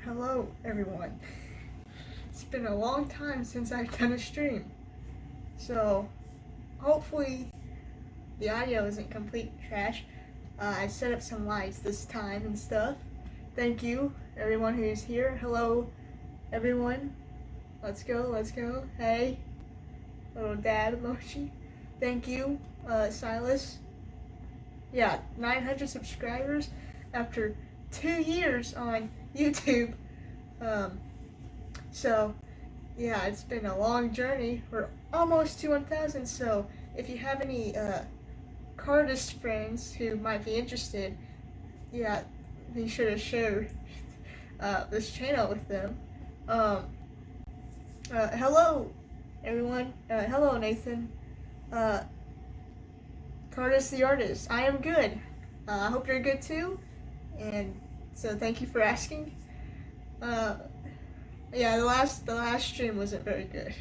Hello everyone. It's been a long time since I've done a stream, so hopefully the audio isn't complete trash. I set up some lights this time and stuff. Thank you everyone who's here. Hello everyone. Let's go. Hey, little dad emoji. Thank you, Silas. Yeah, 900 subscribers after 2 years on YouTube. So yeah, it's been a long journey. We're almost to 1,000, so if you have any Cardist friends who might be interested, yeah, be sure to share this channel with them. Hello everyone. Hello Nathan. Cardist the artist. I am good. I hope you're good too. And so thank you for asking. Yeah, the last stream wasn't very good,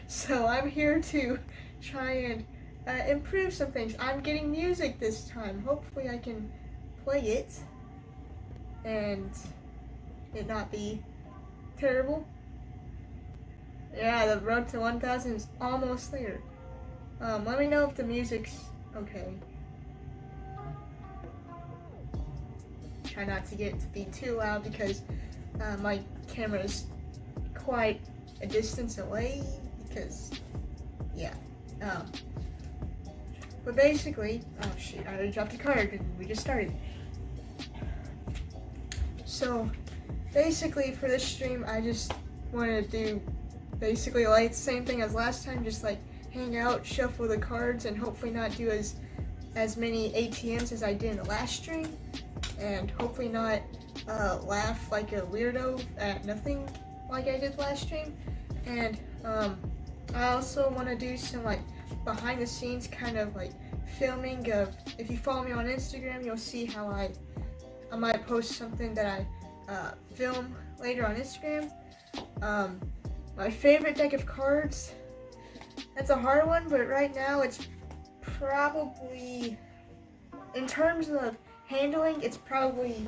so I'm here to try and improve some things. I'm getting music this time. Hopefully I can play it and it not be terrible. Yeah, the road to 1,000 is almost there. Let me know if the music's okay. Try not to get it to be too loud because my camera is quite a distance away because, yeah. But basically, oh shoot, I already dropped the card and we just started. So basically for this stream, I just wanted to do basically like the same thing as last time, just like hang out, shuffle the cards, and hopefully not do as many ATMs as I did in the last stream, and hopefully not laugh like a weirdo at nothing like I did last stream. And I also want to do some like behind the scenes kind of like filming of, if you follow me on Instagram, you'll see how I might post something that I film later on Instagram. My favorite deck of cards, that's a hard one, but right now it's probably, in terms of handling, it's probably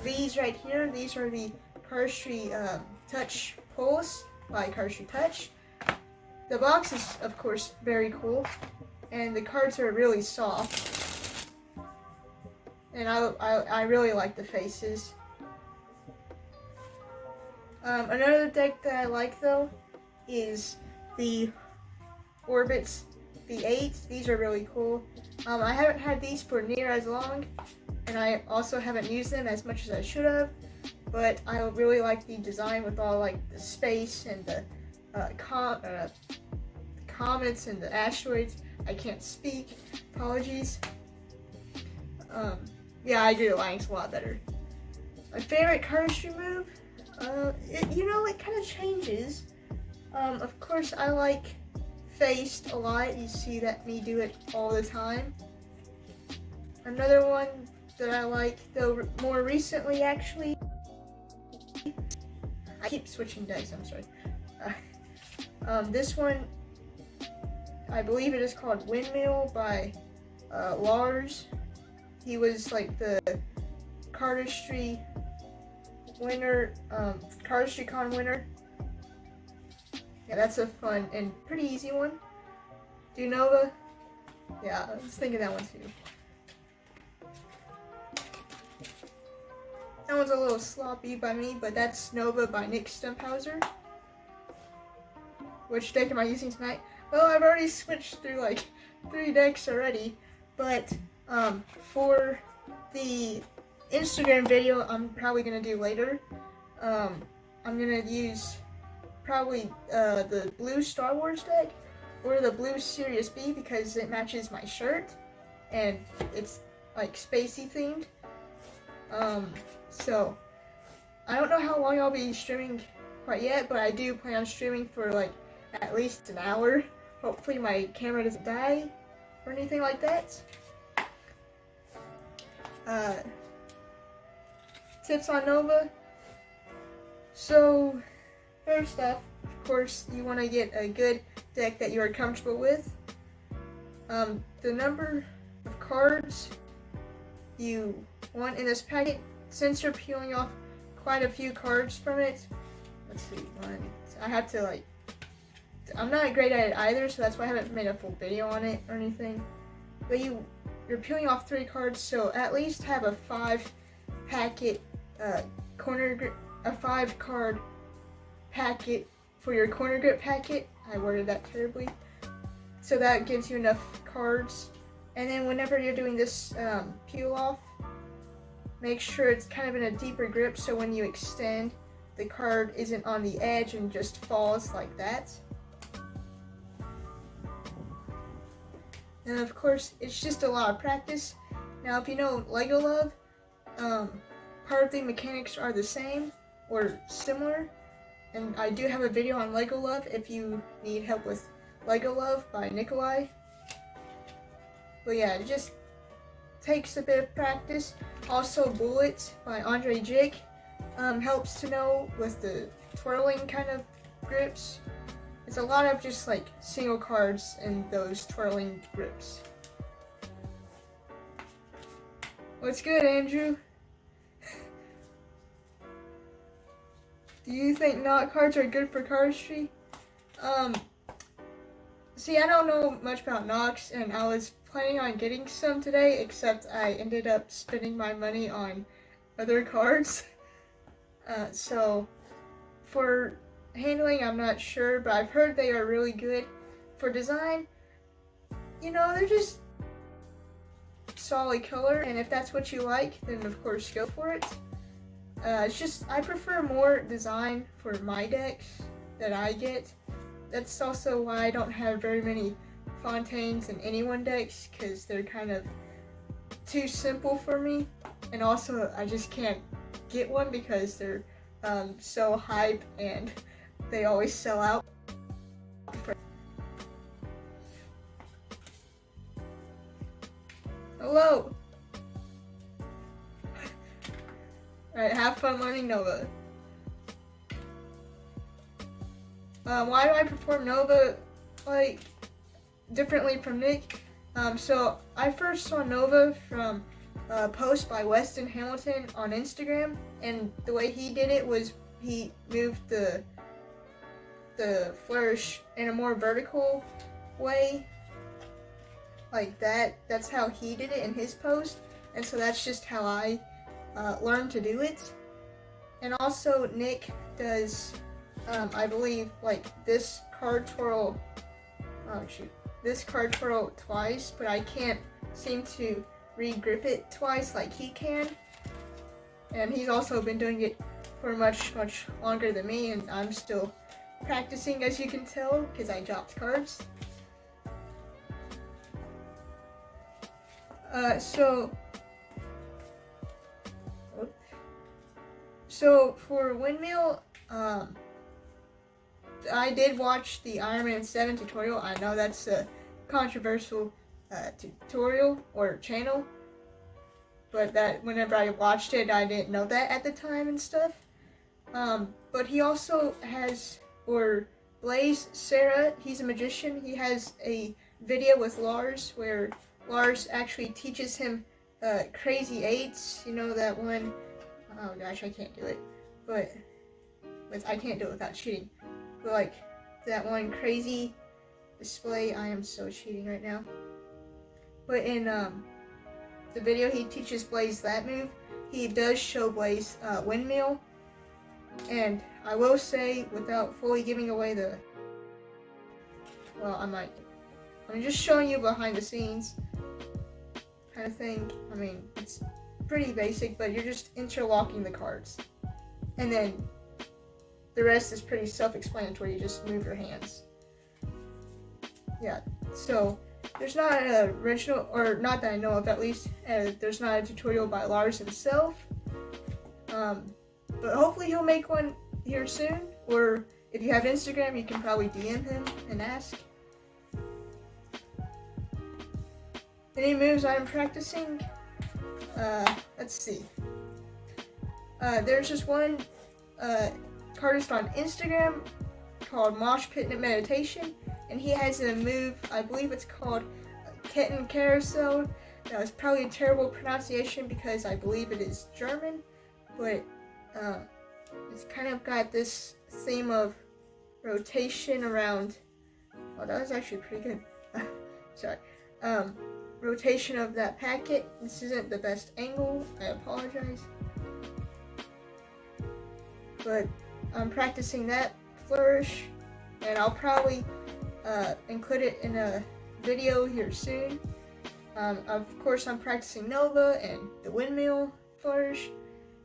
these right here. These are the Cardistry Touch pulls by Cardistry Touch. The box is, of course, very cool, and the cards are really soft. And I really like the faces. Another deck that I like though is the Orbits, the 8. These are really cool. I haven't had these for near as long, and I also haven't used them as much as I should have, but I really like the design with all like the space and the comets and the asteroids. I can't speak, apologies. Yeah, I do the lines a lot better. My favorite cardistry move, it kind of changes. Of course, I like faced a lot. You see that me do it all the time. Another one that I like, though more recently actually, I keep switching decks, I'm sorry. This one, I believe it is called Windmill by Lars. He was like the Cardistry winner, Cardistry Con winner. Yeah, that's a fun and pretty easy one. Do Nova? Yeah, I was thinking that one too. That one's a little sloppy by me, but that's Nova by Nick Stumphauser. Which deck am I using tonight? Well, I've already switched through like 3 decks already, but for the Instagram video I'm probably gonna do later, I'm gonna use probably the blue Star Wars deck or the blue Sirius B because it matches my shirt and it's like spacey themed. So I don't know how long I'll be streaming quite yet, but I do plan on streaming for like at least an hour. Hopefully my camera doesn't die or anything like that. Tips on Nova. So first off, of course, you want to get a good deck that you are comfortable with. The number of cards you want in this packet, since you're peeling off quite a few cards from it. Let's see, I have to like, I'm not great at it either, so that's why I haven't made a full video on it or anything. But you're peeling off 3 cards, so at least have a 5 packet a 5 card packet for your corner grip packet. I worded that terribly. So that gives you enough cards. And then whenever you're doing this peel off, make sure it's kind of in a deeper grip, so when you extend, the card isn't on the edge and just falls like that. And of course, it's just a lot of practice. Now, if you know Lego Love, part of the mechanics are the same or similar. And I do have a video on Lego Love if you need help with Lego Love by Nikolai. But yeah, it just takes a bit of practice. Also, Bullet by Andre Jig helps to know with the twirling kind of grips. It's a lot of just like single cards and those twirling grips. What's good, Andrew? Do you think knot cards are good for cardistry? See, I don't know much about knocks, and I was planning on getting some today, except I ended up spending my money on other cards. So for handling, I'm not sure, but I've heard they are really good. For design, you know, they're just solid color, and if that's what you like, then of course go for it. It's just, I prefer more design for my decks that I get. That's also why I don't have very many Fontaines and anyone decks, because they're kind of too simple for me. And also, I just can't get one because they're so hype and they always sell out. Hello! Alright, have fun learning Nova. Why do I perform Nova like differently from Nick? So I first saw Nova from a post by Weston Hamilton on Instagram, and the way he did it was he moved the flourish in a more vertical way, like that. That's how he did it in his post, and so that's just how I learned to do it. And also Nick does I believe like this card twirl, this card twirl twice, but I can't seem to re-grip it twice like he can. And he's also been doing it for much longer than me, and I'm still practicing, as you can tell, because I dropped cards. So for windmill, I did watch the Iron Man 7 tutorial. I know that's a controversial tutorial or channel, but that whenever I watched it, I didn't know that at the time and stuff. But he also has, or Blaze Sarah, he's a magician. He has a video with Lars where Lars actually teaches him crazy eights. You know that one? Oh gosh, I can't do it. But I can't do it without cheating. But like that one crazy display, I am so cheating right now. But in the video he teaches Blaze that move. He does show Blaze windmill, and I will say, without fully giving away the, well, I'm just showing you behind the scenes kind of thing. I mean, it's pretty basic, but you're just interlocking the cards, and then the rest is pretty self-explanatory. You just move your hands. Yeah, so there's not an original, or not that I know of at least, there's not a tutorial by Lars himself. But hopefully he'll make one here soon, or if you have Instagram, you can probably DM him and ask. Any moves I'm practicing? Let's see. There's just one Cardist on Instagram called Mosh Pit Meditation, and he has a move, I believe it's called Kitten Carousel. That was probably a terrible pronunciation because I believe it is German, but it's kind of got this theme of rotation around. Oh, that was actually pretty good. Sorry. Rotation of that packet. This isn't the best angle. I apologize. But I'm practicing that flourish, and I'll probably include it in a video here soon. Of course, I'm practicing Nova and the windmill flourish,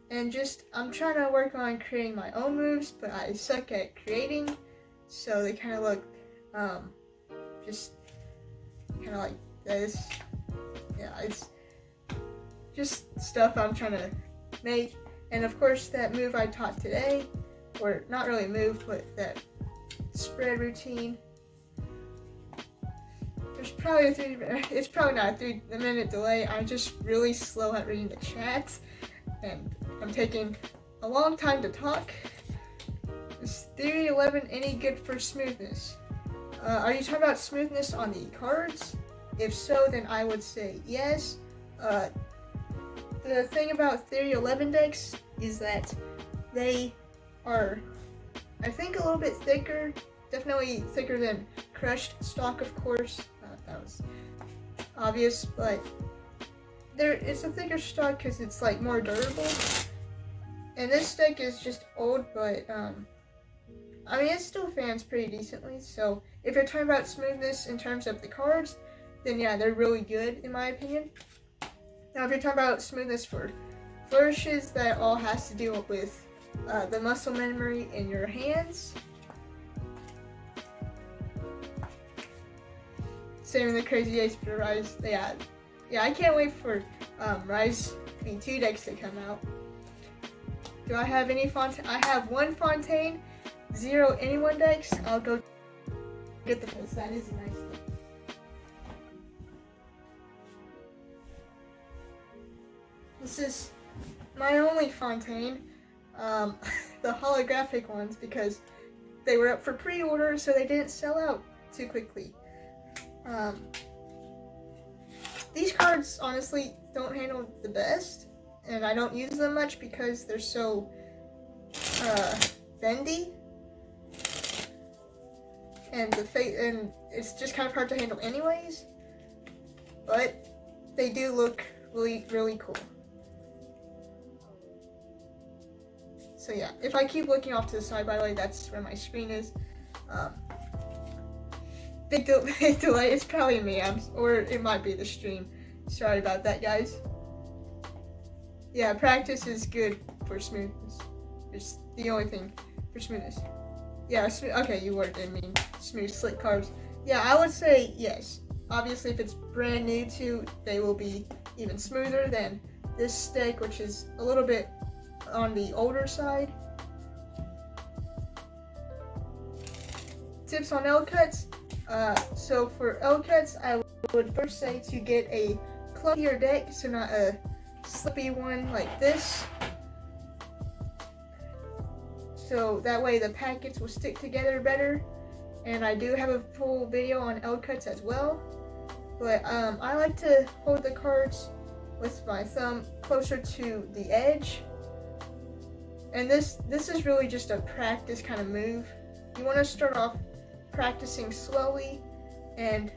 and I'm trying to work on creating my own moves, but I suck at creating, so they kind of look just kind of like this. Yeah, it's just stuff I'm trying to make. And of course, that move I taught today, or not really move, but that spread routine. There's probably it's probably not a 3-minute delay. I'm just really slow at reading the chats, and I'm taking a long time to talk. Is Theory 11 any good for smoothness? Are you talking about smoothness on the cards? If so, then I would say yes. The thing about Theory 11 decks is that they are, I think, a little bit thicker. Definitely thicker than Crushed stock, of course. That was obvious, but it's a thicker stock because it's like more durable. And this deck is just old, but I mean, it still fans pretty decently. So if you're talking about smoothness in terms of the cards, then yeah, they're really good in my opinion. Now, if you're talking about smoothness for flourishes, that all has to do with the muscle memory in your hands. Same in the Crazy Ace for Rise. Yeah, I can't wait for Rise V2 decks to come out. Do I have any Fontaine? I have one Fontaine, 0 anyone decks. I'll go get the post. That is a nice thing. This is my only Fontaine, the holographic ones, because they were up for pre-order, so they didn't sell out too quickly. These cards honestly don't handle the best, and I don't use them much because they're so bendy, and and it's just kind of hard to handle anyways. But they do look really, really cool. So yeah, if I keep looking off to the side, by the way, that's where my screen is. Big delay is probably me, or it might be the stream. Sorry about that, guys. Yeah, practice is good for smoothness. It's the only thing for smoothness. Yeah, okay, you didn't mean smooth, slick cards. Yeah, I would say yes. Obviously, if it's brand new to, they will be even smoother than this deck, which is a little bit on the older side. Tips on L cuts. So for L cuts, I would first say to get a clunkier deck, so not a slippy one like this. So that way the packets will stick together better. And I do have a full video on L cuts as well. But I like to hold the cards with my thumb closer to the edge. And this is really just a practice kind of move. You want to start off practicing slowly, and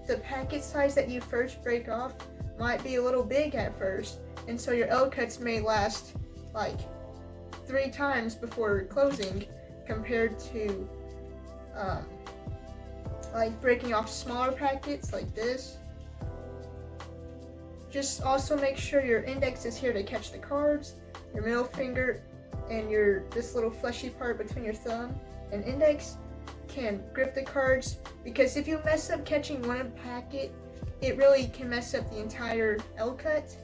the packet size that you first break off might be a little big at first, and so your L cuts may last like 3 times before closing compared to like breaking off smaller packets like this. Just also make sure your index is here to catch the cards, your middle finger and this little fleshy part between your thumb and index can grip the cards, because if you mess up catching one packet, it really can mess up the entire L cut.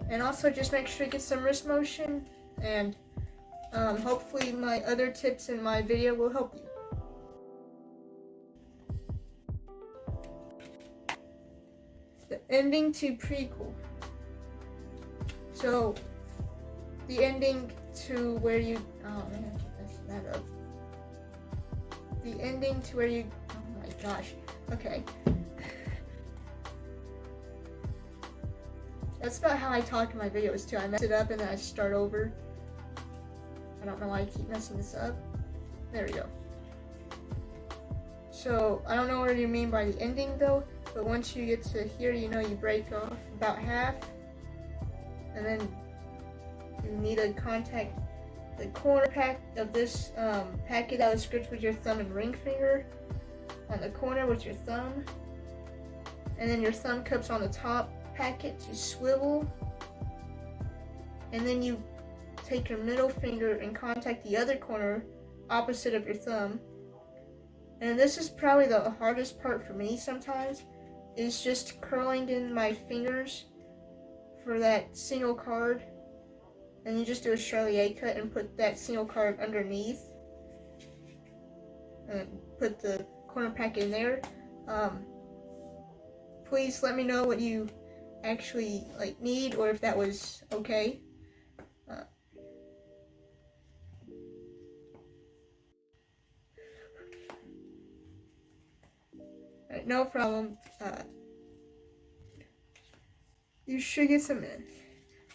And also just make sure to get some wrist motion, and hopefully my other tips in my video will help you. The ending to prequel. So the ending to where you, oh man, I messed that up. The ending to where you, oh my gosh, okay. That's not how I talk in my videos too. I mess it up and then I start over. I don't know why I keep messing this up. There we go. So, I don't know what you mean by the ending though, but once you get to here, you know, you break off about half, and then you need to contact the corner pack of this packet that was scripted with your thumb and ring finger on the corner with your thumb, and then your thumb cups on the top packet to swivel, and then you take your middle finger and contact the other corner opposite of your thumb. And this is probably the hardest part for me sometimes, is just curling in my fingers for that single card. And you just do a Charlier cut and put that single card underneath. And put the corner pack in there. Please let me know what you actually need, or if that was okay. No problem. You should get some.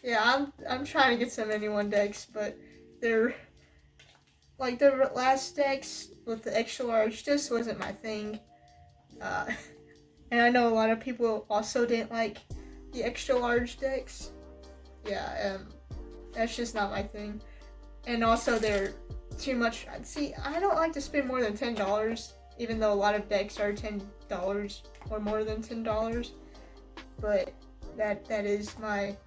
Yeah, I'm trying to get some anyone decks, but they're like the last decks with the extra large just wasn't my thing. And I know a lot of people also didn't like the extra large decks. Yeah, that's just not my thing. And also they're too much. See, I don't like to spend more than $10. Even though a lot of decks are $10 or more than $10, but that is my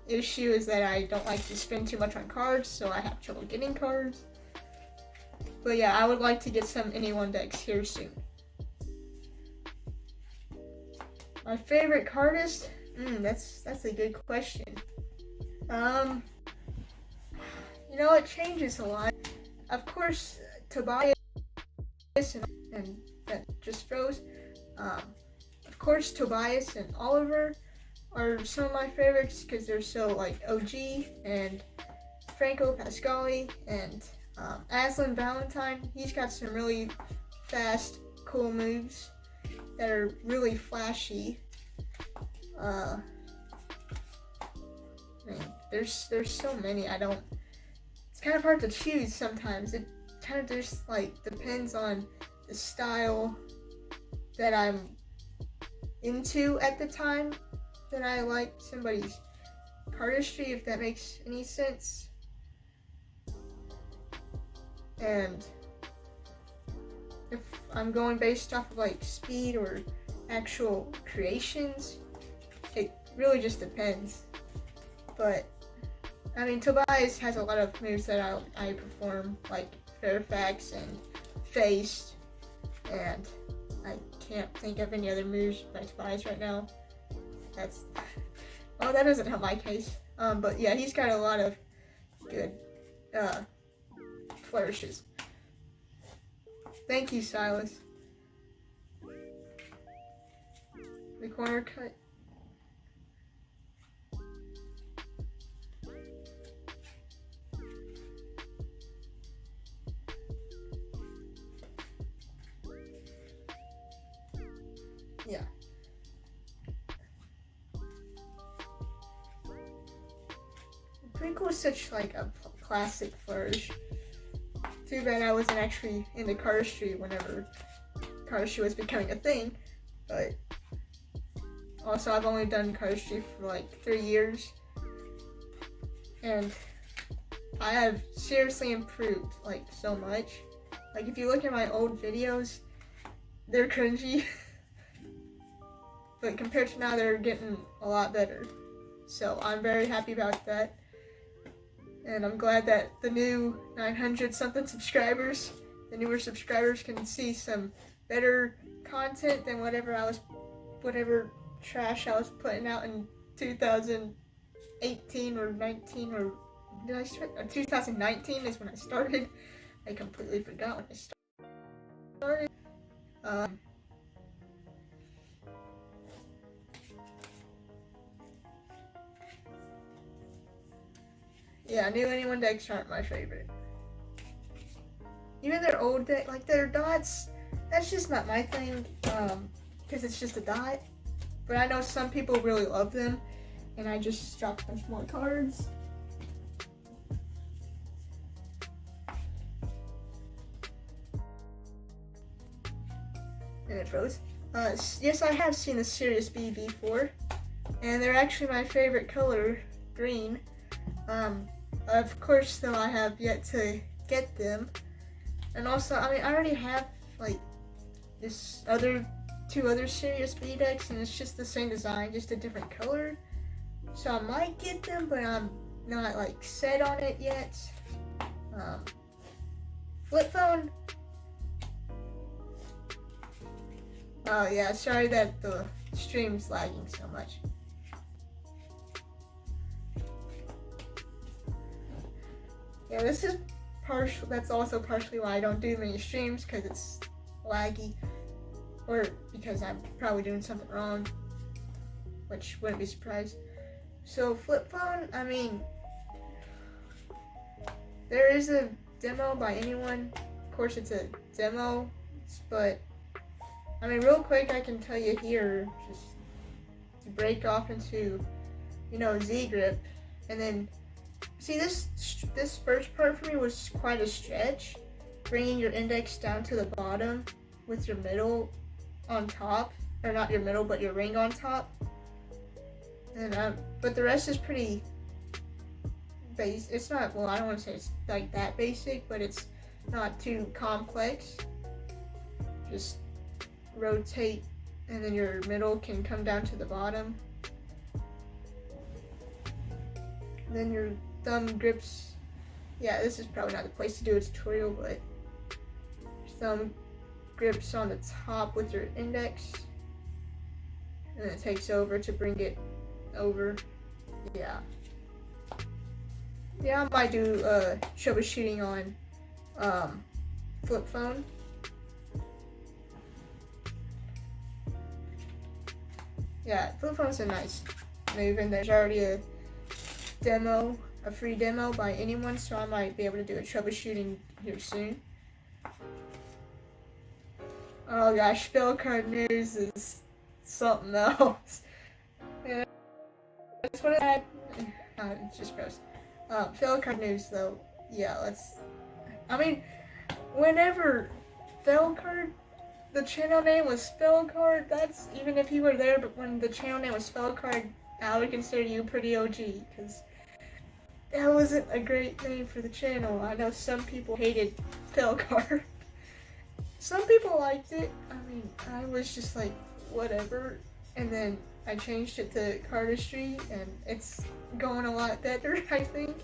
issue, is that I don't like to spend too much on cards, so I have trouble getting cards. But yeah, I would like to get some anyone decks here soon. My favorite cardist? That's a good question. You know, it changes a lot. Of course, Tobias and that just froze. Of course, Tobias and Oliver are some of my favorites because they're so OG, and Franco Pasquale and Aslan Valentine. He's got some really fast, cool moves that are really flashy. I mean, there's so many. It's kind of hard to choose sometimes. It kind of just depends on the style that I'm into at the time that I like somebody's cardistry, if that makes any sense. And if I'm going based off of speed or actual creations, it really just depends. But I mean, Tobias has a lot of moves that I perform, like Fairfax and Faced, and I can't think of any other moves by Tobias right now. That doesn't help my case. But yeah, he's got a lot of good flourishes. Thank you, Silas. The corner cut. Yeah. Crinkle was such a classic flourish. Too bad I wasn't actually into cardistry whenever cardistry was becoming a thing, but also I've only done cardistry for 3 years, and I have seriously improved so much. If you look at my old videos, they're cringy. But compared to now, they're getting a lot better. So I'm very happy about that. And I'm glad that the new 900 something subscribers, the newer subscribers, can see some better content than whatever trash I was putting out in 2018 or 19, or did I start? 2019 is when I started. I completely forgot when I started. Yeah, new anyone decks aren't my favorite. Even their old deck, their dots, that's just not my thing, because it's just a dot. but I know some people really love them, and I just dropped a bunch more cards. And it froze. Yes, I have seen the Sirius B before, and they're actually my favorite color, green. Of course, though, I have yet to get them. And also, I mean, I already have, like, two other Sirius B decks, and it's just the same design, just a different color. So I might get them, but I'm not, like, set on it yet. Flip phone. Oh yeah, sorry that the stream's lagging so much. Yeah, this is that's also partially why I don't do many streams, because it's laggy, or because I'm probably doing something wrong, which wouldn't be surprised. So flip phone, I mean, there is a demo by anyone. Of course, it's a demo, but I mean, real quick, I can tell you here, just to break off into, you know, Z grip, and then see this first part for me was quite a stretch, bringing your index down to the bottom with your middle on top, or not your middle, but your ring on top. And but the rest is pretty basic. It's not, well, I don't want to say it's like that basic, but it's not too complex. Just rotate, and then your middle can come down to the bottom. Then your thumb grips. Yeah, this is probably not the place to do a tutorial, but thumb grips on the top with your index, and then it takes over to bring it over. Yeah, I might do troubleshooting on flip phone. Yeah, flip phone's a nice move, and there's already a free demo by anyone, so I might be able to do a troubleshooting here soon. Oh gosh, fill card news is something else. Yeah, that's what I had. It's just gross. Fill card news though, yeah, whenever fill card, the channel name was Spell Card, that's, even if you were there, but when the channel name was Spell Card, I would consider you pretty OG, because that wasn't a great name for the channel. I know some people hated Spell Card. Some people liked it. I mean, I was just like, whatever, and then I changed it to Cardistry, and it's going a lot better, I think,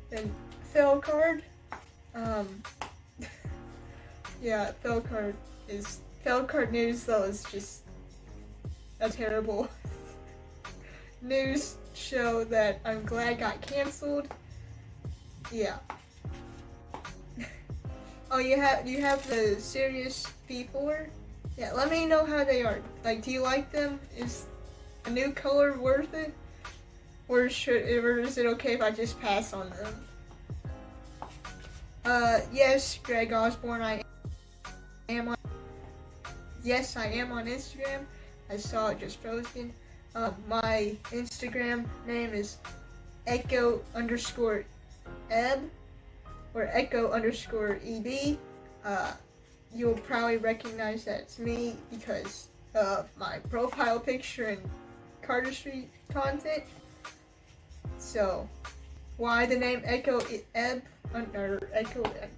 than Spell Card. Yeah, Spell Card news though is just a terrible news show that I'm glad got canceled. Yeah. Oh, you have the Sirius B4? Yeah, let me know how they are. Like, do you like them? Is a new color worth it? Or is it okay if I just pass on them? Yes, Greg Osborne, I am on Instagram. I saw it just frozen. My Instagram name is echo_eb or echo_eb. You'll probably recognize that it's me because of my profile picture and Cardistry content. So, why the name Echo Eb or Echo Eb?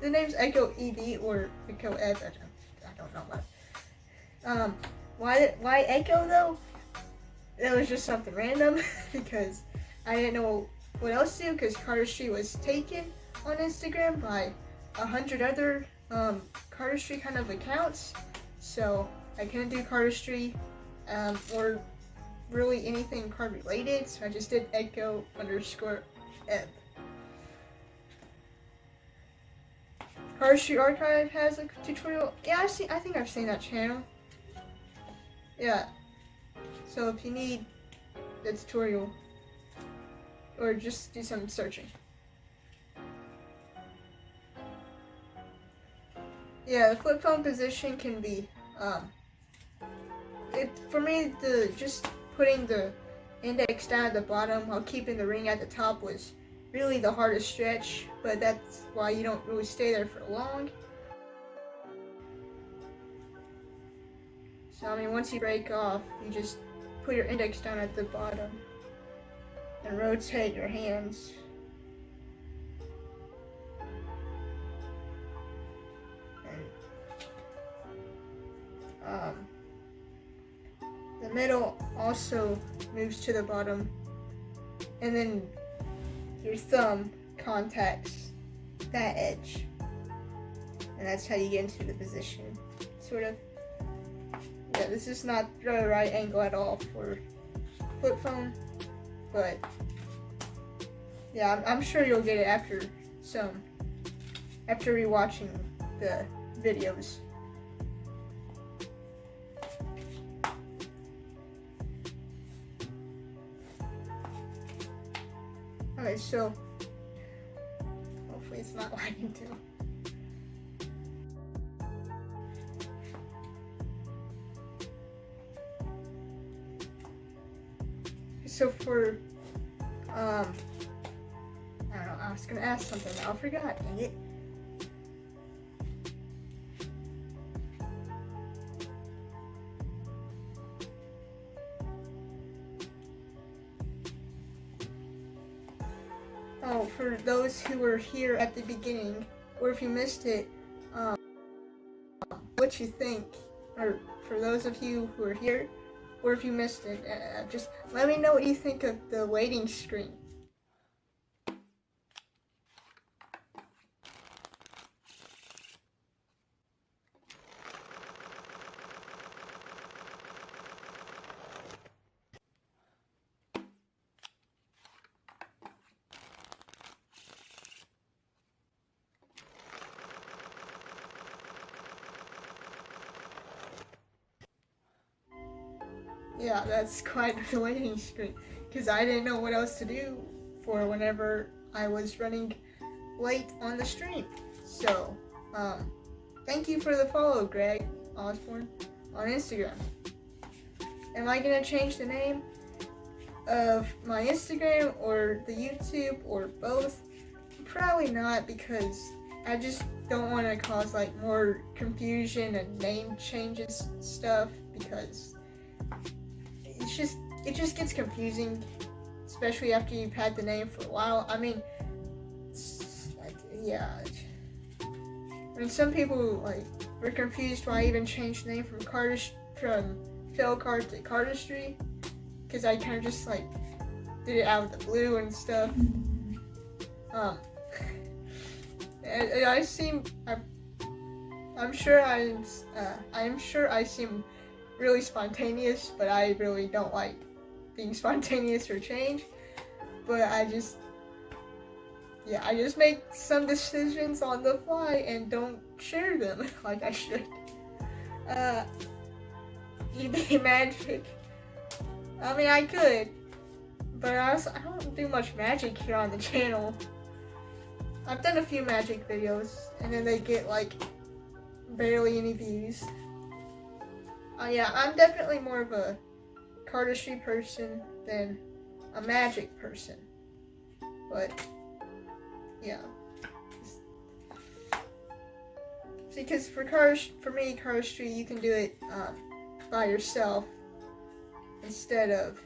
The name's Echo EB or Echo Eb. I don't know about it. Why Echo though? That was just something random because I didn't know what else to do, because Cardistry was taken on Instagram by 100 other Cardistry kind of accounts, so I couldn't do Cardistry or really anything card related, so I just did echo_eb. Cardistry Archive has a tutorial. Yeah, I think I've seen that channel. Yeah. So if you need the tutorial, or just do some searching. Yeah, the flip phone position can be, for me, just putting the index down at the bottom while keeping the ring at the top was really the hardest stretch, but that's why you don't really stay there for long. So I mean, once you break off, you just put your index down at the bottom and rotate your hands. And the middle also moves to the bottom, and then your thumb contacts that edge, and that's how you get into the position, sort of. Yeah, this is not the right angle at all for flip phone, but yeah, I'm sure you'll get it after rewatching the videos. Okay, so hopefully it's not lagging too. So for I don't know, I was gonna ask something, I forgot, dang it. Oh, for those who were here at the beginning, or if you missed it, what you think, or for those of you who are here, or if you missed it, just let me know what you think of the waiting screen. Yeah, that's quite the waiting screen, because I didn't know what else to do for whenever I was running late on the stream. So, thank you for the follow, Greg Osborne, on Instagram. Am I gonna change the name of my Instagram or the YouTube or both? Probably not, because I just don't want to cause like more confusion and name changes stuff, because it just gets confusing, especially after you've had the name for a while. I mean, yeah. I mean, some people like were confused why I even changed the name from Fail Card to Cardistry, because I kind of just like did it out of the blue and stuff. I'm sure I seem really spontaneous, but I really don't like being spontaneous or change. But I just make some decisions on the fly and don't share them like I should. eBay magic. I mean, I could, but I don't do much magic here on the channel. I've done a few magic videos, and then they get like barely any views. Yeah, I'm definitely more of a cardistry person than a magic person. But yeah, because for me, cardistry, you can do it by yourself instead of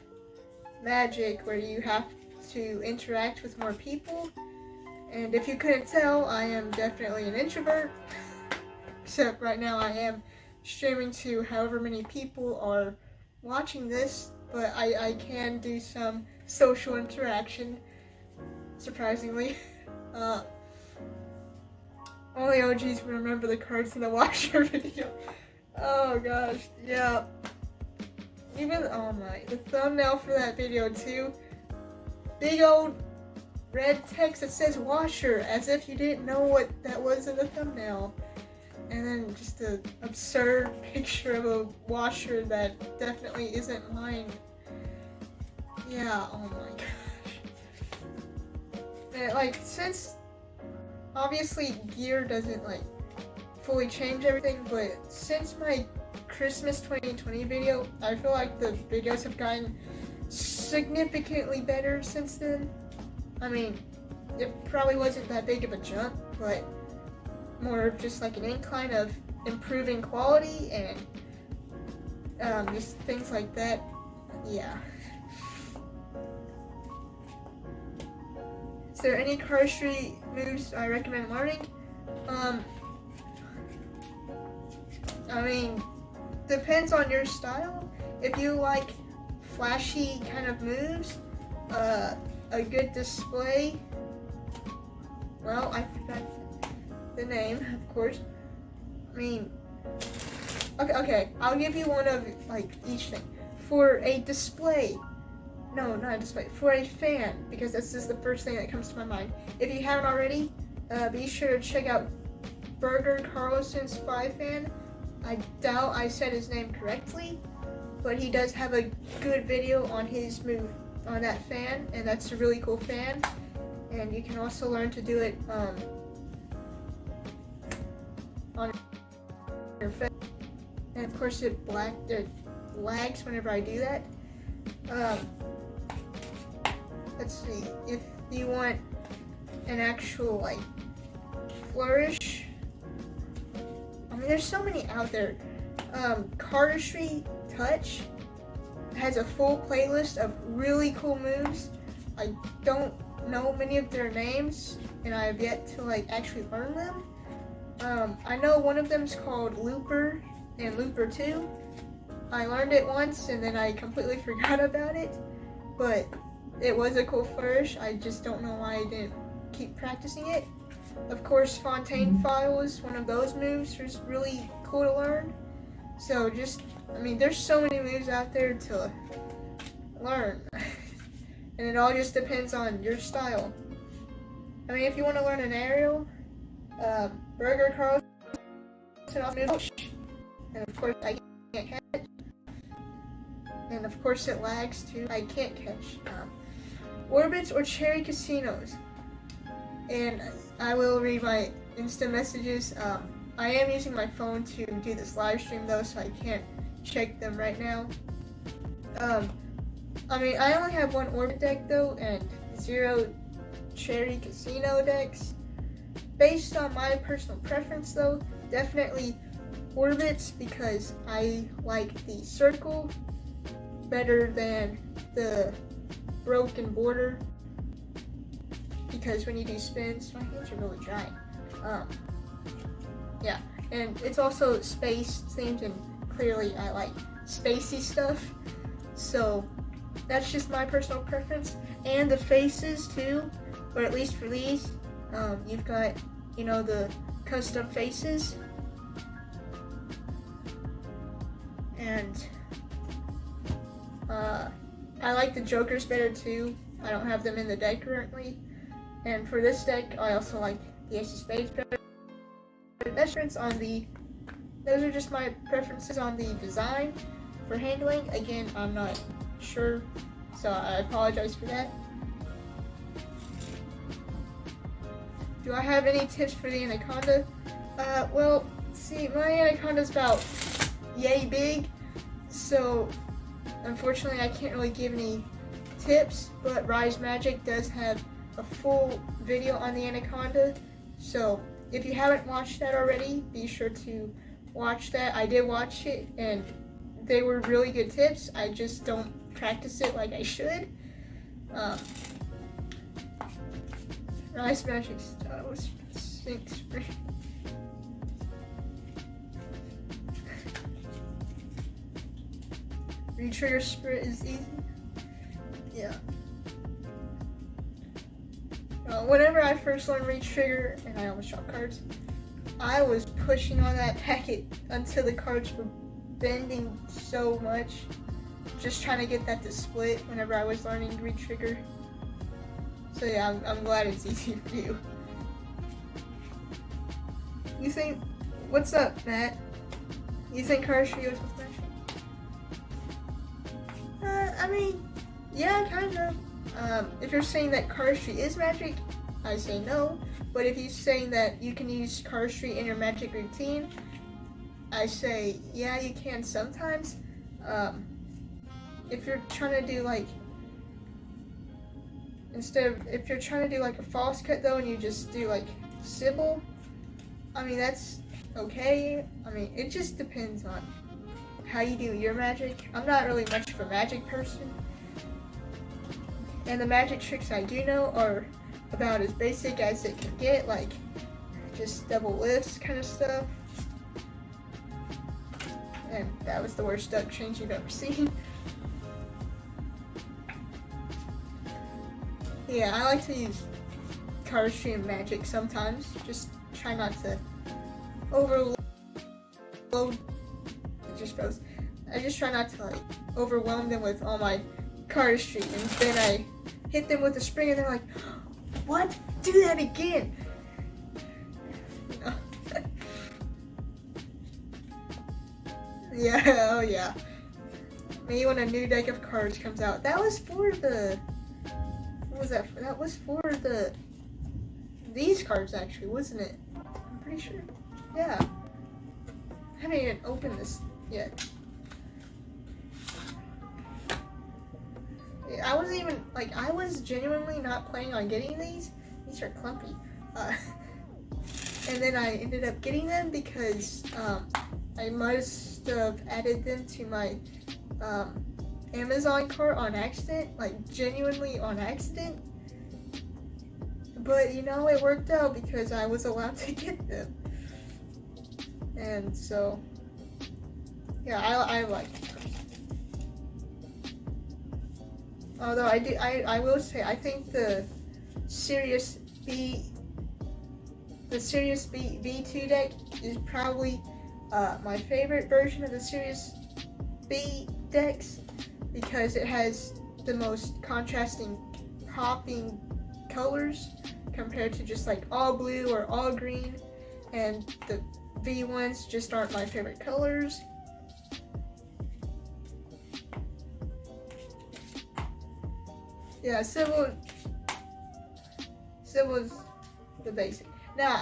magic, where you have to interact with more people. And if you couldn't tell, I am definitely an introvert. Except right now I am streaming to however many people are watching this, but I can do some social interaction, surprisingly. Only OGs will remember the cards in the washer video. Oh gosh, yeah. Even, the thumbnail for that video too. Big old red text that says washer, as if you didn't know what that was in the thumbnail. And then just an absurd picture of a washer that definitely isn't mine. Yeah, oh my gosh. And like, since obviously gear doesn't like fully change everything, but since my Christmas 2020 video, I feel like the videos have gotten significantly better since then. I mean, it probably wasn't that big of a jump, but more of just like an incline of improving quality and just things like that. Yeah. Is there any cardistry moves I recommend learning? I mean, depends on your style. If you like flashy kind of moves, a good display, well, I forgot the name, of course. I mean, okay, I'll give you one of like each thing. For a display, no, not a display, for a fan, because this is the first thing that comes to my mind. If you haven't already, be sure to check out Berger Carlson's Spy Fan. I doubt I said his name correctly, but he does have a good video on his move on that fan, and that's a really cool fan. And you can also learn to do it on your face. And of course it lags whenever I do that. Let's see, if you want an actual like flourish, I mean there's so many out there. Cardistry Touch has a full playlist of really cool moves. I don't know many of their names, and I have yet to like actually learn them. I know one of them is called Looper and Looper 2. I learned it once and then I completely forgot about it, but it was a cool flourish. I just don't know why I didn't keep practicing it. Of course, Fontaine File is one of those moves. It's really cool to learn. So just, I mean, there's so many moves out there to learn. And it all just depends on your style. I mean, if you want to learn an aerial, Berger Carlson, and of course I can't catch. And of course it lags too. I can't catch. Orbits or cherry casinos. And I will read my instant messages. I am using my phone to do this live stream though, so I can't check them right now. I mean, I only have one orbit deck though, and 0 cherry casino decks. Based on my personal preference though, definitely orbits, because I like the circle better than the broken border, because when you do spins, my hands are really dry. Yeah, and it's also space themed, and clearly I like spacey stuff, so that's just my personal preference. And the faces too, or at least for these, you've got, you know, the custom faces, and I like the jokers better too. I don't have them in the deck currently. And for this deck, I also like the Ace of Spades better. Those are just my preferences on the design. For handling, again, I'm not sure, so I apologize for that. Do I have any tips for the Anaconda? Well, see, my Anaconda's about yay big, so unfortunately I can't really give any tips, but Rise Magic does have a full video on the Anaconda, so if you haven't watched that already, be sure to watch that. I did watch it, and they were really good tips. I just don't practice it like I should. Rise Magic styles, Sync Spring. Retrigger Spirit is easy. Yeah. Whenever I first learned Retrigger, and I almost dropped cards, I was pushing on that packet until the cards were bending so much, just trying to get that to split whenever I was learning Retrigger. So yeah, I'm glad it's easy for you. You think, what's up, Matt? You think Cardistry was Magic? I mean, yeah, kind of. If you're saying that Cardistry is Magic, I say no. But if you're saying that you can use Cardistry in your Magic routine, I say, yeah, you can sometimes. If you're trying to do like, if you're trying to do like a false cut though, and you just do like Sybil, I mean, that's okay. I mean, it just depends on how you do your magic. I'm not really much of a magic person. And the magic tricks I do know are about as basic as it can get, like just double lifts kind of stuff. And that was the worst duck change you've ever seen. Yeah, I like to use cardistry and magic sometimes. Just try not to overload. It just froze. I just try not to like overwhelm them with all my cardistry, and then I hit them with a spring, and they're like, "What? Do that again!" Yeah, oh yeah. Maybe when a new deck of cards comes out. That was for the... What was that for? That was for the... These cards actually, wasn't it? I'm pretty sure. Yeah. I haven't even opened this yet. Yeah, I wasn't even, like, I was genuinely not planning on getting these. These are clumpy. And then I ended up getting them because I must have added them to my Amazon cart on accident, like genuinely on accident. But you know, it worked out because I was allowed to get them. And so, yeah, I like it. Although I will say, I think the Sirius B2 deck is probably my favorite version of the Sirius B decks because it has the most contrasting, popping colors compared to just like all blue or all green, and the V1s just aren't my favorite colors. Yeah, Sybil's the basic. Now,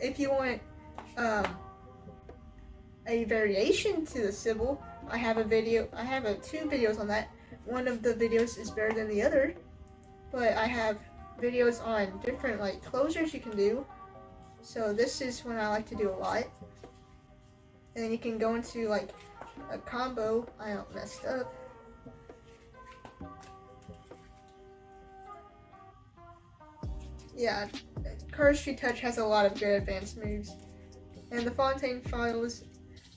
if you want a variation to the Sybil, I have two videos on that. One of the videos is better than the other, but I have videos on different like closures you can do. So this is one I like to do a lot. And then you can go into like a combo. I messed up. Yeah, Cardistry Touch has a lot of good advanced moves. And the Fontaine Files,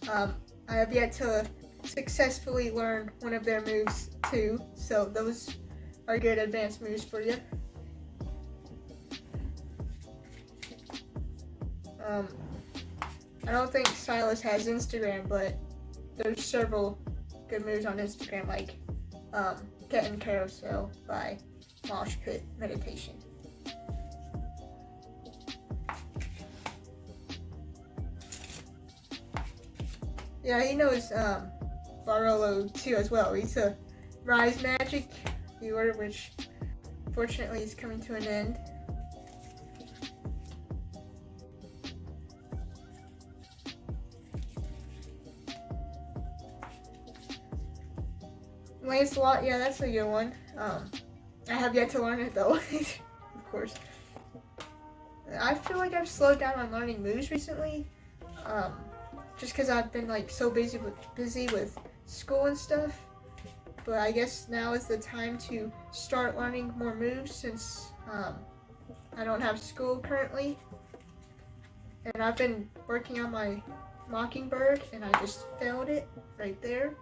I have yet to successfully learn one of their moves too, so those are good advanced moves for you. I don't think Silas has Instagram, but there's several good moves on Instagram, like Getting Carousel by Mosh Pit Meditation. Yeah, he knows Barolo too as well. He's a Rise Magic viewer, which fortunately is coming to an end. Lancelot, yeah, that's a good one. I have yet to learn it though, of course. I feel like I've slowed down on learning moves recently. Just because I've been like so busy with school and stuff, but I guess now is the time to start learning more moves since I don't have school currently, and I've been working on my Mockingbird and I just failed it right there.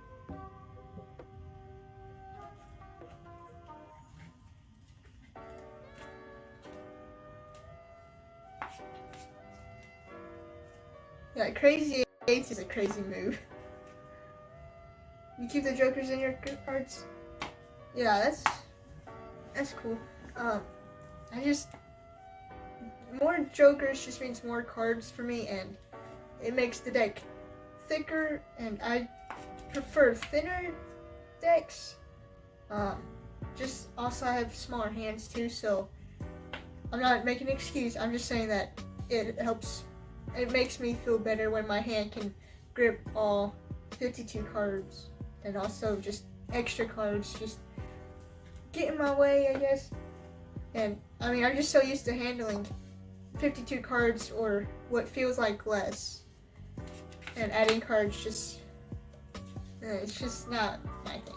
Yeah, Crazy 8 is a crazy move. You keep the jokers in your cards? Yeah, that's cool. More jokers just means more cards for me, and it makes the deck thicker, and I prefer thinner decks. Just also I have smaller hands too, so I'm not making an excuse. I'm just saying that it helps. It makes me feel better when my hand can grip all 52 cards, and also just extra cards just get in my way, I guess. And I mean, I'm just so used to handling 52 cards or what feels like less, and adding cards just, it's just not my thing.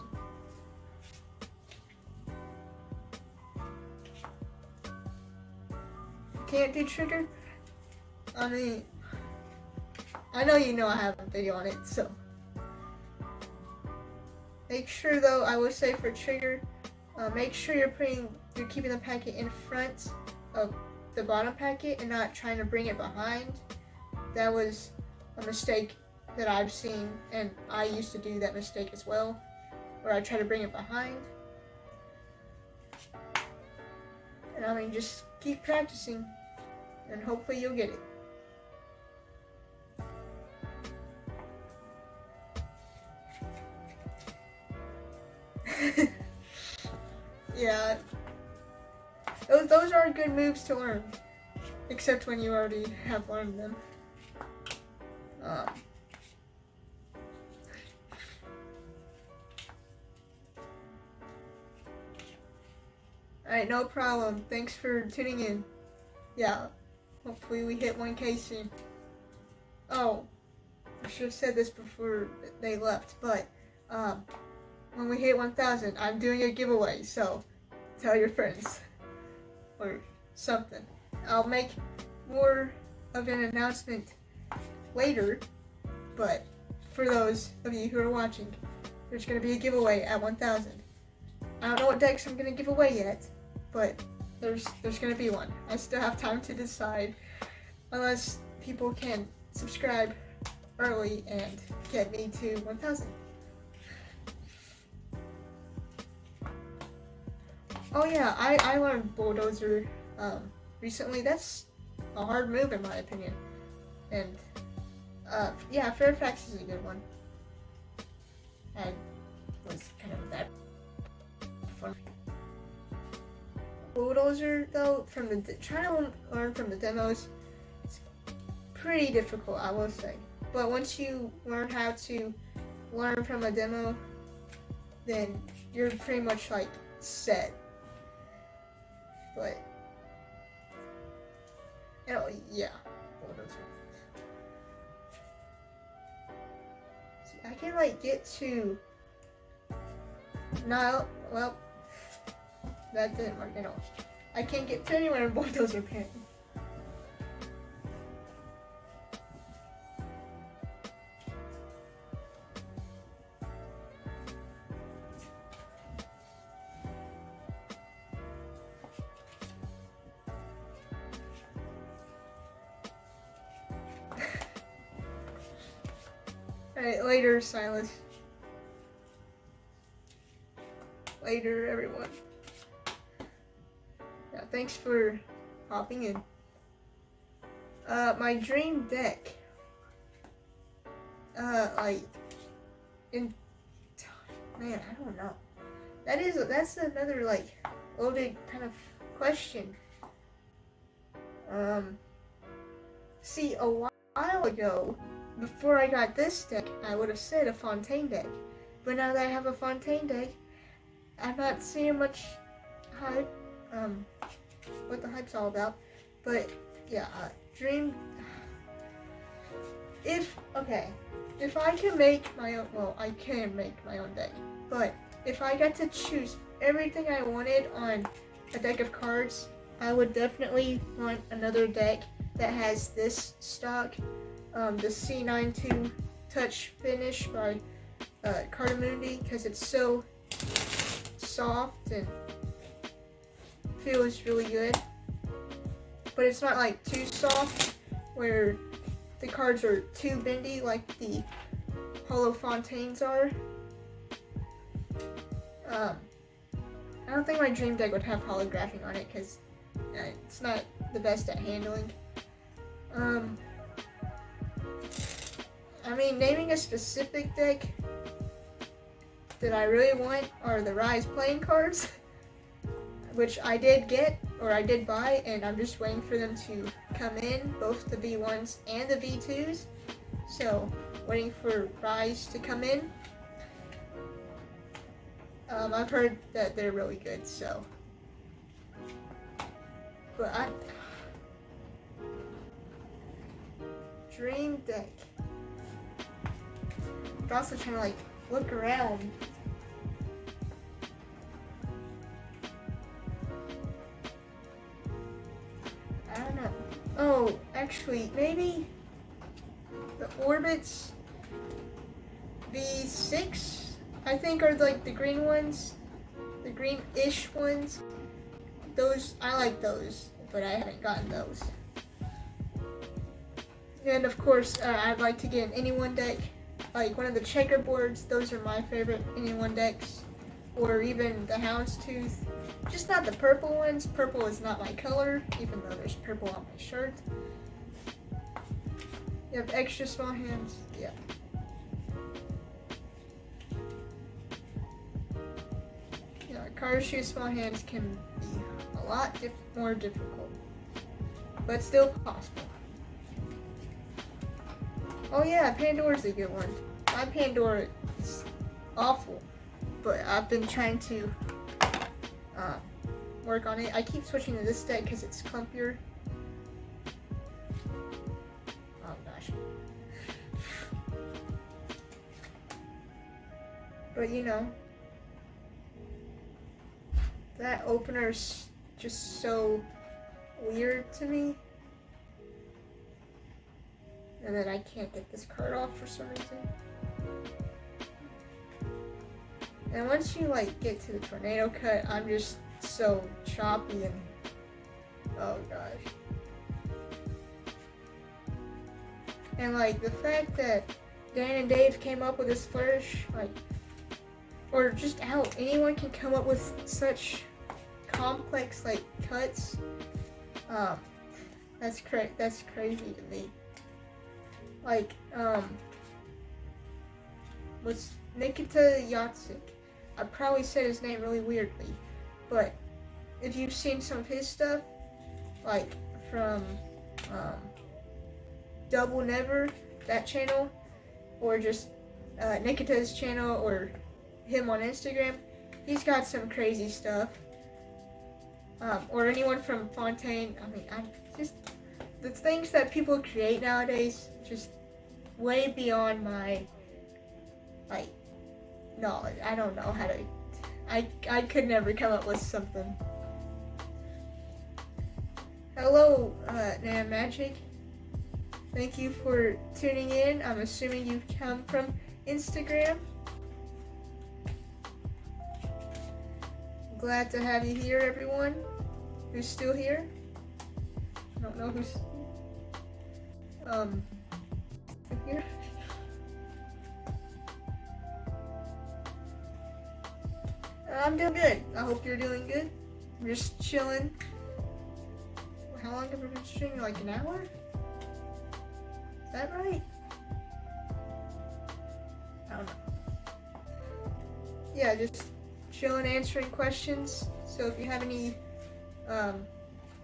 Can't do trigger? I mean, I know you know I have a video on it, so. Make sure though, I would say for trigger, make sure you're keeping the packet in front of the bottom packet and not trying to bring it behind. That was a mistake that I've seen, and I used to do that mistake as well, where I try to bring it behind. And I mean, just keep practicing, and hopefully you'll get it. Yeah, those are good moves to learn, except when you already have learned them. Alright, no problem. Thanks for tuning in. Yeah, hopefully we hit 1K soon. Oh, I should have said this before they left, but when we hit 1,000, I'm doing a giveaway, so tell your friends or something. I'll make more of an announcement later, but for those of you who are watching, there's going to be a giveaway at 1,000. I don't know what decks I'm going to give away yet, but there's going to be one. I still have time to decide, unless people can subscribe early and get me to 1,000. Oh yeah, I learned Bulldozer recently. That's a hard move in my opinion. And yeah, Fairfax is a good one. I was kind of that fun. Bulldozer though, trying to learn from the demos, it's pretty difficult, I will say. But once you learn how to learn from a demo, then you're pretty much like set. But yeah, Bulldozer. See, I can like get to. No, well, that didn't work at all. I can't get to anywhere in Bulldozer Pen. Alright, later, Silas. Later, everyone. Yeah, thanks for hopping in. My dream deck. Man, I don't know. That's another, like, loaded kind of question. See, a while ago, before I got this deck, I would have said a Fontaine deck. But now that I have a Fontaine deck, I'm not seeing much hype, what the hype's all about. But, yeah, dream... If I can make my own, well, I can make my own deck. But, if I got to choose everything I wanted on a deck of cards, I would definitely want another deck that has this stock. The C92 Touch Finish by Cardistry, because it's so soft and feels really good. But it's not like too soft where the cards are too bendy like the Holo Fontaines are. I don't think my dream deck would have holographing on it because it's not the best at handling. I mean, naming a specific deck that I really want are the Rise playing cards, which I did get, or I did buy, and I'm just waiting for them to come in, both the V1s and the V2s. So, waiting for Rise to come in. I've heard that they're really good, so. But Dream Deck. I'm also trying to like look around. I don't know. Oh, actually, maybe the Orbits V6, I think, are like the green ones, the green-ish ones. Those, I like those, but I haven't gotten those. And of course, I'd like to get an anyone deck, like one of the checkerboards. Those are my favorite anyone decks, or even the Houndstooth. Just not the purple ones. Purple is not my color, even though there's purple on my shirt. You have extra small hands, yeah. You know, Cardistry small hands can be a lot more difficult, but still possible. Oh yeah, Pandora's a good one. My Pandora is awful, but I've been trying to work on it. I keep switching to this deck because it's clumpier. Oh gosh. But you know, that opener's just so weird to me. And then I can't get this card off for some reason. And once you like get to the tornado cut, I'm just so choppy and oh gosh. And like the fact that Dan and Dave came up with this flourish, like, or just how anyone can come up with such complex like cuts, that's crazy to me. Like, was Nikita Yatsik. I probably said his name really weirdly, but if you've seen some of his stuff, like from Double Never, that channel, or just Nikita's channel, or him on Instagram, he's got some crazy stuff. Or anyone from Fontaine. I mean, I'm just, the things that people create nowadays, just way beyond my, like, knowledge. I don't know how to, I could never come up with something. Hello, Nan Magic. Thank you for tuning in. I'm assuming you come from Instagram. Glad to have you here, everyone who's still here. I don't know who's here. I'm doing good. I hope you're doing good. I'm just chilling. How long have we been streaming? Like an hour? Is that right? I don't know. Yeah, just chilling, answering questions. So if you have any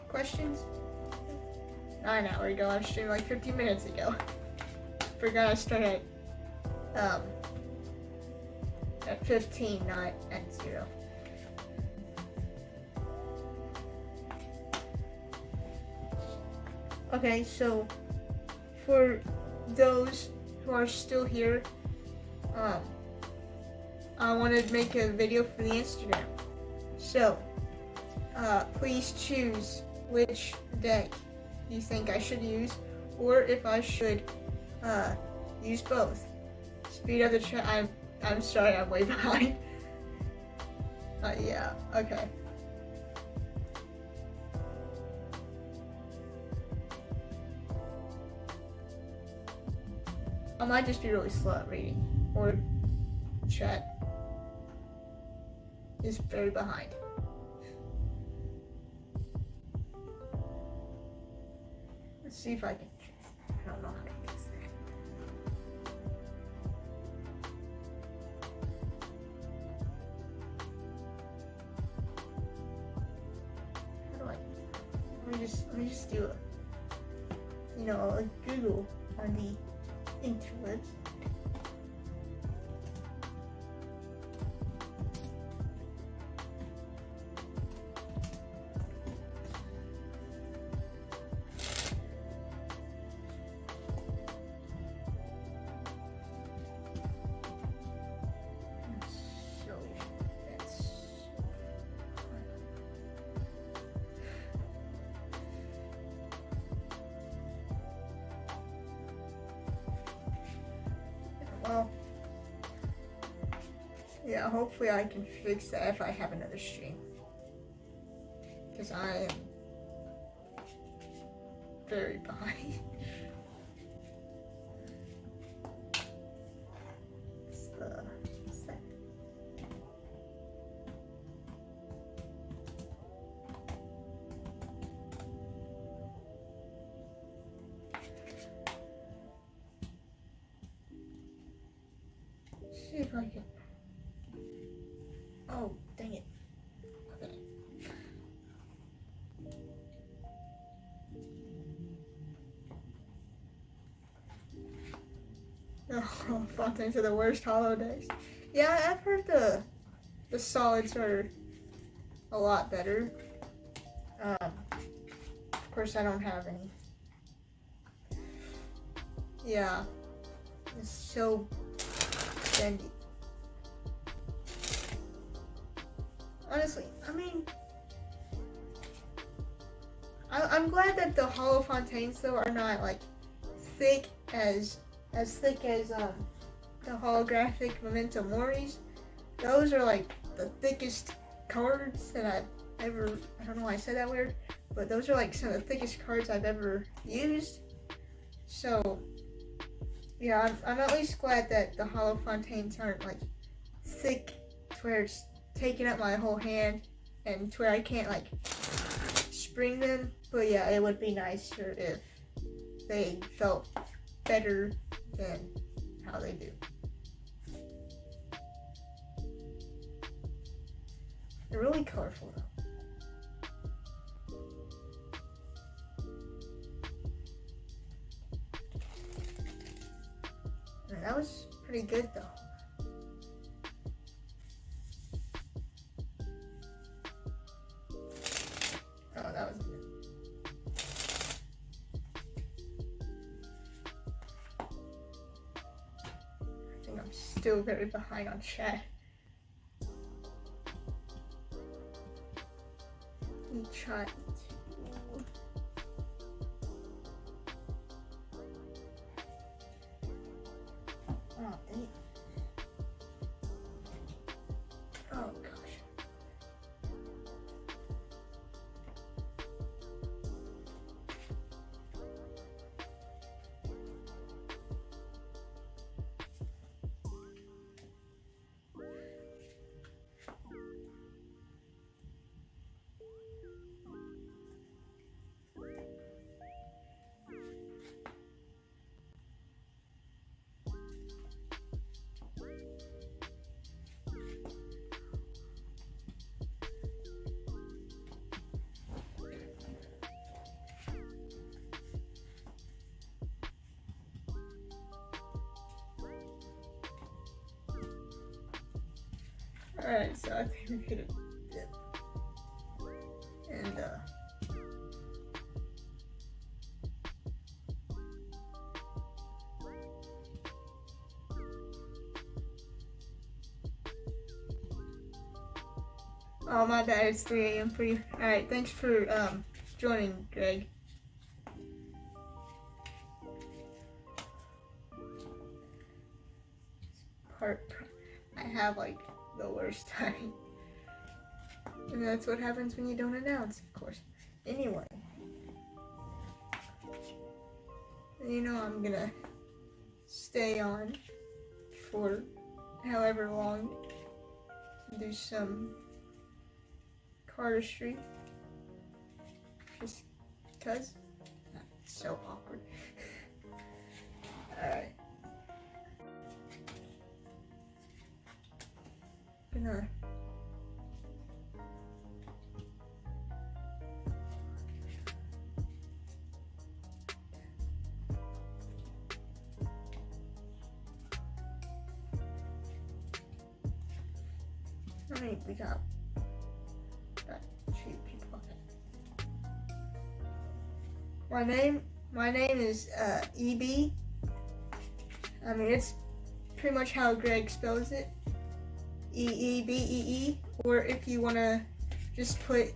questions, an hour ago. I streamed like 15 minutes ago. Forgot I started at 15, not at 0. Okay, so for those who are still here, I wanted to make a video for the Instagram. So, please choose which deck you think I should use, or if I should use both. Speed of the chat. I'm sorry, I'm way behind. Yeah, okay. I might just be really slow at reading, or chat is very behind. Let's see if I can. I don't know how to fix that. How do I? Let me just do a Google on the interwebs. Yeah, hopefully I can fix that if I have another stream. Because I am very behind. What's that? See if I can. Oh, dang it. Okay. Oh, Fontaines are the worst hollow days. Yeah, I've heard the solids are a lot better. Of course, I don't have any. Yeah, it's so bendy. Honestly, I mean, I'm glad that the hollow Fontaines though are not like thick as thick as the holographic Memento Moris. Those are like the thickest cards that I've ever, I don't know why I said that weird, but those are like some of the thickest cards I've ever used. So yeah, I'm at least glad that the hollow Fontaines aren't like thick to where it's taking up my whole hand and to where I can't like spring them. But yeah, it would be nicer if they felt better than how they do. They're really colorful though. That was pretty good though. Oh, that was good. I think I'm still very behind on chat. Let me try to... Oh, dang it. Oh, gosh. Alright, so I think we hit a dip. And oh my bad, it's 3 a.m. for you. Alright, thanks for joining, Greg. I have like the worst time. And that's what happens when you don't announce, of course. Anyway. You know I'm gonna stay on for however long to do some cardistry. Just cause. That's so awkward. Alright. Gonna I mean, we got 2 people. My name is EB. I mean, it's pretty much how Greg spells it. EEBEE, or if you want to just put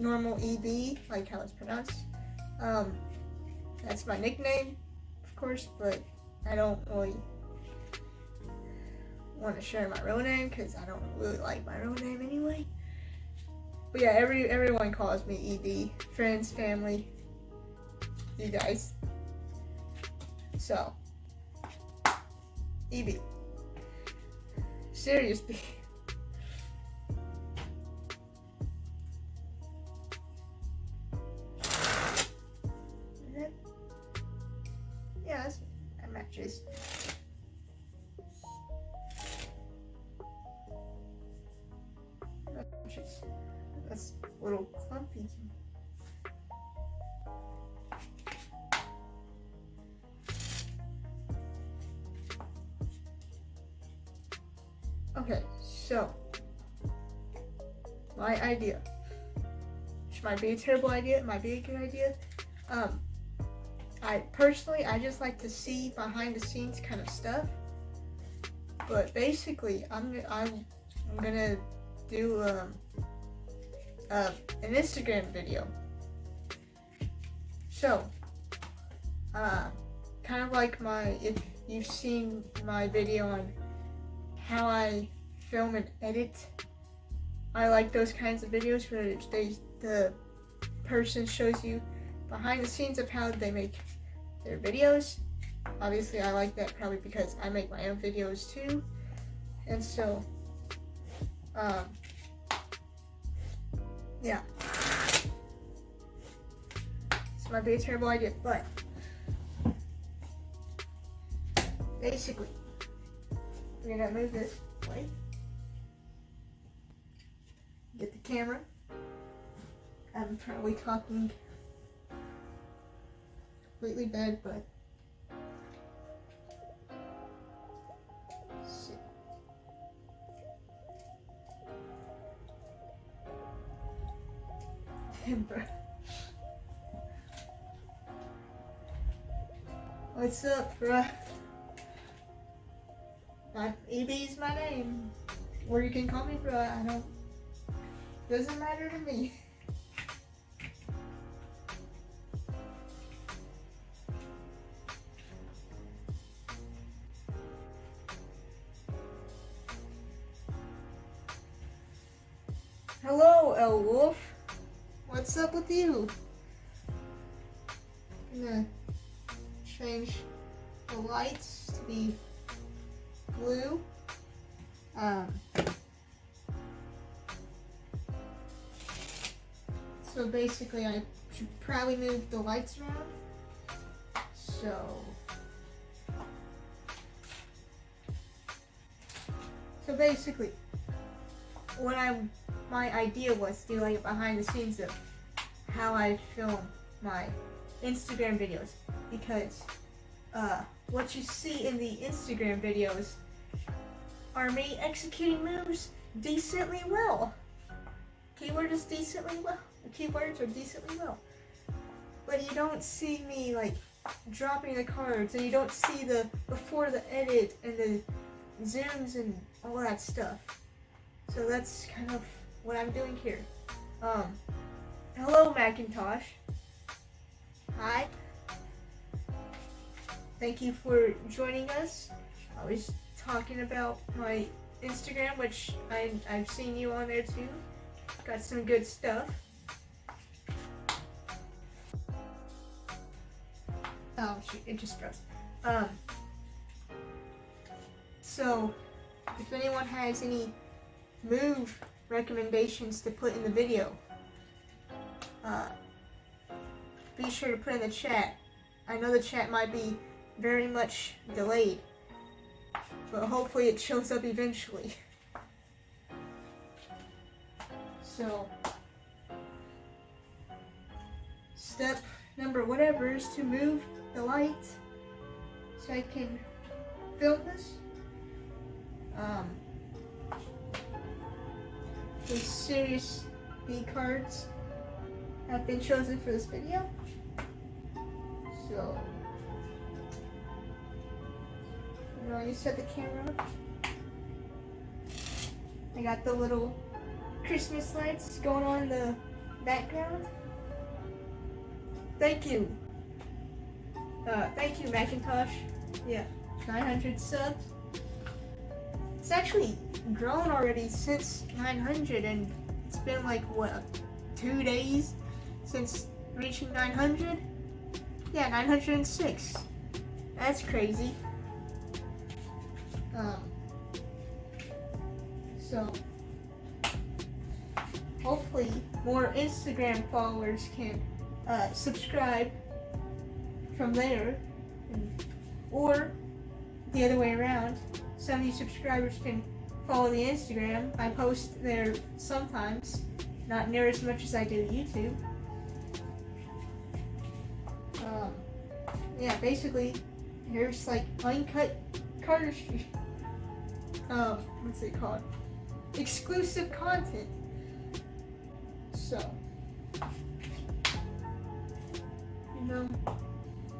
normal EB, like how it's pronounced. That's my nickname, of course, but I don't really want to share my real name because I don't really like my real name anyway. But yeah, everyone calls me EB. Friends, family, you guys. So, EB. Seriously. Yeah, that matches. That's a little clumpy. Okay, so my idea. Which might be a terrible idea, it might be a good idea. I just like to see behind the scenes kind of stuff. But basically, I'm gonna do an Instagram video. So, kind of like if you've seen my video on how I film and edit, I like those kinds of videos where the person shows you behind the scenes of how they make their videos. Obviously, I like that probably because I make my own videos too, and so yeah, this might be a terrible idea, but basically, we're gonna move this way, get the camera. I'm probably talking completely bad, but let's see. Bro. What's up, bruh? EB's my name. Or you can call me bruh, doesn't matter to me. Hello, El Wolf. What's up with you? I'm gonna change the lights to be blue. So basically I should probably move the lights around. So basically my idea was to do like behind the scenes of how I film my Instagram videos, because what you see in the Instagram videos are me executing moves decently well. Keyword is decently well. The keywords are decently well. But you don't see me like dropping the cards, and you don't see the before the edit and the zooms and all that stuff. So that's kind of what I'm doing here. Hello Macintosh. Hi. Thank you for joining us. I was talking about my Instagram, which I've seen you on there too. Got some good stuff. Oh shoot, it just froze. So if anyone has any move recommendations to put in the video, be sure to put in the chat. I know the chat might be very much delayed, but hopefully it shows up eventually. So, step number whatever is to move the light so I can film this. The Series B cards have been chosen for this video. So, you set the camera up. I got the little Christmas lights going on in the background. Thank you. Thank you, Macintosh. Yeah, 900 subs. It's actually grown already since 900, and it's been like, what, 2 days since reaching 900? Yeah, 906. That's crazy. So, hopefully more Instagram followers can subscribe from there, or the other way around. Some of you subscribers can follow the Instagram. I post there sometimes, not near as much as I do YouTube. Yeah, basically, here's like uncut cardistry. What's it called? Exclusive content. So,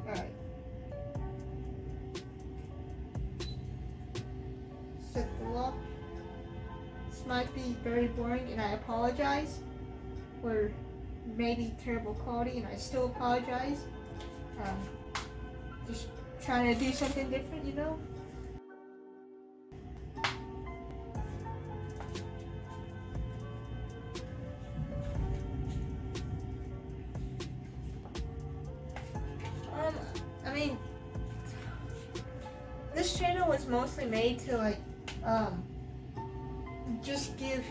alright. Set the lock. This might be very boring, and I apologize. Or maybe terrible quality, and I still apologize. Just trying to do something different, I mean, this channel was mostly made to like, just give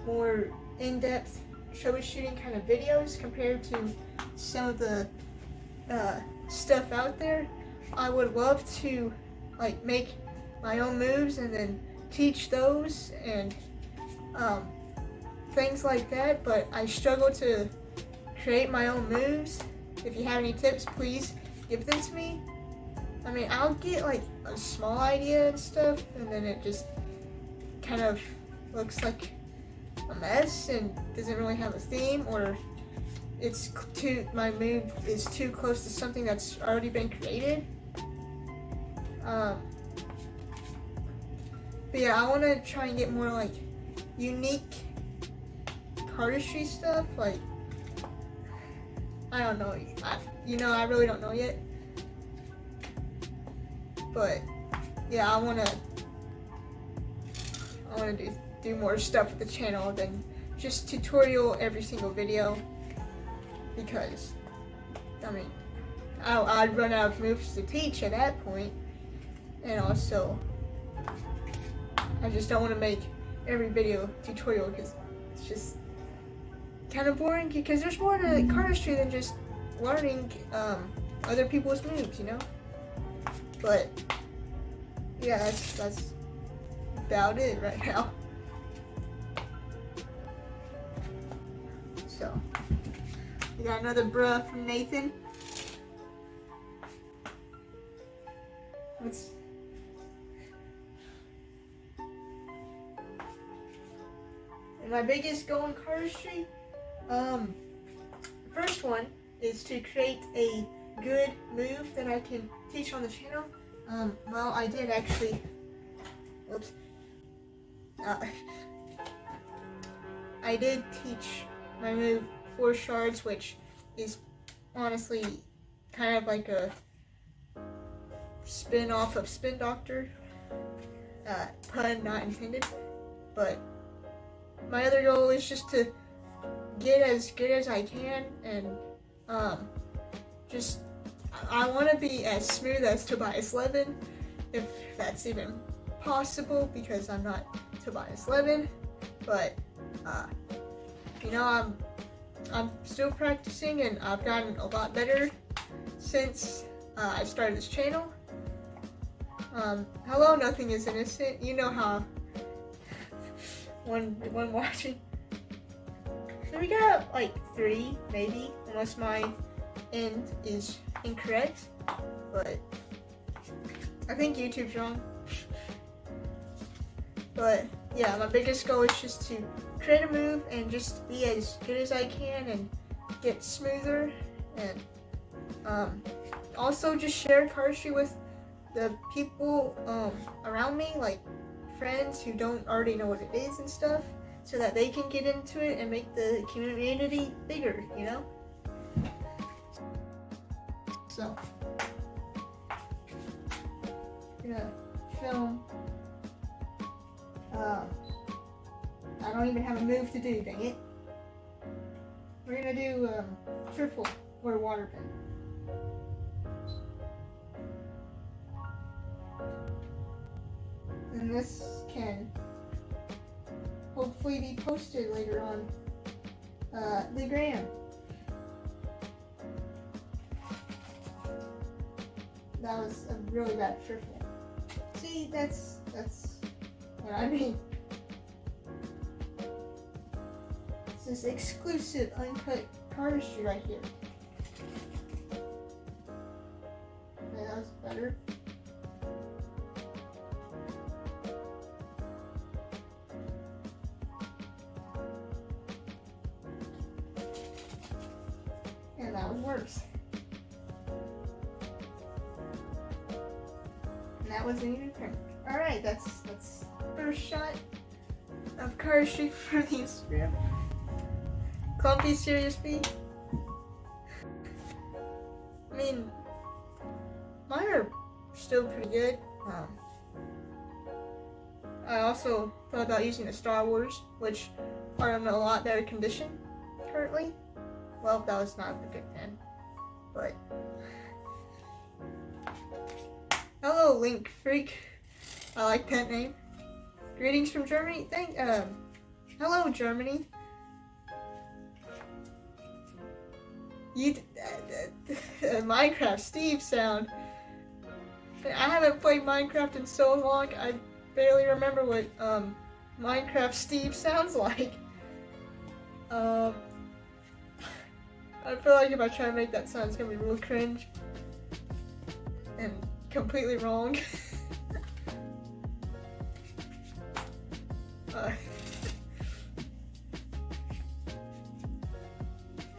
more in-depth troubleshooting kind of videos compared to some of the stuff out there. I would love to like make my own moves and then teach those and things like that, but I struggle to create my own moves. If you have any tips, please give them to me. I mean, I'll get like a small idea and stuff, and then it just kind of looks like a mess and doesn't really have a theme, or my move is too close to something that's already been created. But yeah, I want to try and get more like unique cardistry stuff. Like, I don't know. I really don't know yet. But yeah, I wanna do more stuff with the channel than just tutorial every single video, because I mean, I'd run out of moves to teach at that point, and also I just don't want to make every video tutorial because it's just kind of boring, because there's more to cardistry than just learning other people's moves, But yeah, that's about it right now. So we got another bruh from Nathan. And my biggest goal in cardistry, first one is to create a good move that I can teach on the channel. Well, I did actually, I did teach my move 4 shards, which is honestly kind of like a spin-off of Spin Doctor, pun not intended, but my other goal is just to get as good as I can, and I want to be as smooth as Tobias Levin, if that's even possible, because I'm not Tobias Levin, but I'm still practicing, and I've gotten a lot better since I started this channel. Hello, nothing is innocent. You know how one watching. So we got like 3, maybe, unless my end is incorrect, but I think YouTube's wrong. But yeah, my biggest goal is just to create a move and just be as good as I can and get smoother, and also just share cardistry with the people around me, like friends who don't already know what it is and stuff, so that they can get into it and make the community bigger, So, I'm gonna film I don't even have a move to do, dang it. We're gonna do triple or water pen. And this can hopefully be posted later on the gram. That was a really bad triple. See, that's what I mean. This is exclusive uncut cardistry right here. Okay, that was better. And that was worse. And that wasn't even perfect. Alright, that's first shot of cardistry for the Instagram. Clumpy Serious B. I mean, mine are still pretty good. I also thought about using the Star Wars, which are in a lot better condition currently. Well, that was not a good pen, but hello, Link Freak. I like that name. Greetings from Germany. Hello, Germany. You Minecraft Steve sound. I haven't played Minecraft in so long. I barely remember what Minecraft Steve sounds like. I feel like if I try to make that sound, it's gonna be real cringe and completely wrong.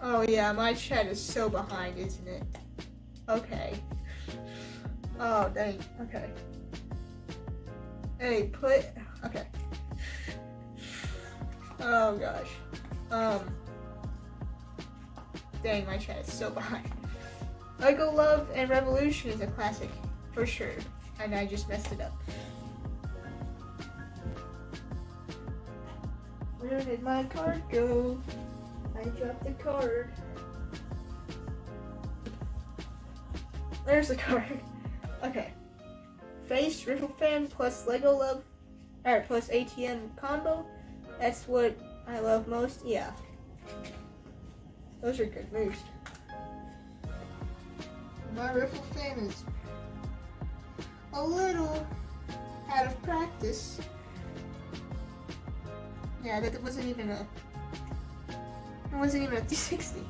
Oh yeah, my chat is so behind, isn't it? Okay. Oh dang, okay. Hey, okay. Oh gosh. Dang, my chat is so behind. Lego Love and Revolution is a classic, for sure. And I just messed it up. Where did my card go? I dropped the card. There's the card. Okay. Face, Riffle Fan, plus Lego Love, plus ATM combo. That's what I love most. Yeah. Those are good moves. My Riffle Fan is a little out of practice. Yeah, that wasn't even a 360.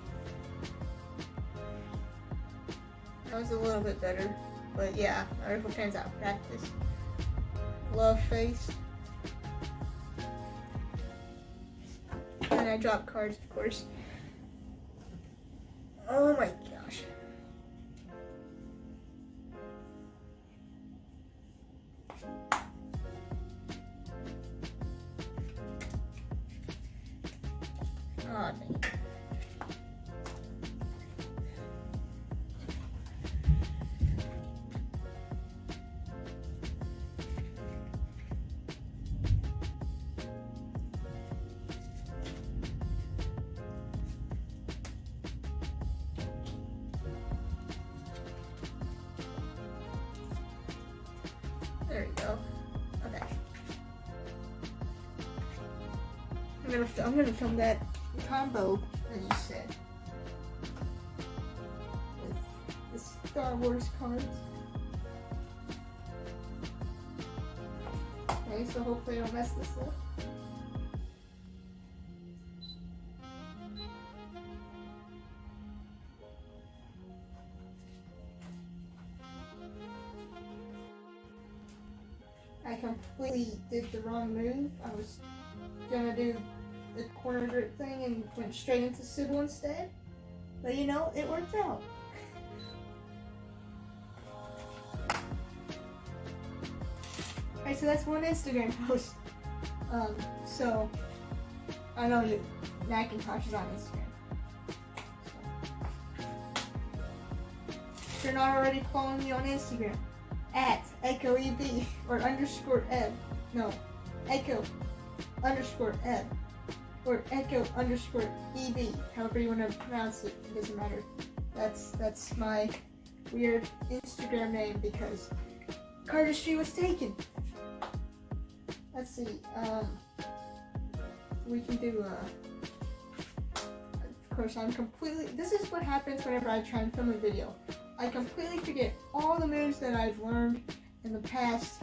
That was a little bit better, but yeah, my Riffle Fan's out of practice. Love face. And I drop cards, of course. Oh my gosh. Oh, dang. There we go. Okay. I'm gonna film that combo that you said with the Star Wars cards. Okay, so hopefully I don't mess this up. I completely did the wrong move. I was gonna do the corner grip thing and went straight into Sybil instead. But you know, it worked out. Alright, so that's one Instagram post. So I know you Macintosh is on Instagram. If you're not already following me on Instagram, @EchoEB or _Eb. No, echo underscore F or echo underscore EB, however you want to pronounce it, it doesn't matter. That's my weird Instagram name because Cardistry was taken. Let's see, we can do, of course this is what happens whenever I try and film a video. I completely forget all the moves that I've learned in the past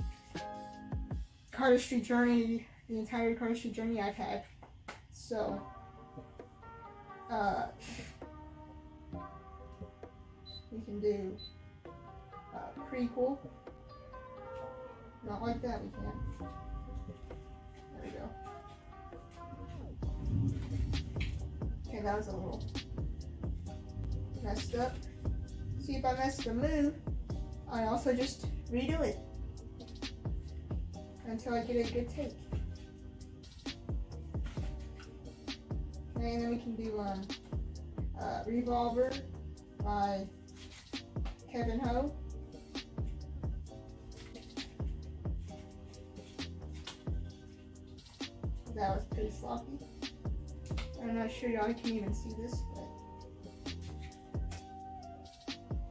Cardistry journey, the entire Cardistry journey I've had. So, we can do prequel. Not like that, we can't. There we go. Okay, that was a little messed up. See, if I messed a move, I also just redo it until I get a good take. Okay, and then we can do Revolver by Kevin Ho. That was pretty sloppy. I'm not sure y'all can even see this, but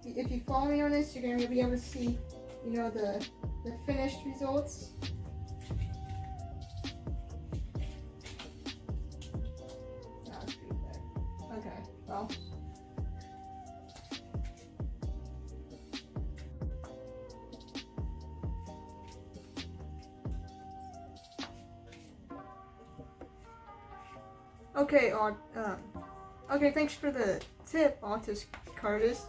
if you follow me on Instagram, you'll be able to see, you know, the finished results. That was pretty bad. Okay, well. Okay, okay, thanks for the tip, Autis Cardis.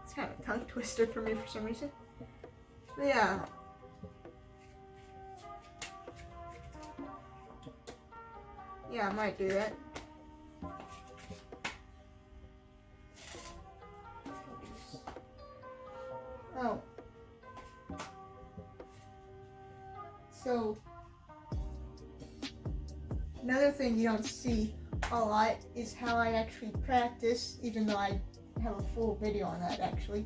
It's kind of a tongue twister for me for some reason. But yeah. Yeah, I might do that. Oh. So, another thing you don't see a lot is how I actually practice, even though I have a full video on that actually.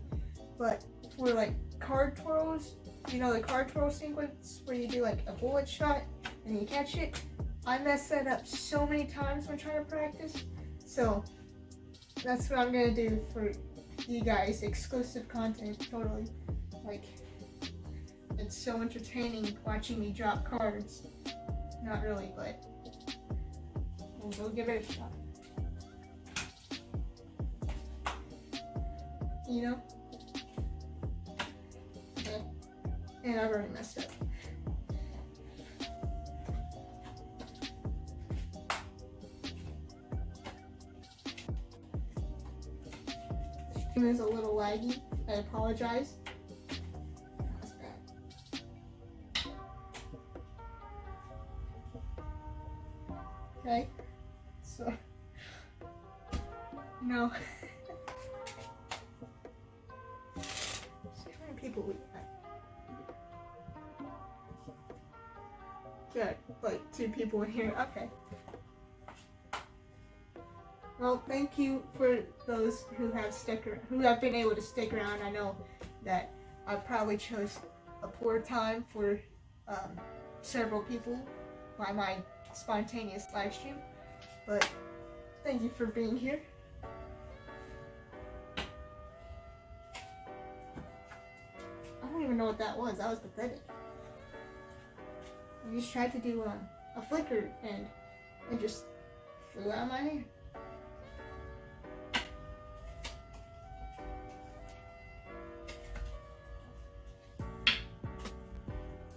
But for like card twirls, you know the card twirl sequence where you do like a bullet shot and you catch it, I mess that up so many times when trying to practice. So that's what I'm gonna do for you guys, exclusive content, totally. Like, it's so entertaining watching me drop cards. Not really, but we'll give it a shot. You know? Okay. And I've already messed up. The stream is a little laggy. I apologize. That's bad. Okay. So, no. How many people we got? Like 2 people in here. Okay. Well, thank you for those who have been able to stick around. I know that I probably chose a poor time for several people by my spontaneous live stream, but thank you for being here. I don't even know what that was. That was pathetic. I just tried to do a flicker and it just flew out of my hand.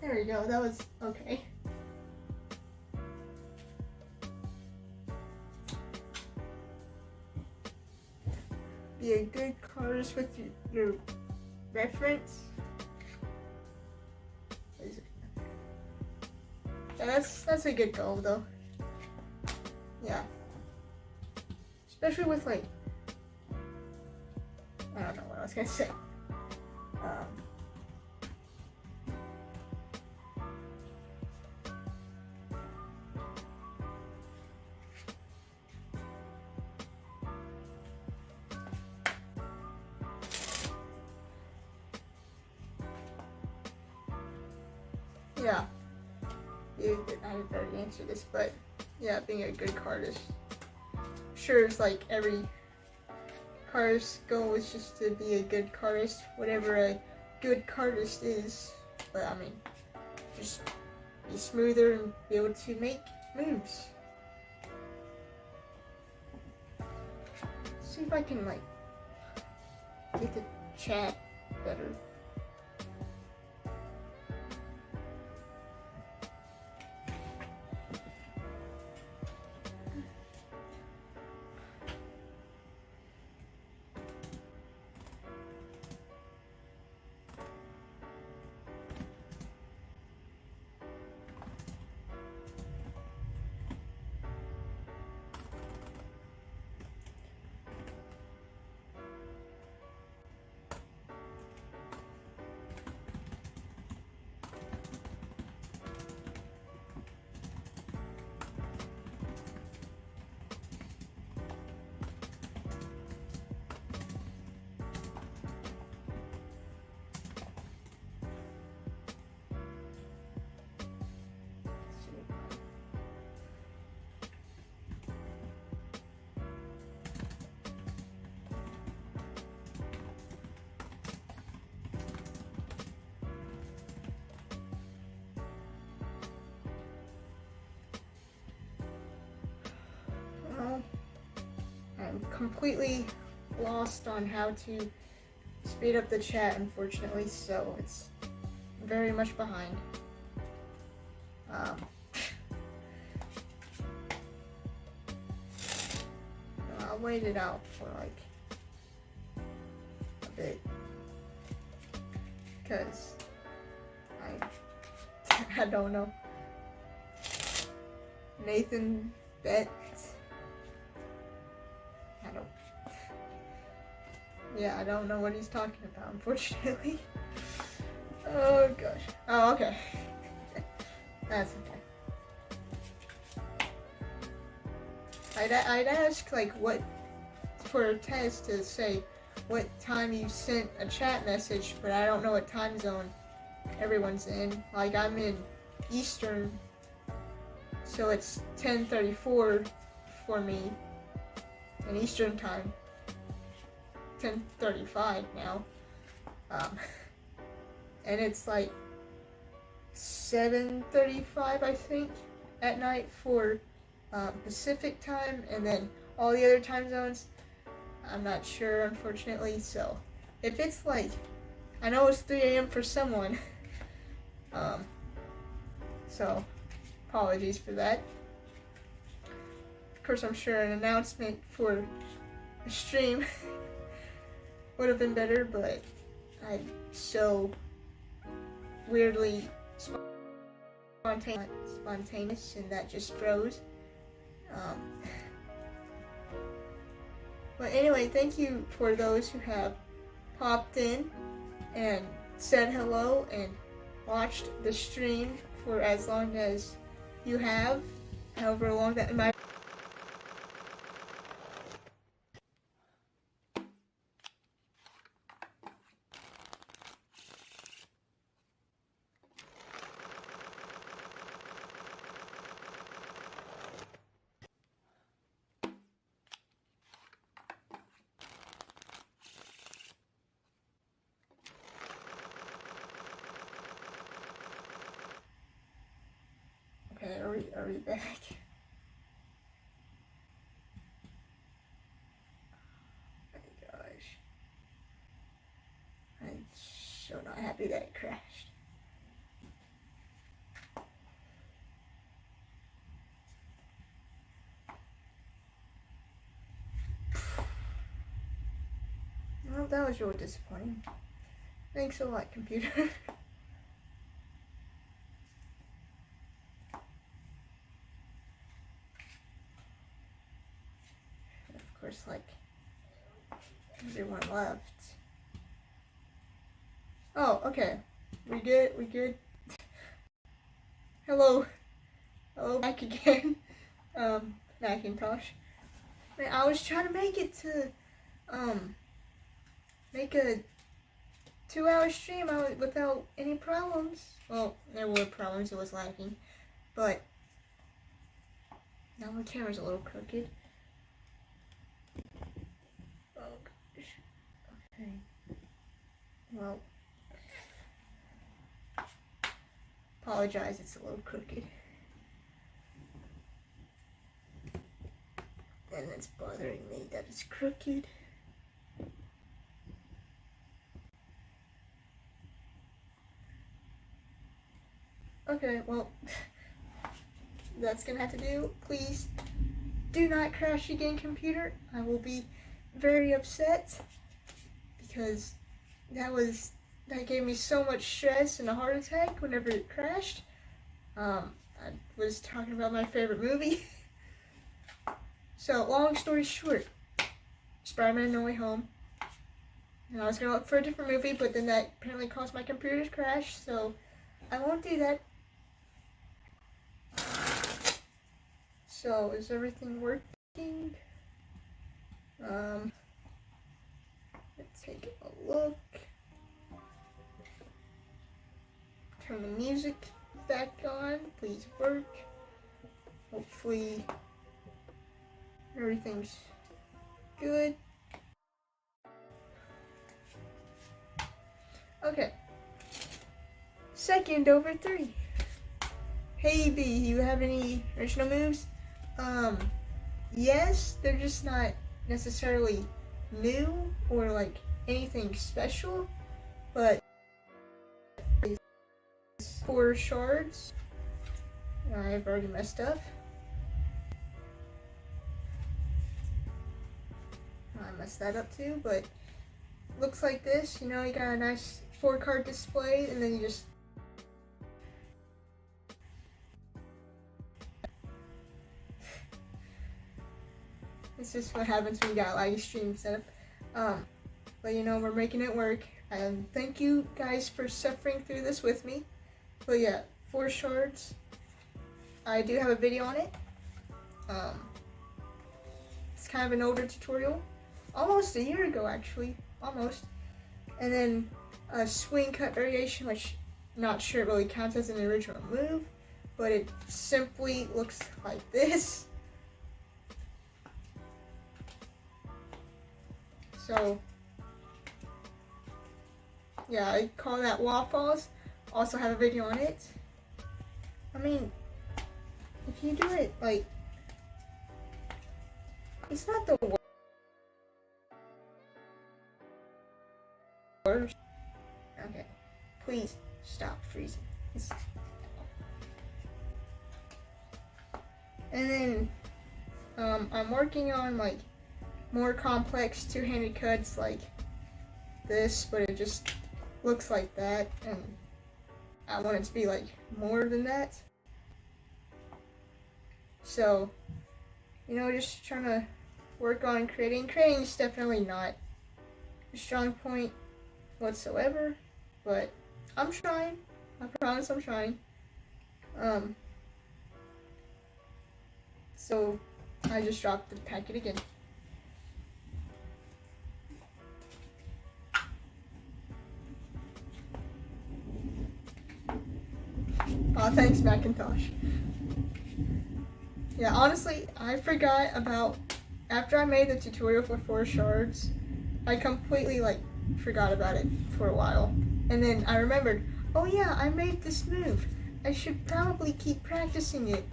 There we go. That was okay. Be a good cardist with your reference. Yeah, that's a good goal though. Yeah. Especially with like, I don't know what I was gonna say. I didn't already answer this, but yeah, being a good cardist. Sure, it's like every cardist's goal is just to be a good cardist, whatever a good cardist is. But I mean, just be smoother and be able to make moves. See if I can like get the chat better. I'm completely lost on how to speed up the chat, unfortunately, so it's very much behind. I'll wait it out for like a bit, because I don't know. Nathan Bet. I don't know what he's talking about, unfortunately. Oh gosh. Oh, okay. That's okay. I'd ask like what for a test to say what time you sent a chat message, but I don't know what time zone everyone's in. Like I'm in Eastern, so it's 10:34 for me in Eastern time. 10:35 now, and it's like 7:35 I think at night for Pacific time, and then all the other time zones I'm not sure, unfortunately. So if it's like, I know it's 3 a.m. for someone, so apologies for that. Of course, I'm sure an announcement for the stream would have been better, but I'm so weirdly spontaneous, and that just froze. But anyway, thank you for those who have popped in and said hello and watched the stream for as long as you have, however long that might. Okay, are we back? Oh my gosh. I'm so not happy that it crashed. Well, that was really disappointing. Thanks a lot, computer. Of course, like, everyone left. Oh, okay. We good? Hello, back again. Macintosh. Man, I was trying to make it to, make a 2-hour stream without any problems. Well, there were problems, it was lagging. but now my camera's a little crooked. Oh gosh. Okay. Well, apologize, it's a little crooked. And it's bothering me that it's crooked. Okay, well, that's gonna have to do. Please do not crash again, computer. I will be very upset because that gave me so much stress and a heart attack whenever it crashed. I was talking about my favorite movie. So, long story short, Spider-Man No Way Home. And I was gonna look for a different movie, but then that apparently caused my computer to crash, so I won't do that. So, is everything working? Let's take a look. Turn the music back on, please work. Hopefully everything's good. Okay. 2/3. Hey B, you have any original moves? Yes, they're just not necessarily new or like anything special, but 4 shards. I've already messed up. I messed that up too, but looks like this. You know, you got a nice 4-card display, and then you just it's just what happens when you got Livestream set up. But you know, we're making it work, and thank you guys for suffering through this with me. But yeah, 4 shards. I do have a video on it. It's kind of an older tutorial, almost a year ago actually, almost. And then a swing cut variation, which I'm not sure it really counts as an original move, but it simply looks like this. So yeah, I call that waffles. Also have a video on it. I mean, if you do it like, it's not the worst. Okay, please stop freezing. And then I'm working on like more complex two-handed cuts like this, but it just looks like that, and I want it to be like more than that. So, you know, just trying to work on creating. Creating is definitely not a strong point whatsoever, but I'm trying. I promise I'm trying. So I just dropped the packet again. Oh, thanks, Macintosh. Yeah, honestly, I forgot about, after I made the tutorial for 4 shards, I completely, like, forgot about it for a while. And then I remembered, oh yeah, I made this move. I should probably keep practicing it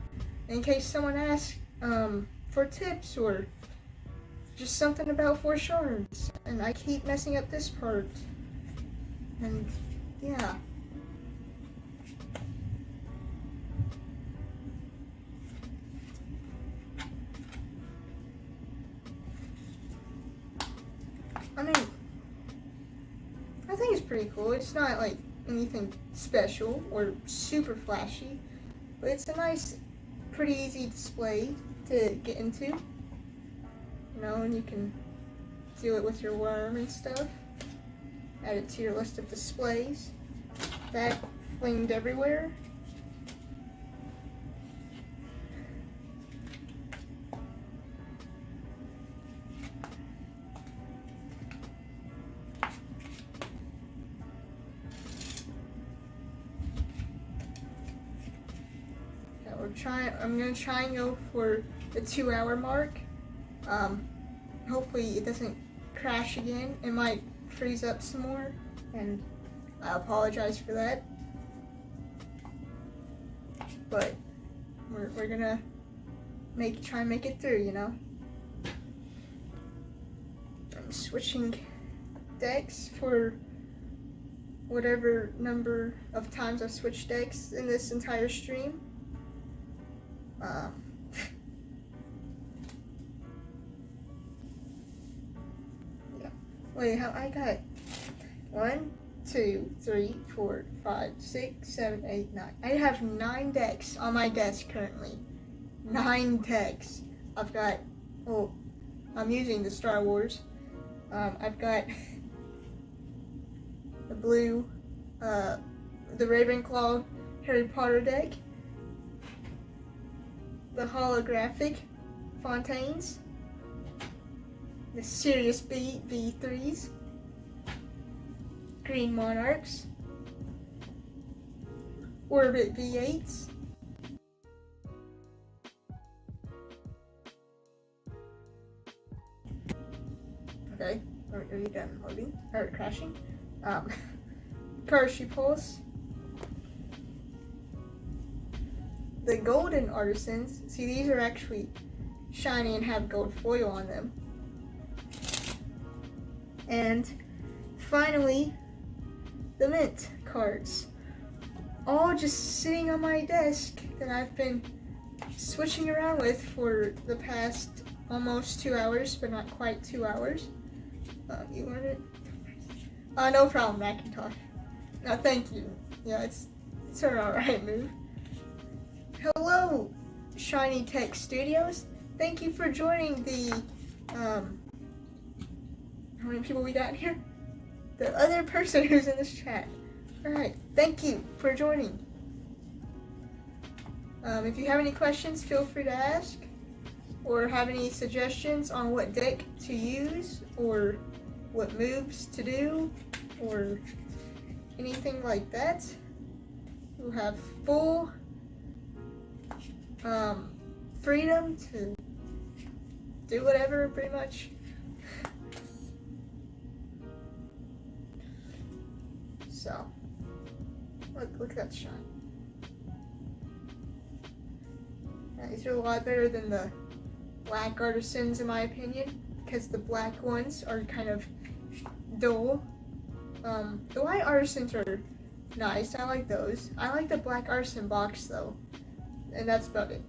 in case someone asks for tips or just something about 4 shards. And I keep messing up this part. And yeah. I mean, I think it's pretty cool. It's not like anything special or super flashy, but it's a nice, pretty easy display to get into. You know, and you can do it with your worm and stuff. Add it to your list of displays. That flinged everywhere. I'm gonna try and go for the 2-hour mark. Hopefully it doesn't crash again. It might freeze up some more, and I apologize for that. But we're gonna try and make it through, you know. I'm switching decks for whatever number of times I've switched decks in this entire stream. Yeah. Wait, how I got 1, 2, 3, 4, 5, 6, 7, 8, 9. I have 9 decks on my desk currently. 9 decks. I've got, well, I'm using the Star Wars. I've got the blue, the Ravenclaw Harry Potter deck, the holographic Fontaines, the Sirius B V3s, Green Monarchs, Orbit V8s, okay, are you done loading? Or crashing? Cardistry Pulse, the golden artisans. See, these are actually shiny and have gold foil on them. And finally, the mint cards, all just sitting on my desk that I've been switching around with for the past almost 2 hours, but not quite 2 hours. You want it? No problem, Macintosh. No, thank you. Yeah, it's an alright move. Hello, Shiny Tech Studios. Thank you for joining the, how many people we got in here? The other person who's in this chat. Alright, thank you for joining. If you have any questions, feel free to ask, or have any suggestions on what deck to use, or what moves to do, or anything like that. You have full freedom to do whatever, pretty much. So, look at that shine. Yeah, these are a lot better than the black artisans, in my opinion, because the black ones are kind of dull. The white artisans are nice. I like those. I like the black artisan box though, and that's about it.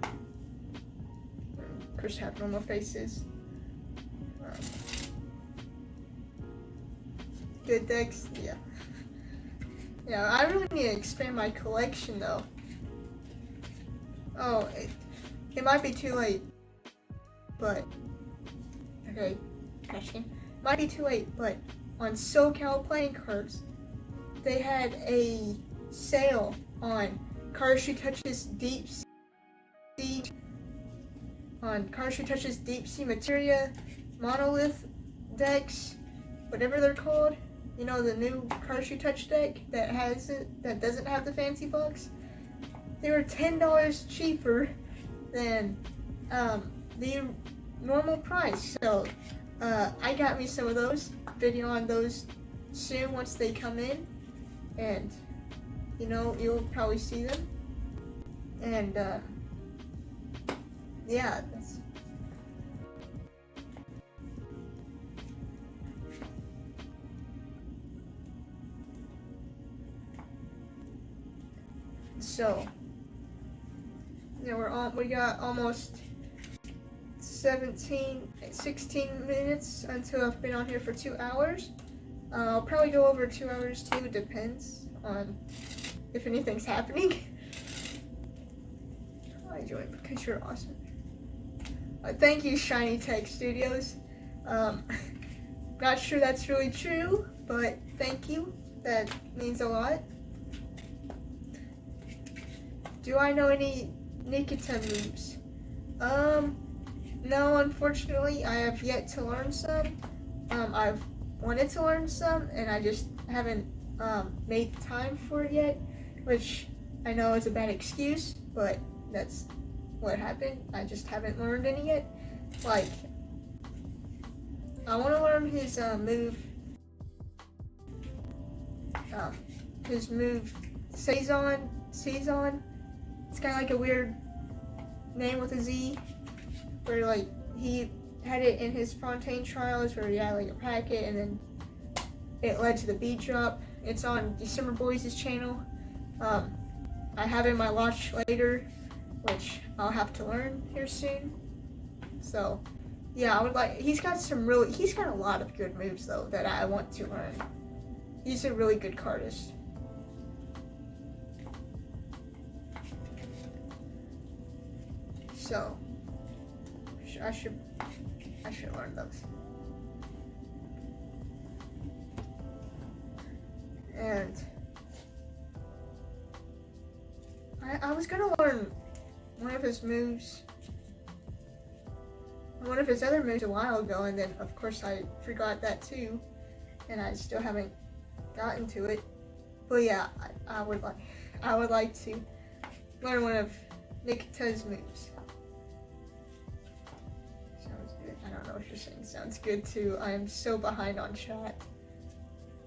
Of course, have normal faces. Good decks, yeah. Yeah, I really need to expand my collection though. Oh, it might be too late, but okay, question. Might be too late, but on SoCal Playing Cards, they had a sale on Cardistry Touches Deep Sea, Deep Sea Materia, Monolith decks, whatever they're called. You know, the new Cardistry Touch deck that doesn't have the fancy box. They were $10 cheaper than the normal price. So I got me some of those. Video on those soon once they come in, and you know, you'll probably see them. And yeah, that's so. Yeah, we got almost 16 minutes until I've been on here for 2 hours. I'll probably go over 2 hours too, it depends on if anything's happening. I joined because you're awesome. Thank you, Shiny Tech Studios. Not sure that's really true, but thank you. That means a lot. Do I know any Nikita moves? No, unfortunately, I have yet to learn some. I've wanted to learn some, and I just haven't made time for it yet, which I know it's a bad excuse, but that's what happened. I just haven't learned any yet. Like, I want to learn his move. His move, Saison. It's kind of like a weird name with a Z, where like he had it in his Fontaine trials, where he had like a packet, and then it led to the beat drop. It's on December Boys' channel. I have it in my watch later, which I'll have to learn here soon. So, yeah, I would like. He's got a lot of good moves though that I want to learn. He's a really good cardist. So, I should learn those. And I was gonna learn one of his moves, one of his other moves a while ago, and then of course I forgot that too, and I still haven't gotten to it. But yeah, I would like to learn one of Nikita's moves. Sounds good. I don't know what you're saying. Sounds good too. I am so behind on chat.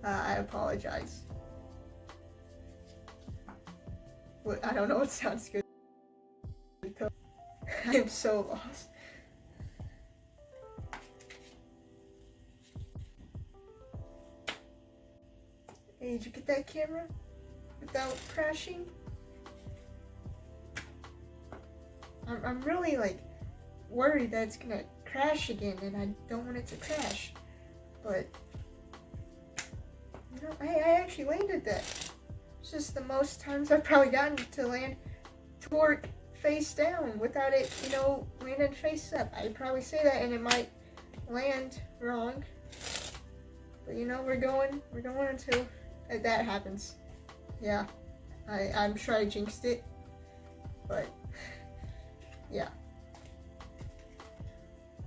I apologize. I don't know what sounds good. I am so lost. Hey, did you get that camera without crashing? I'm really like worried that it's gonna crash again, and I don't want it to crash. But you know, I actually landed that. It's just the most times I've probably gotten to land torque face down without it, you know, landing face up. I'd probably say that, and it might land wrong. But you know, we're going until that happens. Yeah, I'm sure I jinxed it, but yeah.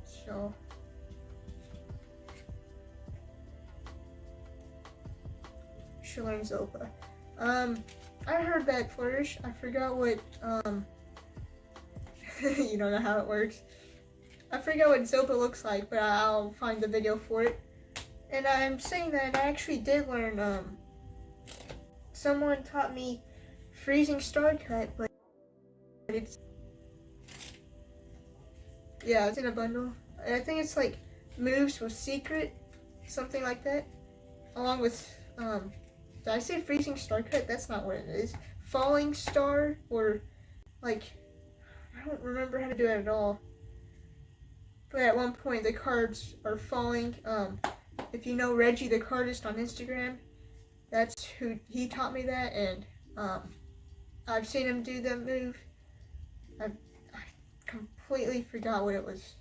So should learn Zopa. I heard that flourish. I forgot what you don't know how it works. I forgot what Zopa looks like, but I'll find the video for it. And I'm saying that I actually did learn someone taught me freezing star cut, but it's, yeah, it's in a bundle. I think it's like moves with secret, something like that. Along with did I say freezing star cut? That's not what it is. Falling star, or like, I don't remember how to do it at all. But at one point the cards are falling. If you know Reggie the Cardist on Instagram, that's who, he taught me that, and I've seen him do the move. I completely forgot what it was.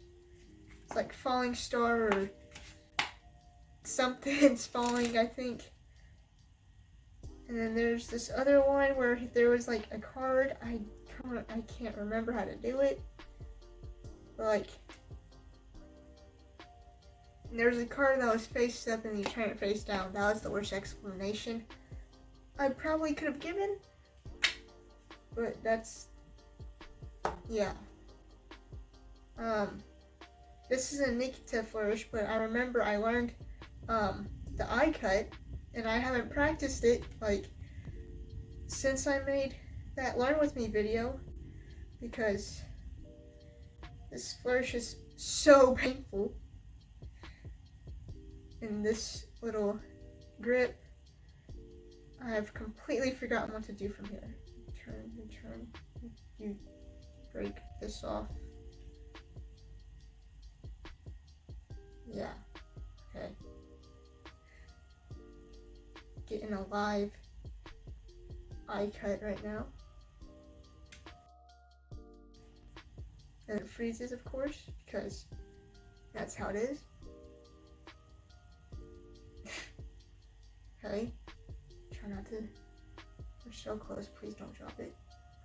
It's like falling star or something's falling, I think. And then there's this other one where there was like a card. I can't remember how to do it. But like, there's a card that was face up and you turn it face down. That was the worst explanation I probably could have given. But that's, yeah. This is a Nikita flourish, but I remember I learned the eye cut, and I haven't practiced it like since I made that Learn With Me video, because this flourish is so painful. And this little grip, I have completely forgotten what to do from here. Return, you break this off. Yeah, okay. Getting a live eye cut right now. And it freezes, of course, because that's how it is. Okay, try not to, we're so close, please don't drop it.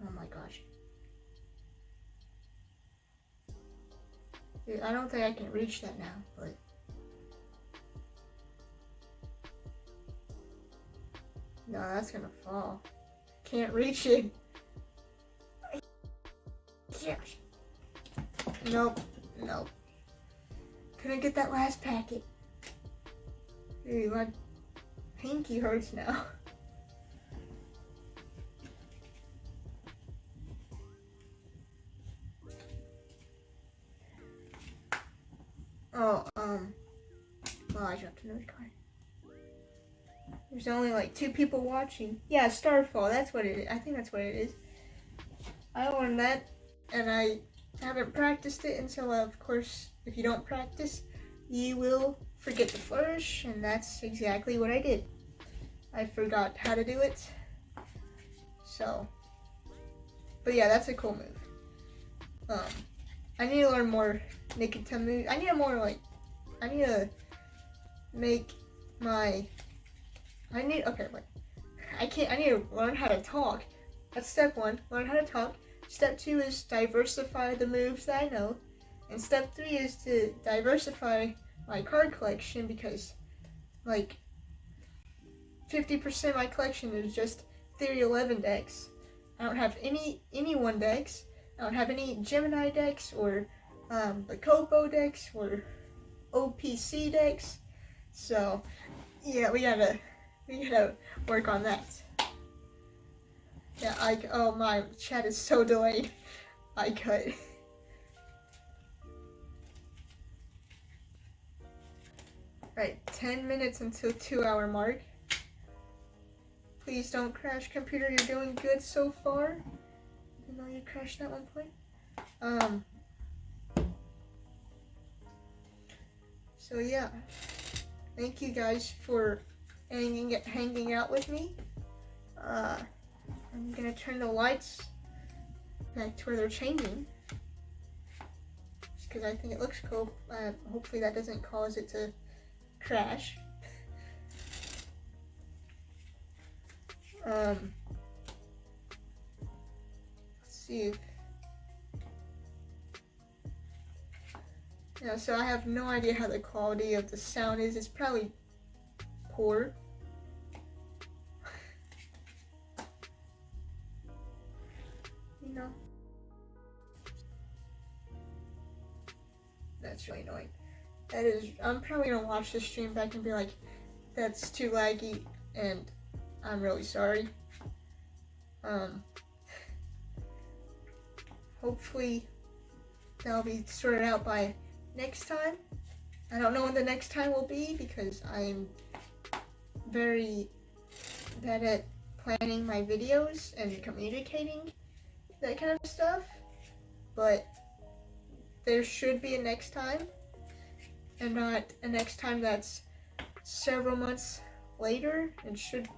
Oh my gosh. Dude, I don't think I can reach that now, but no, that's gonna fall. Can't reach it. Yes. Nope. Nope. Couldn't get that last packet. Dude, my pinky hurts now. Oh, well, I dropped another card. There's only like 2 people watching. Yeah, Starfall, that's what it is. I think that's what it is. I learned that, and I haven't practiced it until, of course, if you don't practice, you will forget the flourish, and that's exactly what I did. I forgot how to do it. So, but yeah, that's a cool move. I need to learn more Nikita moves. I need to make my, I need to learn how to talk. That's step 1, learn how to talk. Step 2 is diversify the moves that I know. And step 3 is to diversify my card collection, because like 50% of my collection is just Theory 11 decks. I don't have any 1 decks. I don't have any Gemini decks or the Copo decks or OPC decks. So yeah, we gotta work on that. Yeah, oh my chat is so delayed. I cut. Right, 10 minutes until 2-hour mark. Please don't crash, computer. You're doing good so far. Even though you crashed at one point. So yeah, thank you guys for hanging out with me. I'm gonna turn the lights back to where they're changing, just because I think it looks cool. Hopefully that doesn't cause it to crash. Let's see. Yeah, so I have no idea how the quality of the sound is. It's probably poor. You know? That's really annoying. I'm probably gonna watch this stream back and be like, that's too laggy, and I'm really sorry. Hopefully that'll be sorted out by next time. I don't know when the next time will be, because I'm very bad at planning my videos and communicating that kind of stuff, but there should be a next time, and not a next time that's several months later. It should,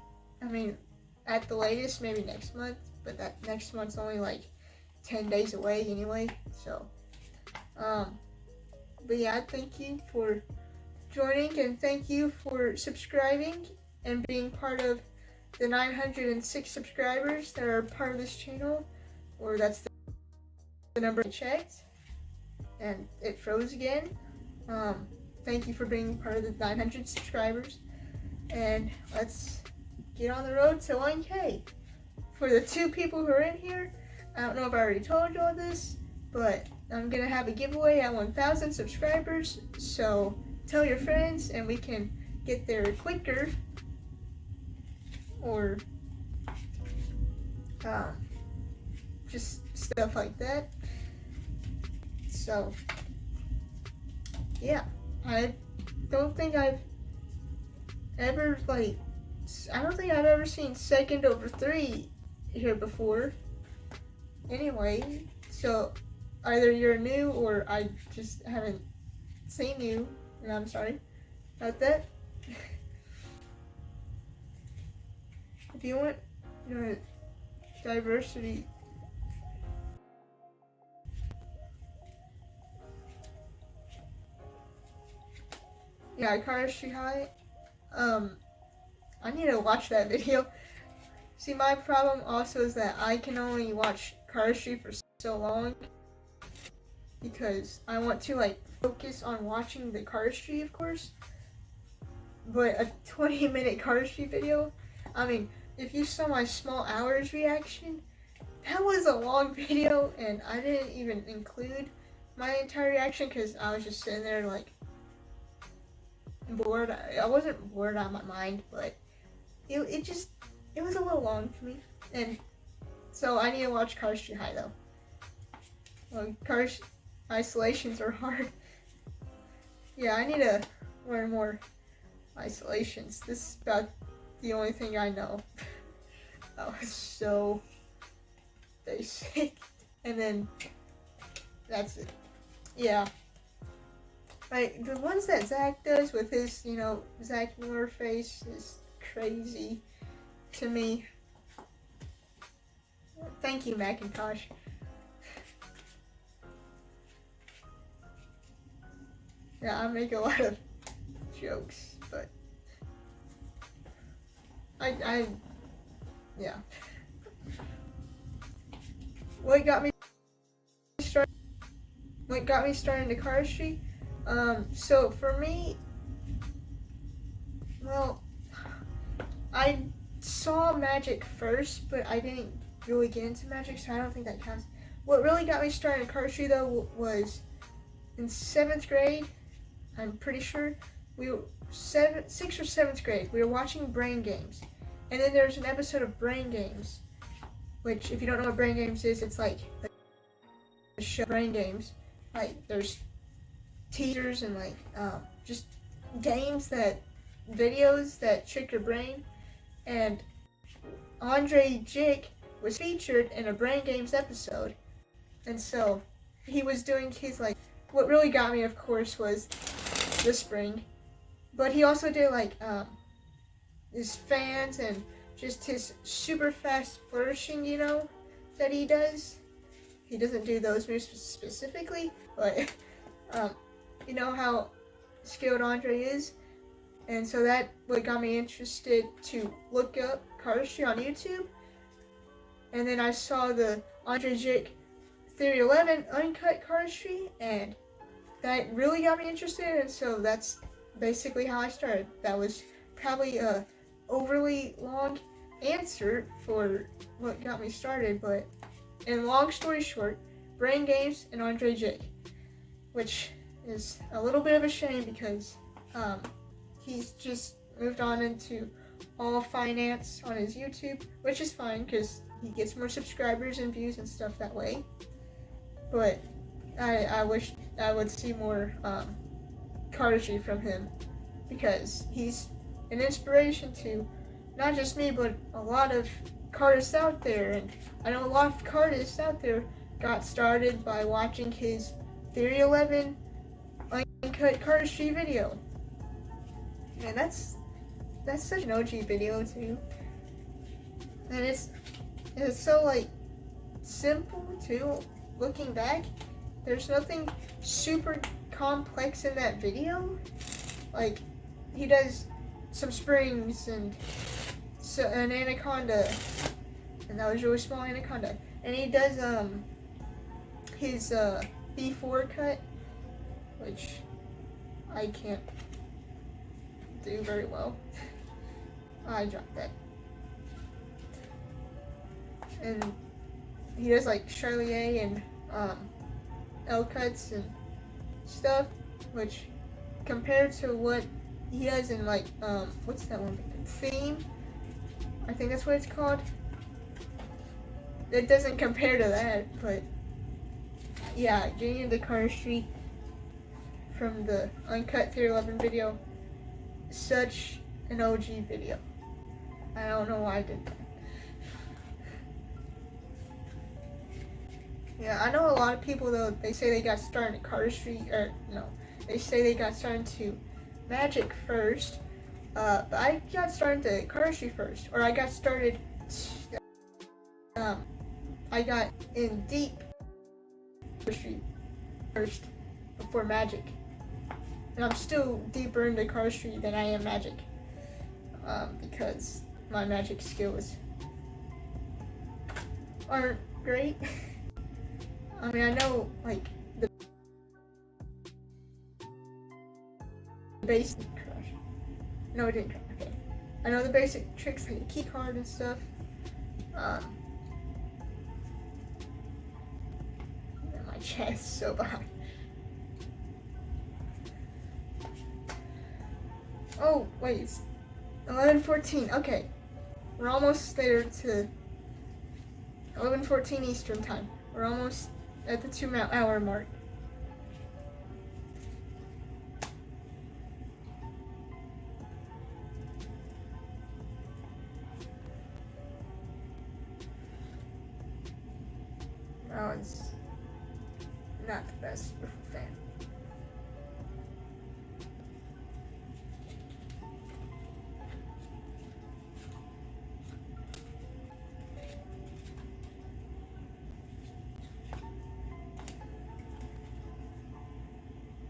at the latest, maybe next month, but that next month's only like 10 days away anyway, so, but yeah, thank you for joining, and thank you for subscribing and being part of the 906 subscribers that are part of this channel, or that's the number I checked, and it froze again. Thank you for being part of the 900 subscribers, and let's get on the road to 1K. For the 2 people who are in here, I don't know if I already told you all this, but I'm gonna have a giveaway at 1,000 subscribers, so tell your friends and we can get there quicker, or just stuff like that. So yeah, I don't think I've ever seen second over 3 here before. Anyway, so either you're new or I just haven't seen you, and I'm sorry about that. If you want diversity, yeah, Cardistry High. I need to watch that video. See, my problem also is that I can only watch Cardistry for so long, because I want to focus on watching the cardistry, of course, but a 20-minute cardistry video, if you saw my small hours reaction, that was a long video, and I didn't even include my entire reaction because I was just sitting there like bored. I wasn't bored out of my mind, but it was a little long for me, and so I need to watch Cardistry High though. Well, Cardistry isolations are hard. Yeah, I need to learn more isolations. This is about the only thing I know. That was so basic. And then that's it. Yeah. Like the ones that Zach does with his, Zach Miller face is crazy to me. Thank you, Macintosh. Yeah, I make a lot of jokes, but yeah. What got me started into Cardistry? So for me, well, I saw Magic first, but I didn't really get into Magic, so I don't think that counts. What really got me started in Cardistry though was in 7th grade. I'm pretty sure we were 6th or 7th grade. We were watching Brain Games, and then there's an episode of Brain Games, which if you don't know what Brain Games is, it's like a show. Brain Games, like there's teasers and like just videos that trick your brain, and Andre Jick was featured in a Brain Games episode, and so he was doing his like. What really got me, of course, was the spring, but he also did like his fans and just his super fast flourishing, that he does. He doesn't do those moves specifically, but you know how skilled Andre is, and so that what got me interested to look up Cardistry on YouTube, and then I saw the Andre Jick Theory 11 uncut Cardistry, and that really got me interested, and so that's basically how I started. That was probably a overly long answer for what got me started, but in long story short, Brain Games and Andre Jick, which is a little bit of a shame because he's just moved on into all finance on his YouTube, which is fine because he gets more subscribers and views and stuff that way. But I wish I would see more Cardistry from him because he's an inspiration to not just me, but a lot of cardists out there. And I know a lot of cardists out there got started by watching his Theory 11 uncut Cardistry video. And that's such an OG video too. And it's so like simple too. Looking back, there's nothing super complex in that video. Like he does some springs and an anaconda, and that was really small anaconda. And he does his B4 cut, which I can't do very well. I dropped that. And he does like Charlier and L cuts and stuff, which compared to what he does in like what's that one? Theme? I think that's what it's called. It doesn't compare to that, but yeah, getting into Cardistry from the uncut Theory 11 video, such an OG video. I don't know why I did that. Yeah, I know a lot of people though, they say they got started in Cardistry, or no, they say they got started to Magic first, but I got started to Cardistry first, or I got started, I got in deep Cardistry first before Magic, and I'm still deeper into Cardistry than I am Magic, because my Magic skills aren't great. I mean, I know, like, the base didn't crush. No, it didn't crush. Okay. I know the basic tricks like a key card and stuff. And my chat is so behind. Oh, wait, it's 11:14. Okay. We're almost there to 11:14 Eastern time. We're almost at the 2-hour mark. That was not the best fan.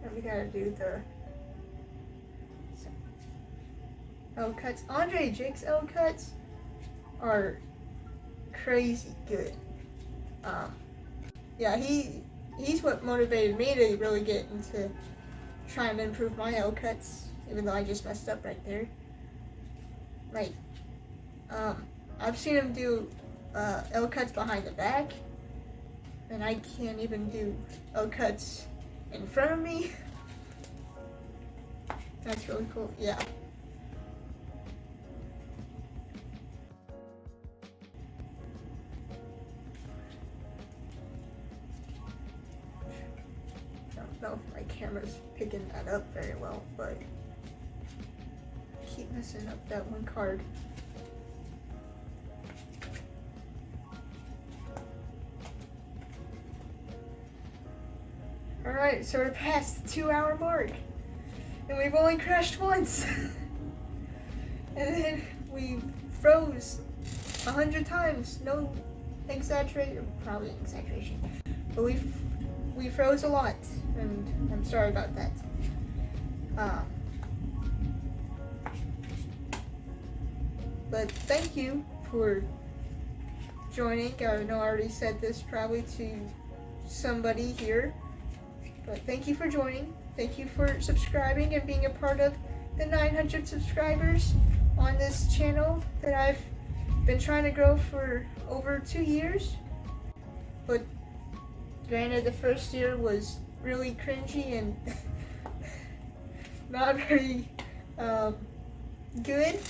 And we gotta do the L cuts. Andre Jake's L cuts are crazy good. Yeah, he's what motivated me to really get into trying to improve my L cuts, even though I just messed up right there. Like, I've seen him do L cuts behind the back, and I can't even do L cuts in front of me. That's really cool. Yeah. I don't know if my camera's picking that up very well, but I keep messing up that one card. Alright, so we're past the 2-hour mark. And we've only crashed once. And then we froze 100 times. No exaggeration, probably exaggeration. But we froze a lot, and I'm sorry about that. But thank you for joining. I know I already said this probably to somebody here. But thank you for joining. Thank you for subscribing and being a part of the 900 subscribers on this channel that I've been trying to grow for over 2 years. But granted, the first year was really cringy and not very good.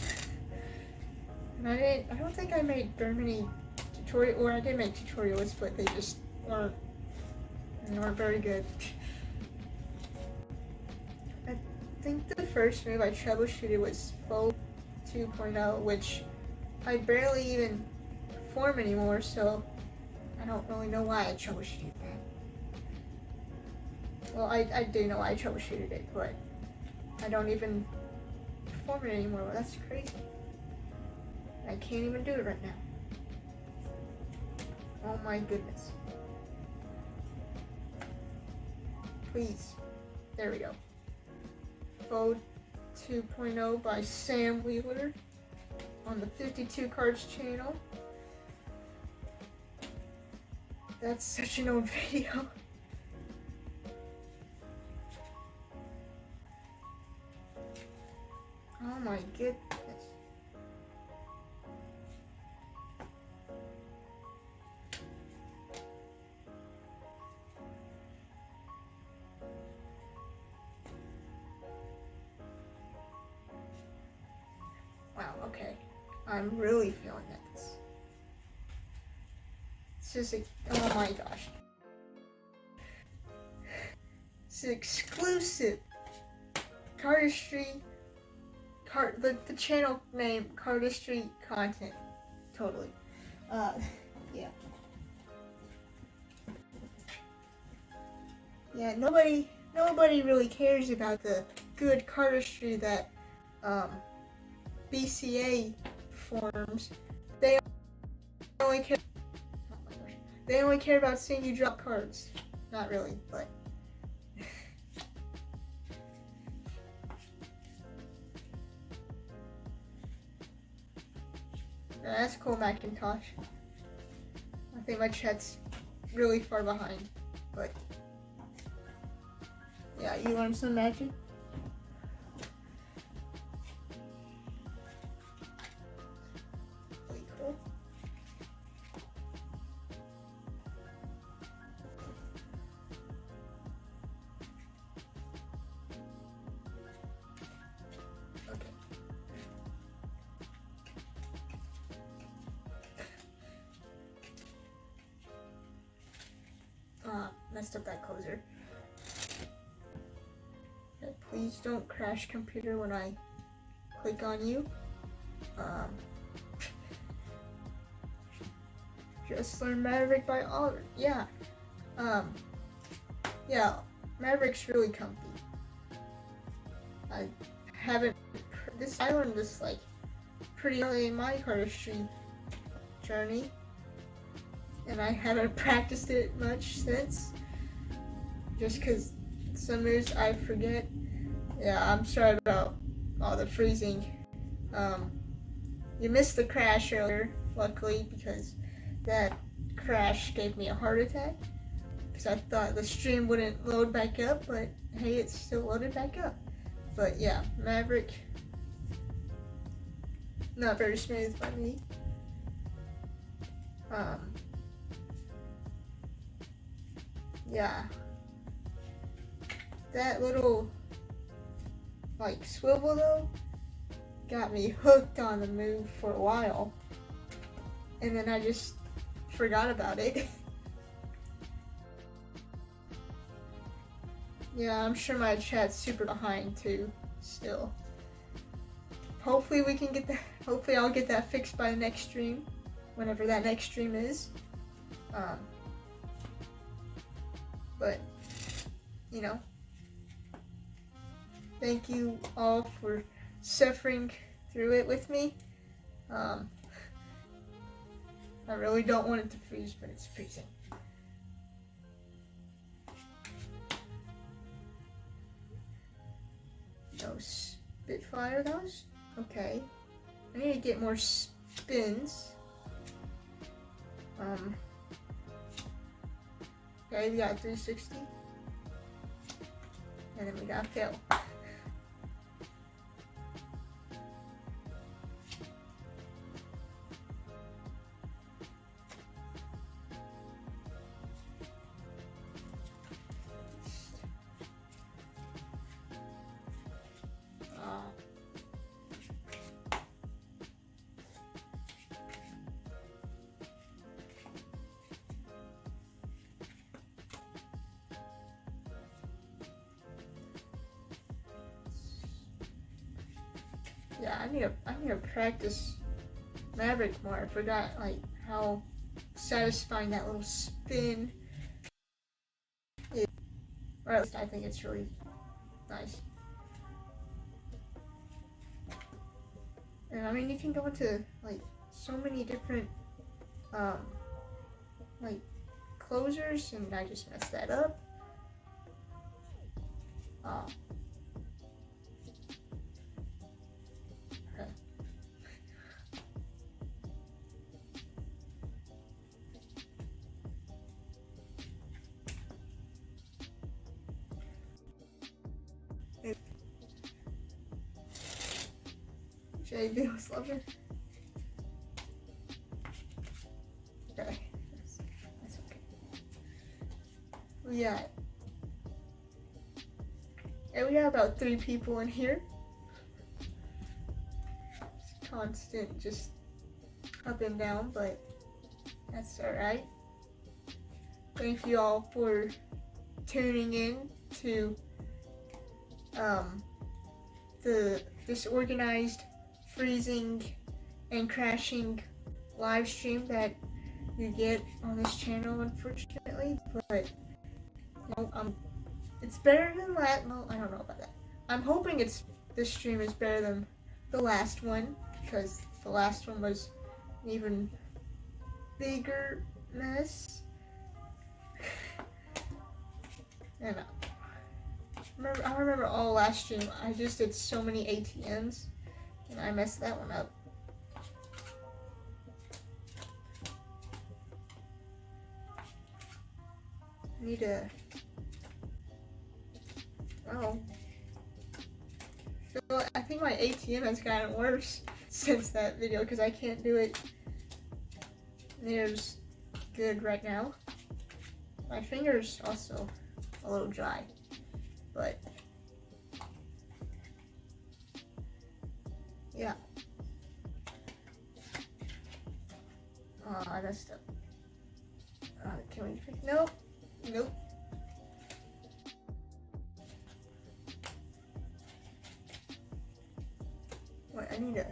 And I don't think I made very many tutorials, or I did make tutorials, but they just weren't very good. I think the first move I troubleshooted was Fold 2.0, which I barely even perform anymore, so I don't really know why I troubleshooted that. Well, I do know I troubleshooted it, but I don't even perform it anymore. Well, that's crazy. I can't even do it right now. Oh my goodness. Please. There we go. Fold 2.0 by Sam Wheeler on the 52 Cards channel. That's such an old video. Oh my goodness. Wow, okay. I'm really feeling this. It's just like, oh my gosh. It's exclusive Cardistry, the channel name, Cardistry content. Totally. Yeah. Yeah, nobody really cares about the good cardistry that BCA forms. They only care. Oh my gosh. They only care about seeing you drop cards. Not really, but. That's cool, Macintosh. I think my chat's really far behind, but yeah, you want some magic? messed up that closer. Okay, please don't crash computer when I click on you. Just learn Maverick by Oliver. Yeah. Yeah, Maverick's really comfy. I learned this like pretty early in my cardistry journey, and I haven't practiced it much since, just because some moves I forget. Yeah, I'm sorry about all the freezing. You missed the crash earlier, luckily, because that crash gave me a heart attack, because I thought the stream wouldn't load back up, but hey, it's still loaded back up. But yeah, Maverick, not very smooth by me. Yeah, that little like swivel though got me hooked on the move for a while, and then I just forgot about it. Yeah, I'm sure my chat's super behind too still. Hopefully we can get that, hopefully I'll get that fixed by the next stream, whenever that next stream is. But you know, thank you all for suffering through it with me. I really don't want it to freeze, but it's freezing. No Spitfire, that was okay. I need to get more spins. Okay, we got 360. And then we got fail. Yeah, I need to practice Maverick more. I forgot like how satisfying that little spin is. Or at least I think it's really nice. And I mean, you can go into like so many different like closers, and I just messed that up. Okay. JB was loving. Okay, that's okay. We got about 3 people in here. It's constant, just up and down, but that's alright. Thank you all for tuning in to the disorganized, freezing, and crashing live stream that you get on this channel, unfortunately. But you know, it's better than that. No, I don't know about that. I'm hoping this stream is better than the last one, because the last one was an even bigger mess. And I remember all last stream, I just did so many ATMs, and I messed that one up. Need to... Oh. I think my ATM has gotten worse since that video, because I can't do it near as good right now. My finger's also a little dry, but yeah. Oh, I messed up. Can we fix? Nope. Nope. I need to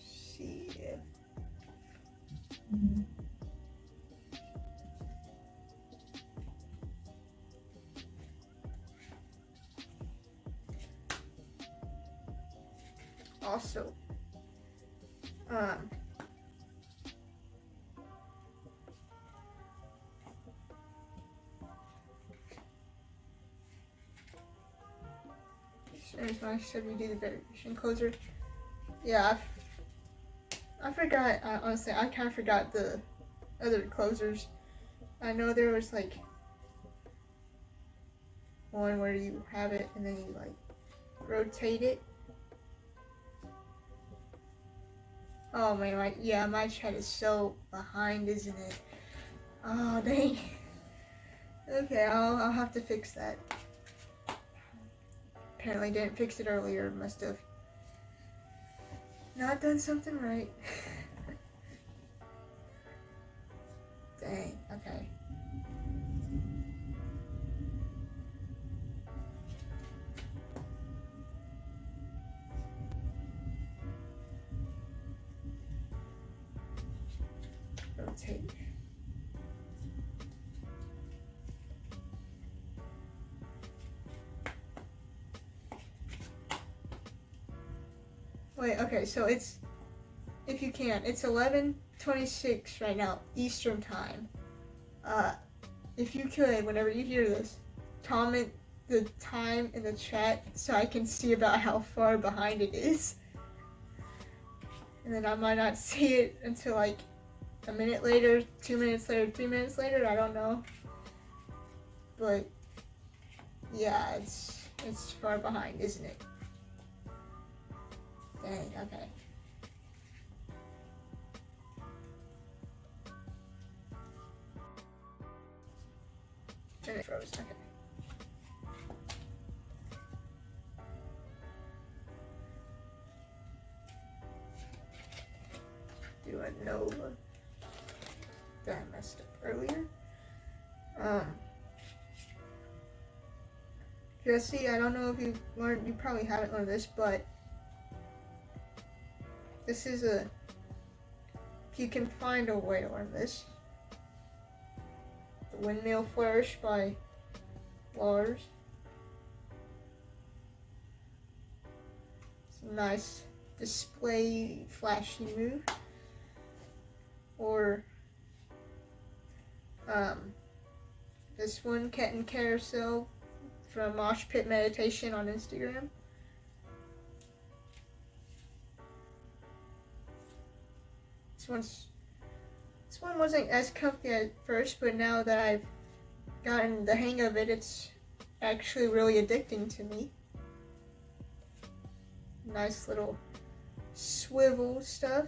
see if also as much as you do the variation closer. Yeah, I forgot. Honestly, I kind of forgot the other closers. I know there was like one where you have it and then you like rotate it. Oh man, my chat is so behind, isn't it? Oh dang. Okay, I'll have to fix that. Apparently didn't fix it earlier. Must have not done something right. Dang. Okay. Rotate. Wait, okay, so it's, if you can, it's 11:26 right now, Eastern time. If you could, whenever you hear this, comment the time in the chat so I can see about how far behind it is. And then I might not see it until like a minute later, 2 minutes later, 3 minutes later, I don't know. But yeah, it's far behind, isn't it? Dang, okay. And it froze, okay. Do a Nova. That I messed up earlier. Jesse, I don't know if you learned, you probably haven't learned this, but this is if you can find a way to learn this. The Windmill Flourish by Lars. It's a nice display flashy move. Or this one, Kitten Carousel from Mosh Pit Meditation on Instagram. This one wasn't as comfy at first, but now that I've gotten the hang of it, it's actually really addicting to me. Nice little swivel stuff.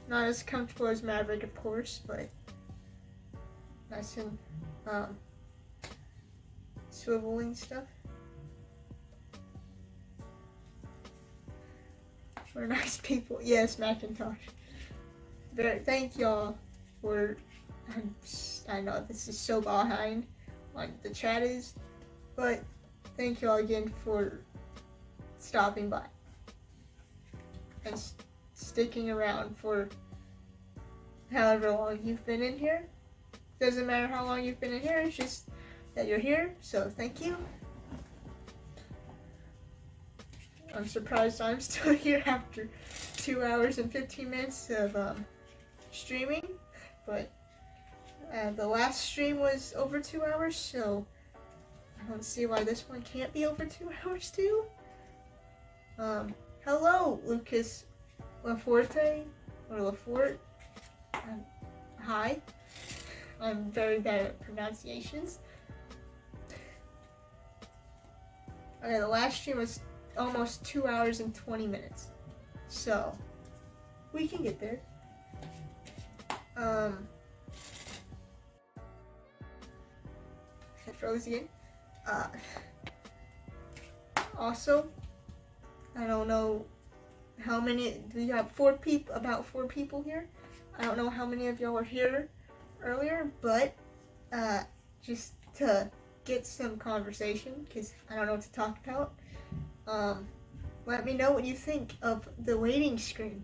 Not as comfortable as Maverick, of course, but nice and swiveling stuff. We're nice people. Yes, Macintosh. Thank y'all for, I know this is so behind on the chat is, but thank y'all again for stopping by and sticking around for however long you've been in here. Doesn't matter how long you've been in here, it's just that you're here, so thank you. I'm surprised I'm still here after 2 hours and 15 minutes of streaming, but the last stream was over 2 hours, so I don't see why this one can't be over 2 hours too. Hello, Lucas Laforte, or Lafort. Hi. I'm very bad at pronunciations. Okay, the last stream was almost 2 hours and 20 minutes. So, we can get there. Frozen. Also, I don't know how many, we have about four people here. I don't know how many of y'all were here earlier, but just to get some conversation, because I don't know what to talk about. let me know what you think of the waiting screen.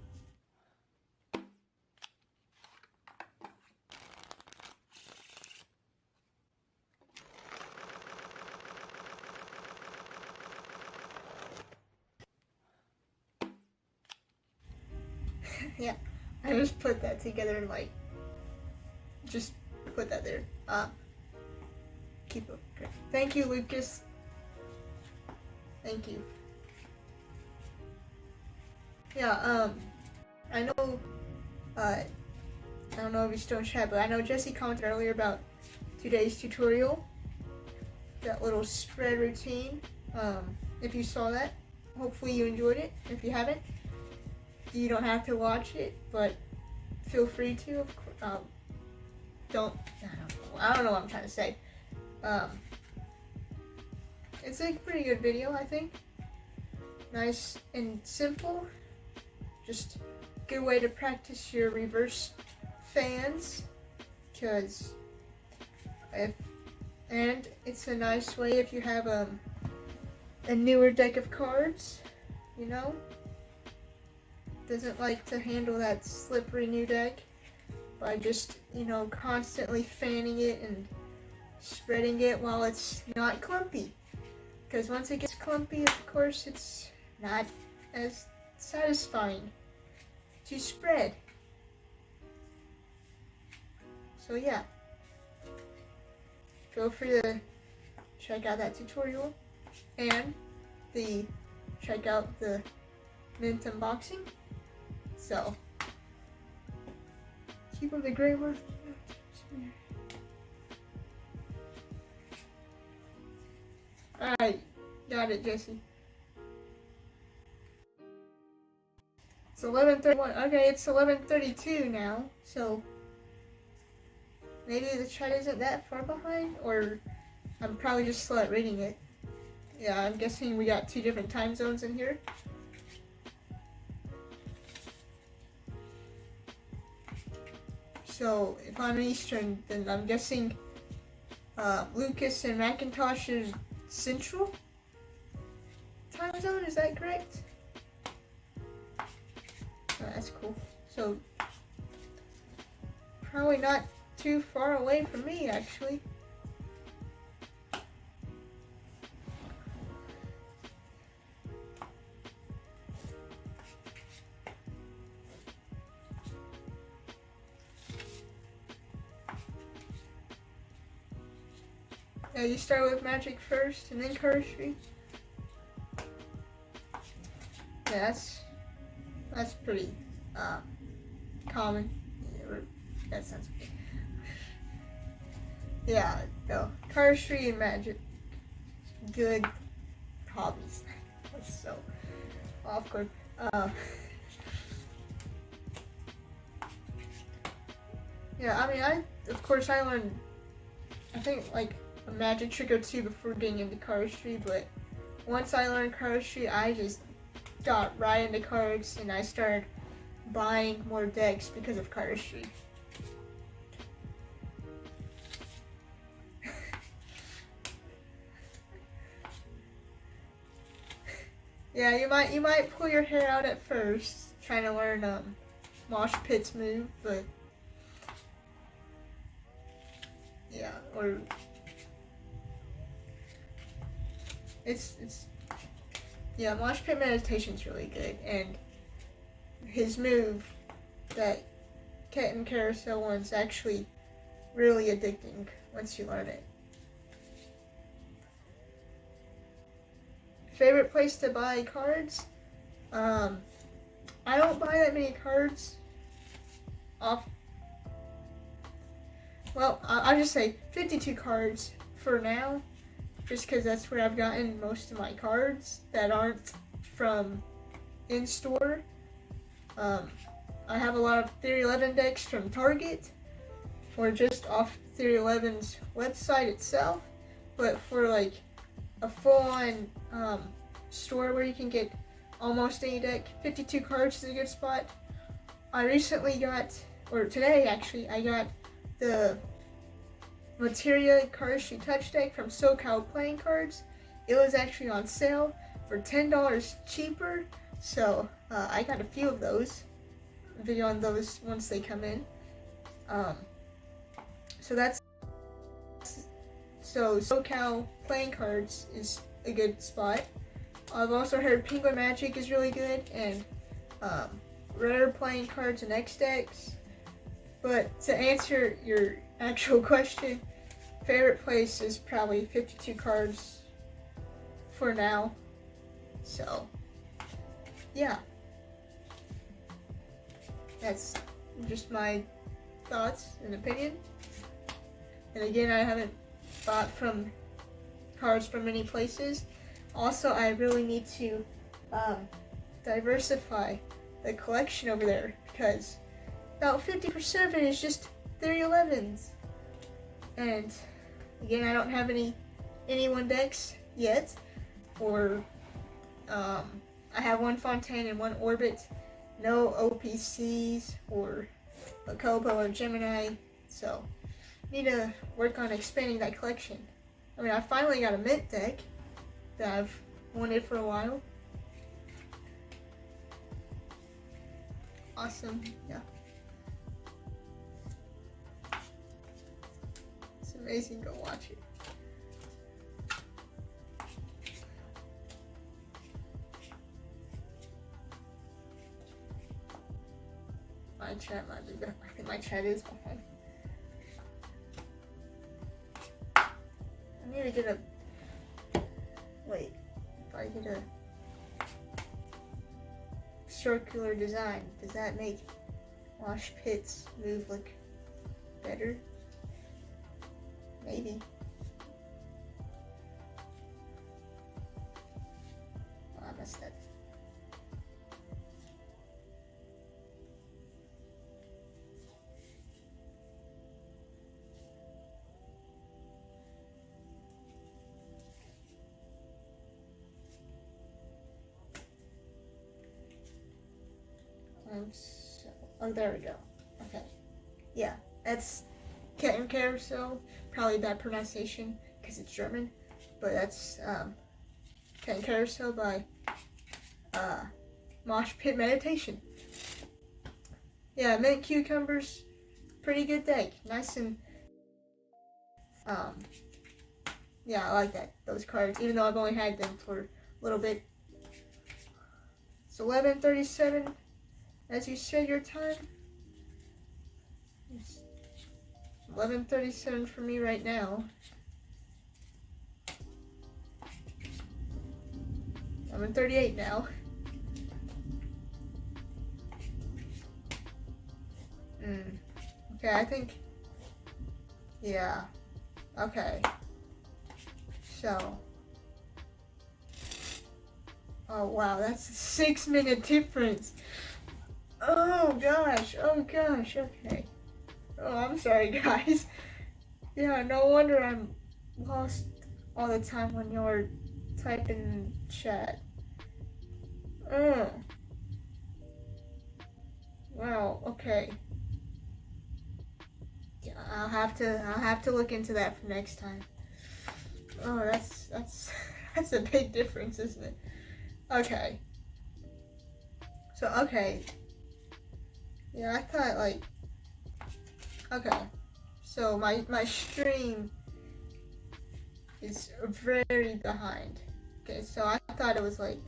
Yeah, I just put that together and like, just put that there. Keep up. Great. Thank you, Lucas. Thank you. Yeah, I know, I don't know if you're still in chat, but I know Jesse commented earlier about today's tutorial, that little spread routine. If you saw that, hopefully you enjoyed it. If you haven't, you don't have to watch it, but feel free to. Of course, I don't know what I'm trying to say. It's a pretty good video, I think. Nice and simple. Just good way to practice your reverse fans, and it's a nice way if you have a newer deck of cards, you know, doesn't like to handle that slippery new deck by just, you know, constantly fanning it and spreading it while it's not clumpy, because once it gets clumpy, of course, it's not as satisfying to spread. So yeah, feel free to check out that tutorial and check out the mint unboxing. So keep up the great work. Alright, got it, Jesse. It's 11:31. Okay, it's 11:32 now, so maybe the chat isn't that far behind, or I'm probably just slow at reading it. Yeah, I'm guessing we got 2 different time zones in here. So if I'm Eastern, then I'm guessing Lucas and Macintosh is Central time zone, is that correct? Oh, that's cool. So probably not too far away from me, actually. Yeah, you start with Magic first and then Cardistry. Yeah, that's pretty common. Yeah, that sounds good. Yeah, no, Cardistry and Magic, good hobbies. That's so awkward. Yeah, I mean, of course I learned, I think, like a magic trick or two before getting into Cardistry, but once I learned Cardistry, I just got right into cards and I started buying more decks because of Cardistry. Yeah, you might pull your hair out at first trying to learn Mosh Pit's move, but yeah, or yeah, Mosh Pit Meditation's really good, and his move, that Kitten Carousel one's actually really addicting once you learn it. Favorite place to buy cards? I don't buy that many cards off. Well, I'll just say 52 cards for now, just because that's where I've gotten most of my cards that aren't from in-store. I have a lot of Theory 11 decks from Target, or just off Theory 11's website itself, but for like a full-on store where you can get almost any deck, 52 cards is a good spot. I recently got, or today actually, I got the Materia Cardistry Touch deck from SoCal Playing Cards. It was actually on sale for $10 cheaper. So I got a few of those. Video on those once they come in. So SoCal playing cards is a good spot. I've also heard Penguin Magic is really good, and Rare playing cards and X-Decks. But to answer your actual question, favorite place is probably 52 cards for now. So, yeah. That's just my thoughts and opinion. And again, I haven't bought from cards from many places. Also, I really need to diversify the collection over there, because about 50% of it is just 311s. And again, I don't have any 1 decks yet, or I have 1 Fontaine and 1 Orbit, no OPCs or a Kobo or Gemini, so need to work on expanding that collection. I mean, I finally got a mint deck that I've wanted for a while. Awesome, yeah. It's amazing, go watch it. My chat might be behind. I think my chat is behind. I need to get a... Wait. If I get a circular design, does that make Mosh Pit's move look better? Maybe. Oh, I messed up. So, oh, there we go. Okay. Yeah, that's Cat Carousel. Probably bad pronunciation because it's German, but that's Cat Carousel by Mosh Pit Meditation. Yeah, mint cucumbers, pretty good deck. Nice and yeah, I like that. Those cards, even though I've only had them for a little bit. It's 11:37. As you said, your time. It's 11:37 for me right now. 11:38 now. Okay, I think. Yeah. Okay. So. Oh wow, that's a 6-minute difference. Oh gosh, okay. Oh, I'm sorry guys. Yeah, no wonder I'm lost all the time when you're typing in chat. Oh. Wow, okay. Yeah, I'll have to look into that for next time. Oh, that's that's a big difference, isn't it? Okay. So, okay. Yeah, I thought like, okay, so my stream is very behind. Okay, so I thought it was like,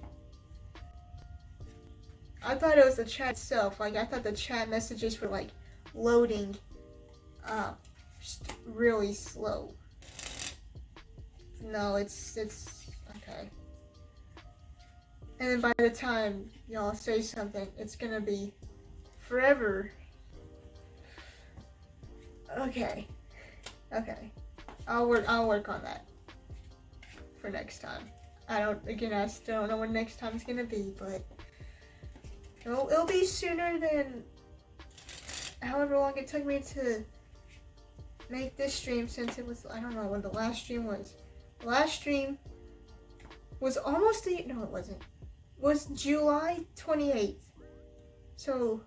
I thought it was the chat itself. Like, I thought the chat messages were like loading just really slow. No, it's okay. And then by the time y'all say something, it's gonna be forever. Okay. I'll work on that for next time. I still don't know when next time's gonna be, but it'll be sooner than however long it took me to make this stream, since it was, I don't know when the last stream was. The last stream was almost no, it wasn't. It was July 28th. So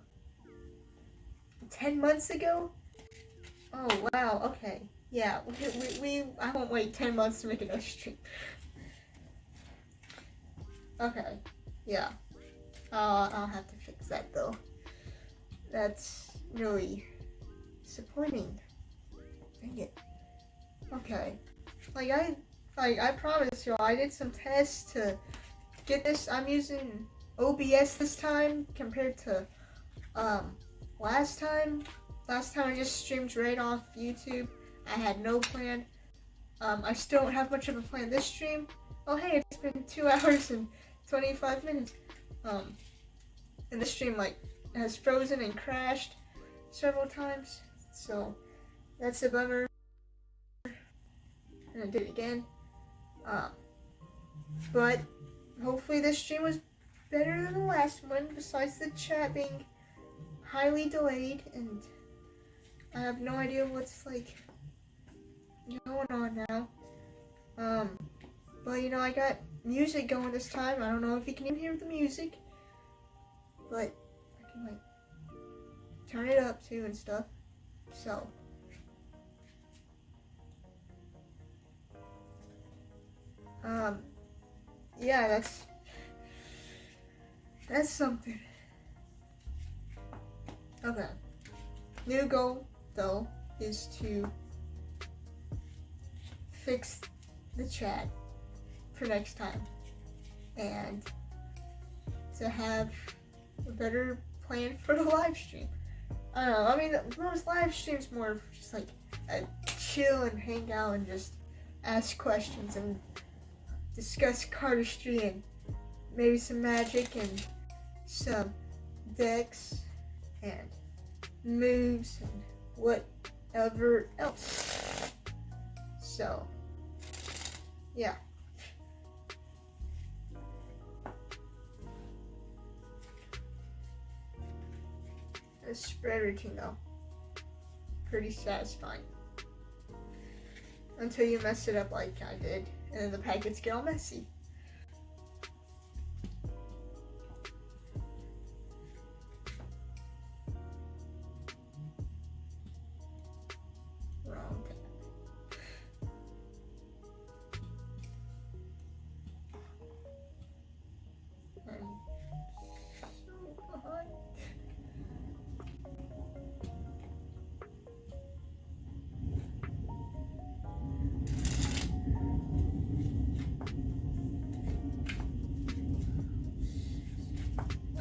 10 months ago? Oh wow, okay. Yeah, I won't wait 10 months to make another stream. Okay. Yeah. I'll have to fix that though. That's really disappointing. Dang it. Okay. I promise you, I did some tests to get this. I'm using OBS this time compared to last time. Last time I just streamed right off YouTube. I had no plan. I still don't have much of a plan this stream. Oh hey, it's been 2 hours and 25 minutes. And this stream has frozen and crashed several times. So that's a bummer. And I did it again. But hopefully this stream was better than the last one, besides the chat being highly delayed, and I have no idea what's going on now. But I got music going this time. I don't know if you can even hear the music, but I can turn it up too and stuff. So yeah, that's something. Okay. New goal though is to fix the chat for next time and to have a better plan for the live stream. I don't know, I mean most live streams more just a chill and hang out and just ask questions and discuss cardistry and maybe some magic and some decks and moves and whatever else. So yeah. The spread routine though, pretty satisfying. Until you mess it up like I did, and then the packets get all messy. Wrong tab. I'm so behind.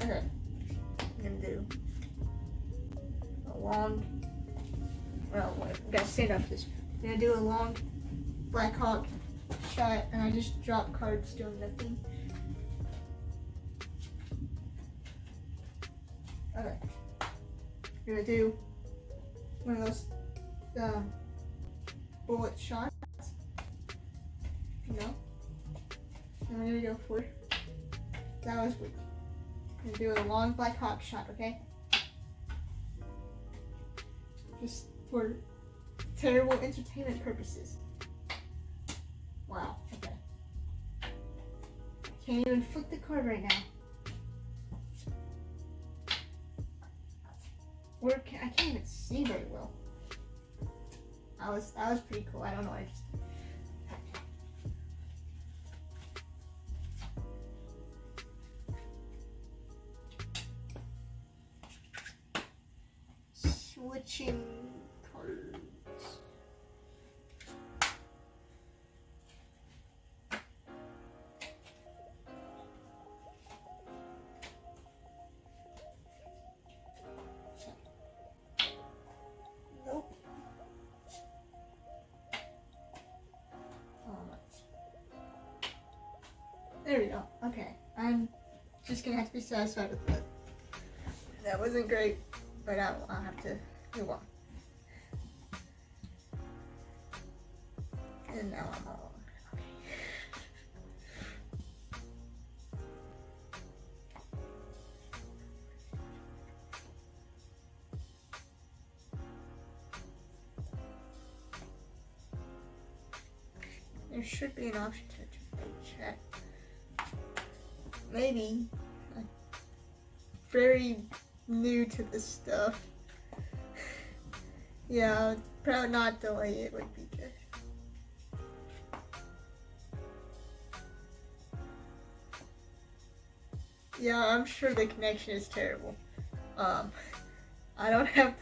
Okay, I'm gonna do a long, well, wait, I gotta stand up for this. I'm gonna do a long Black Hawk shot, and I just drop cards doing nothing. Okay, I'm gonna do one of those bullet shots, I'm gonna go for it. That was weak. I'm gonna do a long Black Hawk shot, okay? Just for terrible entertainment purposes. Wow, okay. Can't even flip the card right now. I can't even see very well. That was pretty cool. I don't know. Switching cards. Nope. There we go. Okay. I'm just gonna have to be satisfied with that. That wasn't great, but I'll have to move on. And now I'm all okay. There should be an option to check. Maybe. I'm very new to this stuff. Yeah, probably not delay it would be good. Yeah, I'm sure the connection is terrible. I don't have.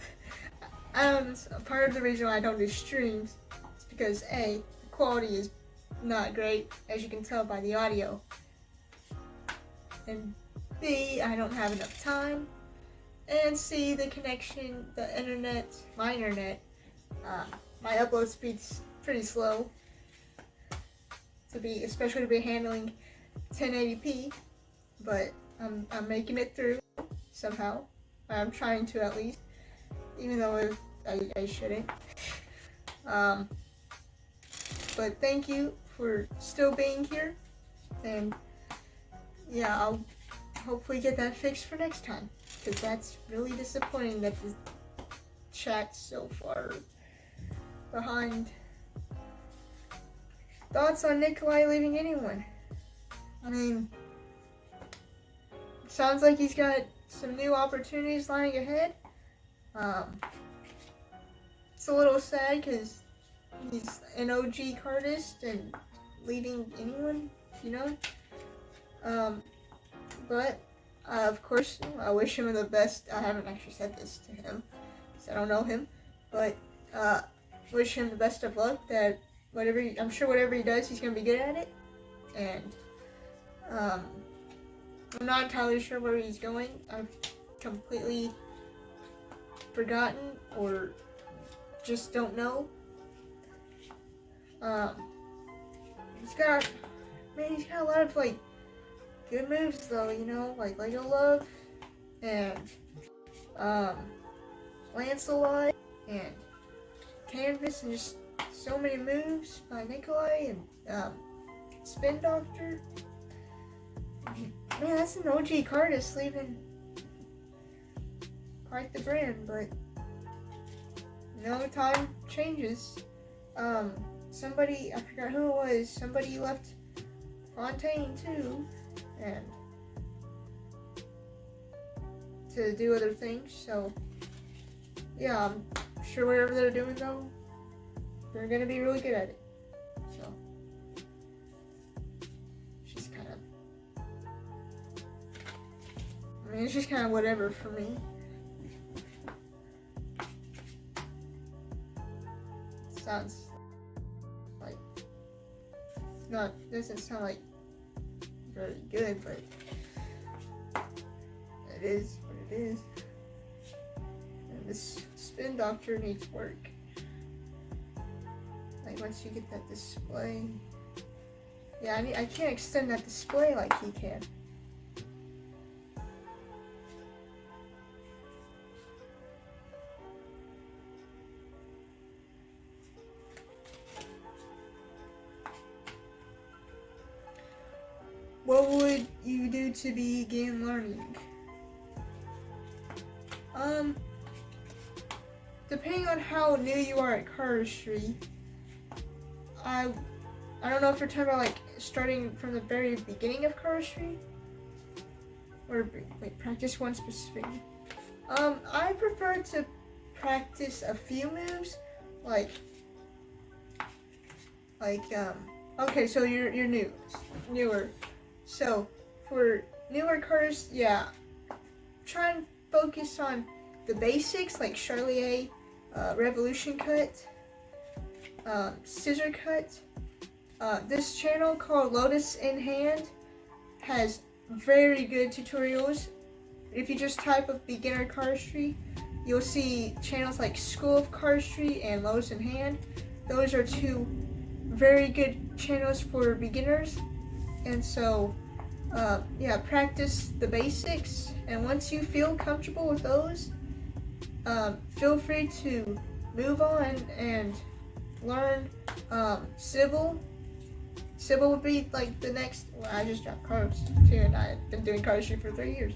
Part of the reason why I don't do streams is because A, the quality is not great, as you can tell by the audio, and B, I don't have enough time, and C, the connection, the internet, my internet, my upload speed's pretty slow especially to be handling 1080p, but I'm making it through somehow. I'm trying to, at least, even though I shouldn't. But thank you for still being here, and yeah, I'll hopefully get that fixed for next time, because that's really disappointing that the chat's so far behind. Thoughts on Nikolai leaving anyone? I mean, sounds like he's got some new opportunities lying ahead. It's a little sad because he's an OG cardist and leaving anyone, you know? But of course, I wish him the best. I haven't actually said this to him because I don't know him, but wish him the best of luck. That I'm sure whatever he does, he's gonna be good at it. And I'm not entirely sure where he's going. I've completely forgotten or just don't know. He's got a lot of like good moves though, you know, like Lego Love and Lancelot and Canvas, and just so many moves by Nikolai, and Spin Doctor. Man, that's an OG cardist leaving quite the brand, but you know, time changes. Somebody, I forgot who it was, somebody left Fontaine too, and to do other things, so yeah, I'm sure whatever they're doing though, they're gonna be really good at it. So it's just kind of whatever for me. It sounds like doesn't sound like very good, but it is what it is. And this Spin Doctor needs work. Like once you get that display, yeah, I can't extend that display like he can. What would you do to begin learning? Depending on how new you are at Cardistry, I don't know if you're talking about like starting from the very beginning of Cardistry, or wait, practice one specific. I prefer to practice a few moves, okay, so you're newer. So for newer cards, yeah, try and focus on the basics like Charlier, Revolution Cut, Scissor Cut. This channel called Lotus in Hand has very good tutorials. If you just type of beginner cardistry, you'll see channels like School of Cardistry and Lotus in Hand. Those are two very good channels for beginners. And so, yeah, practice the basics, and once you feel comfortable with those, feel free to move on and learn Civil. Civil would be like the next, well, I just dropped cards too, and I've been doing cardistry for 3 years.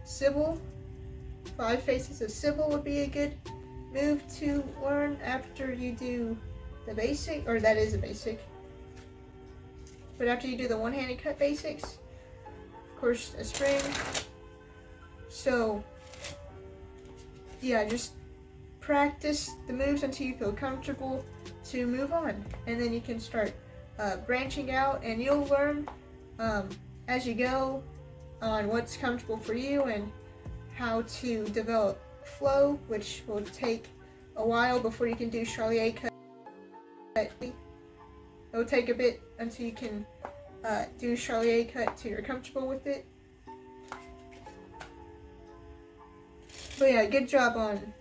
Civil, 5 Faces of Civil would be a good move to learn after you do the basic, or that is a basic. But after you do the one-handed cut basics, of course, a spring. So, yeah, just practice the moves until you feel comfortable to move on. And then you can start branching out, and you'll learn as you go. on what's comfortable for you and how to develop flow, which will take a while before you can do Charlier cut. It'll take a bit until you can do Charlier cut till you're comfortable with it. But yeah, good job on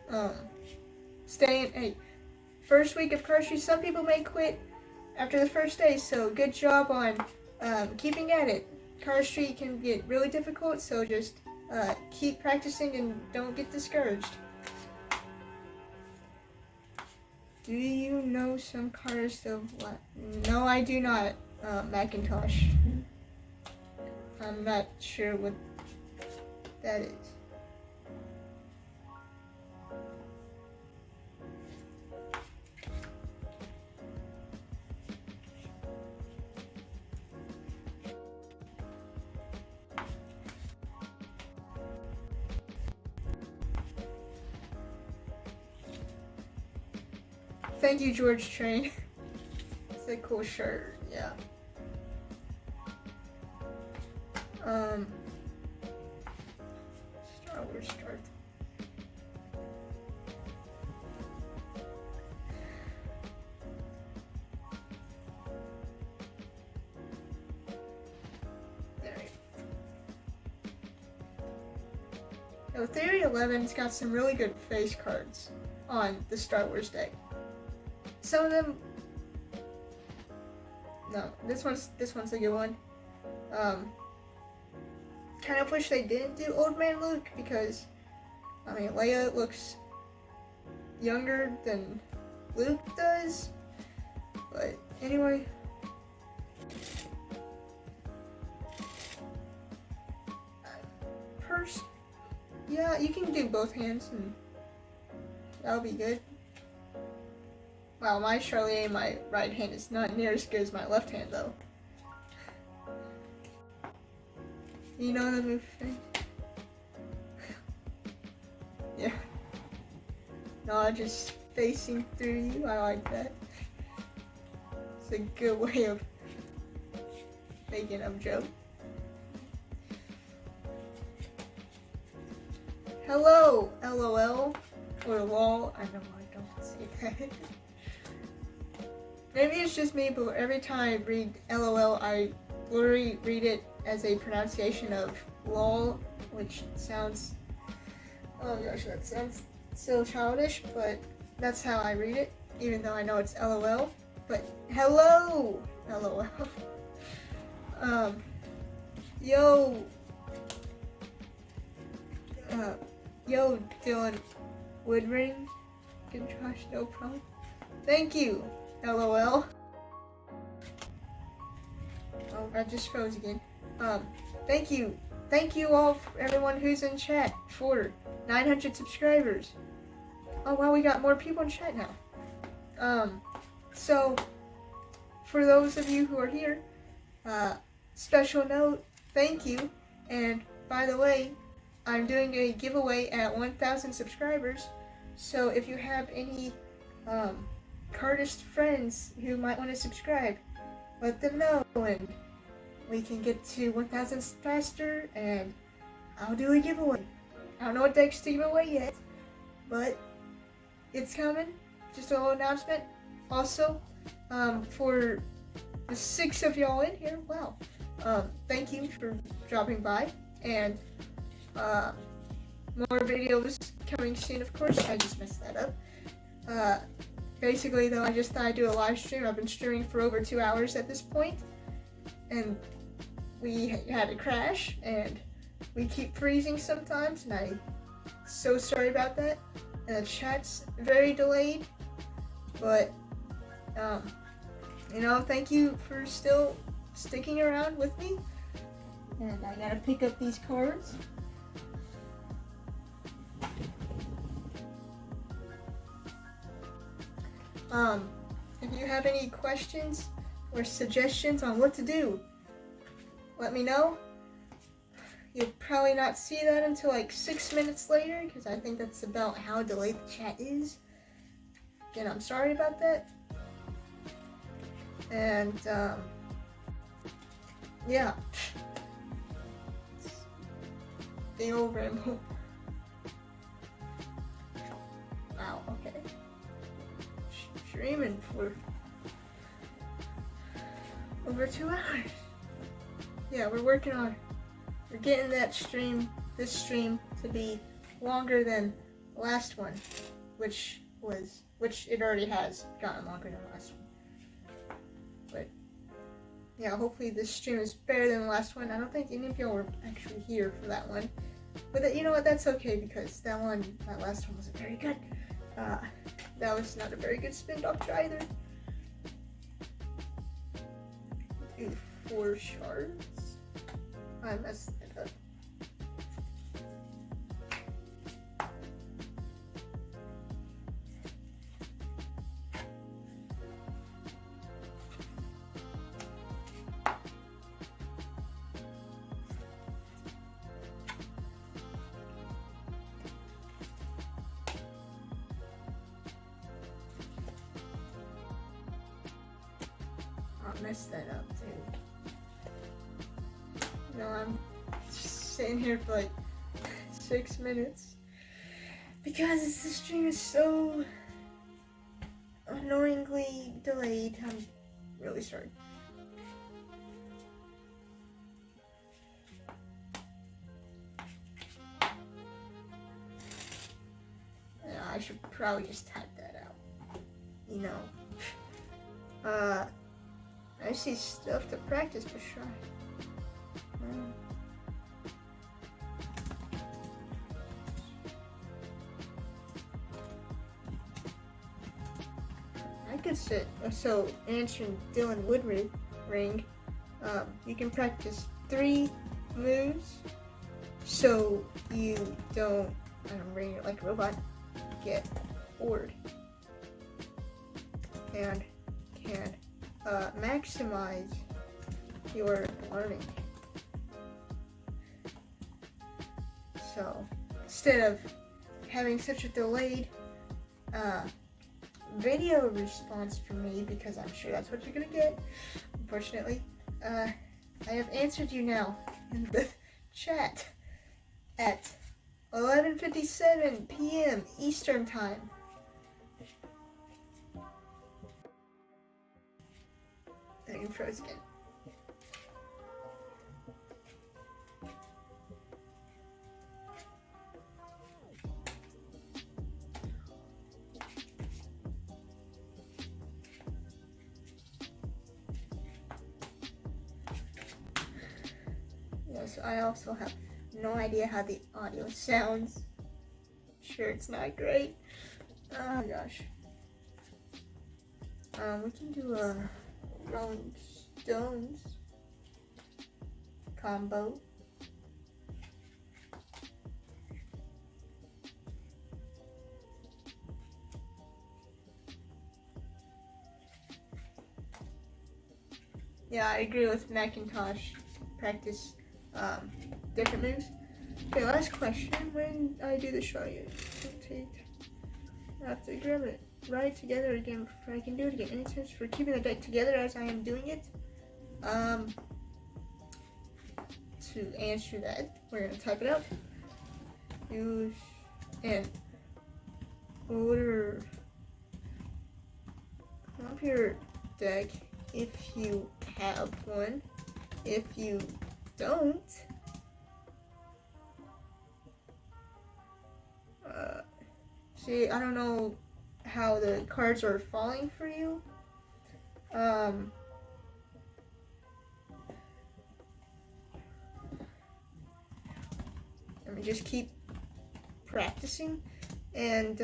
staying. Hey, first week of Cardistry, some people may quit after the first day, so good job on keeping at it. Cardistry can get really difficult, so just keep practicing and don't get discouraged. Do you know some cardists of what? No, I do not, Macintosh. I'm not sure what that is. Thank you, George Train. It's a cool shirt, yeah. Star Wars start. There we go. Theory 11's got some really good face cards on the Star Wars deck. Some of them, no, this one's a good one. Kind of wish they didn't do Old Man Luke because, I mean, Leia looks younger than Luke does. But anyway, yeah, you can do both hands and that'll be good. Wow, my Charlier, my right hand is not near as good as my left hand, though. You know the move thing? Yeah. No, just facing through you, I like that. It's a good way of making a joke. Hello, LOL, or LOL, I know I don't say that. Maybe it's just me, but every time I read LOL, I literally read it as a pronunciation of LOL, which sounds, oh gosh, that sounds so childish, but that's how I read it, even though I know it's LOL. But hello, LOL. Yo, Dylan Woodring, good Josh, no problem. Thank you. LOL. Oh, I just froze again. Thank you all, everyone who's in chat for 900 subscribers. Oh wow, we got more people in chat now. So for those of you who are here, special note, thank you. And by the way, I'm doing a giveaway at 1,000 subscribers. So if you have any Cardist friends who might want to subscribe, let them know and we can get to 1,000 faster and I'll do a giveaway. I don't know what decks to give away yet, but it's coming. Just a little announcement. Also, for the 6 of y'all in here, wow, thank you for dropping by, and more videos coming soon, of course. I just messed that up. Basically, though, I just thought I'd do a live stream. I've been streaming for over 2 hours at this point, and we had a crash, and we keep freezing sometimes, and I'm so sorry about that. And the chat's very delayed, but, you know, thank you for still sticking around with me. And I gotta pick up these cards. If you have any questions or suggestions on what to do, let me know. You'll probably not see that until like 6 minutes later, because I think that's about how delayed the chat is. Again, I'm sorry about that. And, yeah. stay over and wow, okay. Streaming for over 2 hours. Yeah, we're getting this stream to be longer than the last one, which it already has gotten longer than the last one. But yeah, hopefully this stream is better than the last one. I don't think any of y'all were actually here for that one. But you know what, that's okay, because that last one wasn't very good. That was not a very good spin doctor either. Do 4 shards. I messed it up. I messed that up too. You know, I'm just sitting here for like 6 minutes because the stream is so annoyingly delayed. I'm really sorry. Yeah, I should probably just type that out. You know. I see stuff to practice for sure. I could sit. So answering Dylan Woodring, you can practice 3 moves, so you don't, I'm reading it like a robot, get bored, and can maximize your learning. So instead of having such a delayed video response from me, because I'm sure that's what you're gonna get, unfortunately, I have answered you now in the chat at 11:57 p.m. Eastern Time. You froze again. Yes, I also have no idea how the audio sounds. Sure, it's not great. Oh my gosh. We can do a Rolling Stones combo. Yeah, I agree with Macintosh. Practice different moves. Okay, last question. When I do the show, you have to grab it right together again before I can do it again. Any tips for keeping the deck together as I am doing it? To answer that, we're gonna type it out. Use and order of your deck if you have one. If you don't, see, I don't know how the cards are falling for you. Let me just keep practicing and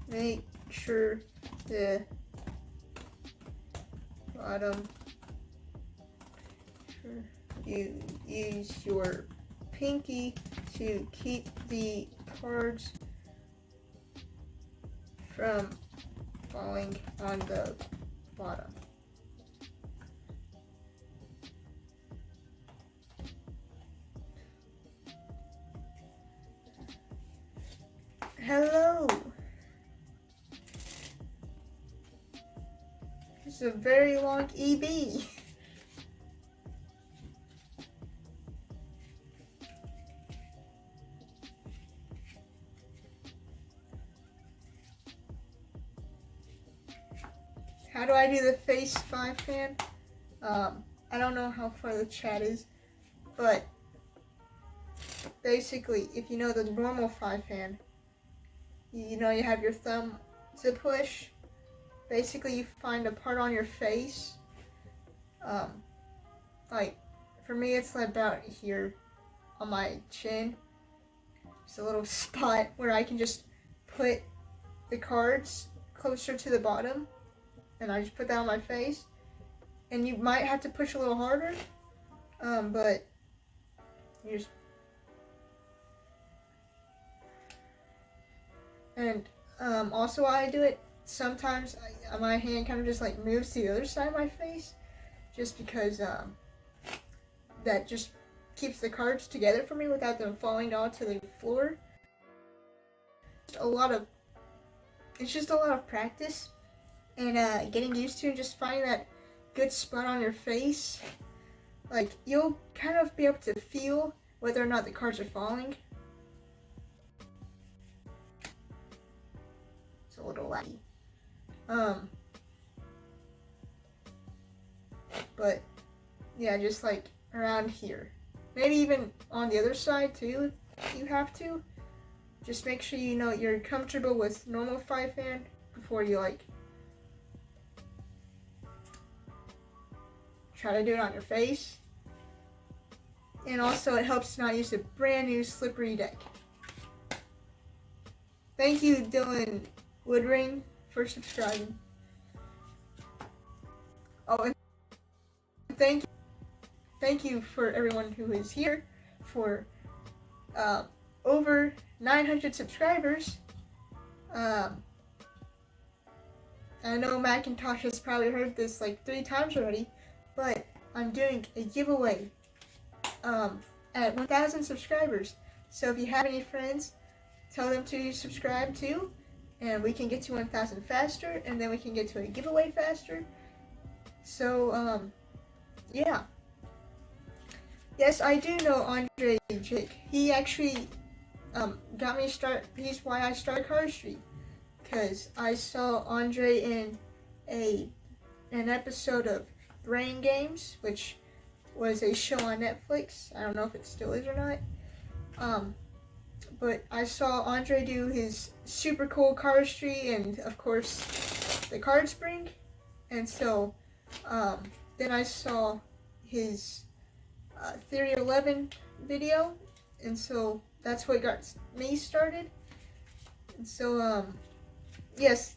make sure the bottom, you use your pinky to keep the cards from falling on the bottom. Hello. This is a very long EB. how do I do the face 5 fan? I don't know how far the chat is, but basically, if you know the normal 5 fan, you know you have your thumb to push. Basically, you find a part on your face. Like, for me, it's about here on my chin. Just a little spot where I can just put the cards closer to the bottom, and I just put that on my face. And you might have to push a little harder, but you just. And also, while I do it, sometimes my hand kind of just like moves to the other side of my face, just because that just keeps the cards together for me without them falling down to the floor. It's just a lot of practice and getting used to, and just finding that good spot on your face. Like, you'll kind of be able to feel whether or not the cards are falling. It's a little laggy. But yeah, just like around here. Maybe even on the other side too, if you have to. Just make sure you know you're comfortable with normal 5 fan before you like try to do it on your face. And also, it helps to not use a brand new slippery deck. Thank you, Dylan Woodring, for subscribing. Oh, and thank you for everyone who is here for over 900 subscribers. I know Macintosh has probably heard this like 3 times already, but I'm doing a giveaway at 1,000 subscribers. So if you have any friends, tell them to subscribe too, and we can get to 1,000 faster, and then we can get to a giveaway faster. So yeah. Yes, I do know Andre Jake. He actually got me started. He's why I started Cardistry, because I saw Andre in an episode of Brain Games, which was a show on Netflix. I don't know if it still is or not. But I saw Andre do his super cool cardistry and, of course, the card spring. And so, then I saw his Theory 11 video. And so, that's what got me started. And so, yes,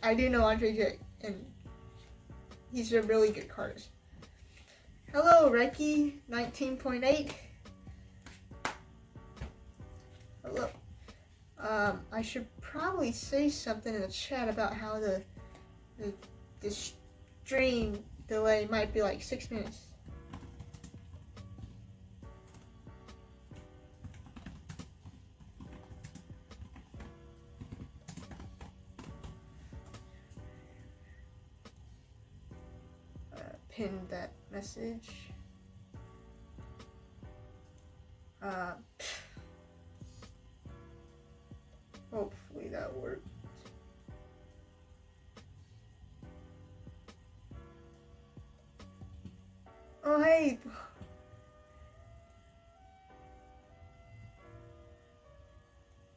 I do know Andre J. And he's a really good cardist. Hello, Reiki 19.8. Hello. I should probably say something in the chat about how the stream delay might be like 6 minutes. Pin that message. Hopefully that worked. Oh, hey!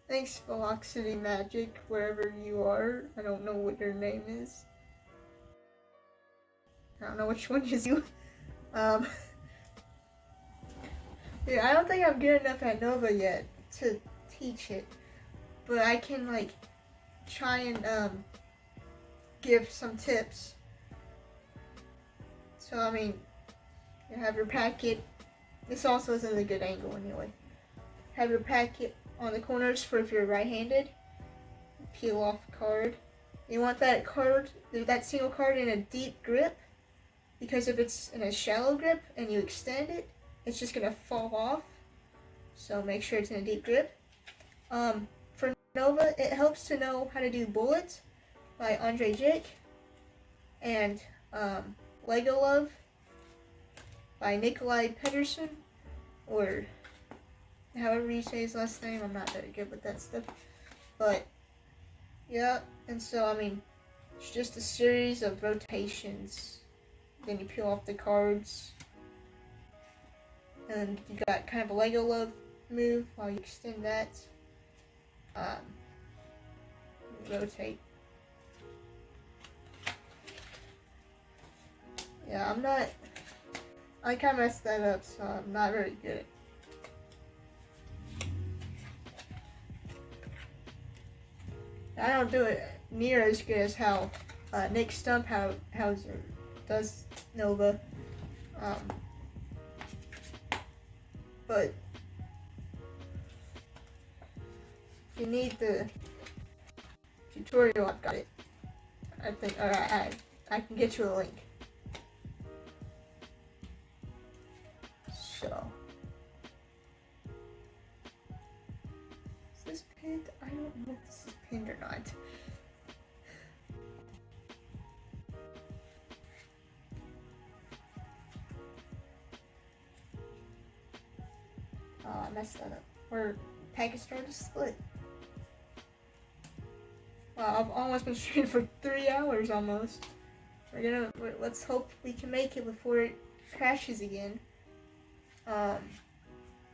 Thanks, Velocity Magic, wherever you are. I don't know what your name is. I don't know which one is you. Yeah, I don't think I'm good enough at Nova yet to teach it. But I can, like, try and, give some tips. So, I mean, you have your packet. This also isn't a good angle anyway. Have your packet on the corners for if you're right-handed. Peel off a card. You want that card, that single card in a deep grip. Because if it's in a shallow grip and you extend it, it's just going to fall off. So make sure it's in a deep grip. For Nova, it helps to know how to do Bullets by Andre Jake, and Lego Love by Nikolai Pedersen, or however you say his last name. I'm not very good with that stuff, but yeah. And so, I mean, It's just a series of rotations. Then you peel off the cards. And you got kind of a Lego love move while you extend that. Rotate. Yeah, I kind of messed that up, so I'm not very good at. I don't do it near as good as how Nick Stumphauser does Nova. But if you need the tutorial, I've got it. I think, or I can get you a link. So, is this pinned? I don't know if this is pinned or not. Oh, I messed that up. Or package started to split. Wow, I've almost been streaming for 3 hours almost. Let's hope we can make it before it crashes again.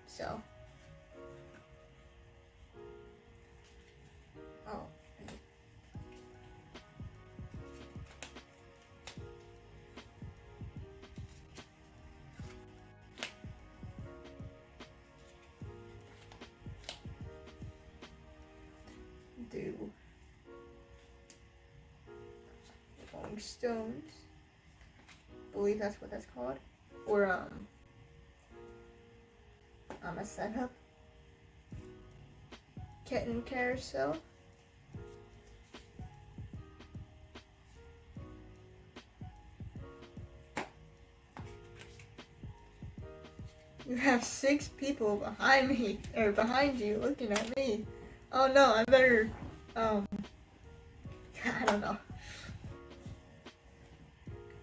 So. Oh. Do Rolling Stones. I believe that's what that's called. Or I'm a setup. Kitten Carousel. You have 6 people behind me, or behind you, looking at me. Oh no, I better, I don't know.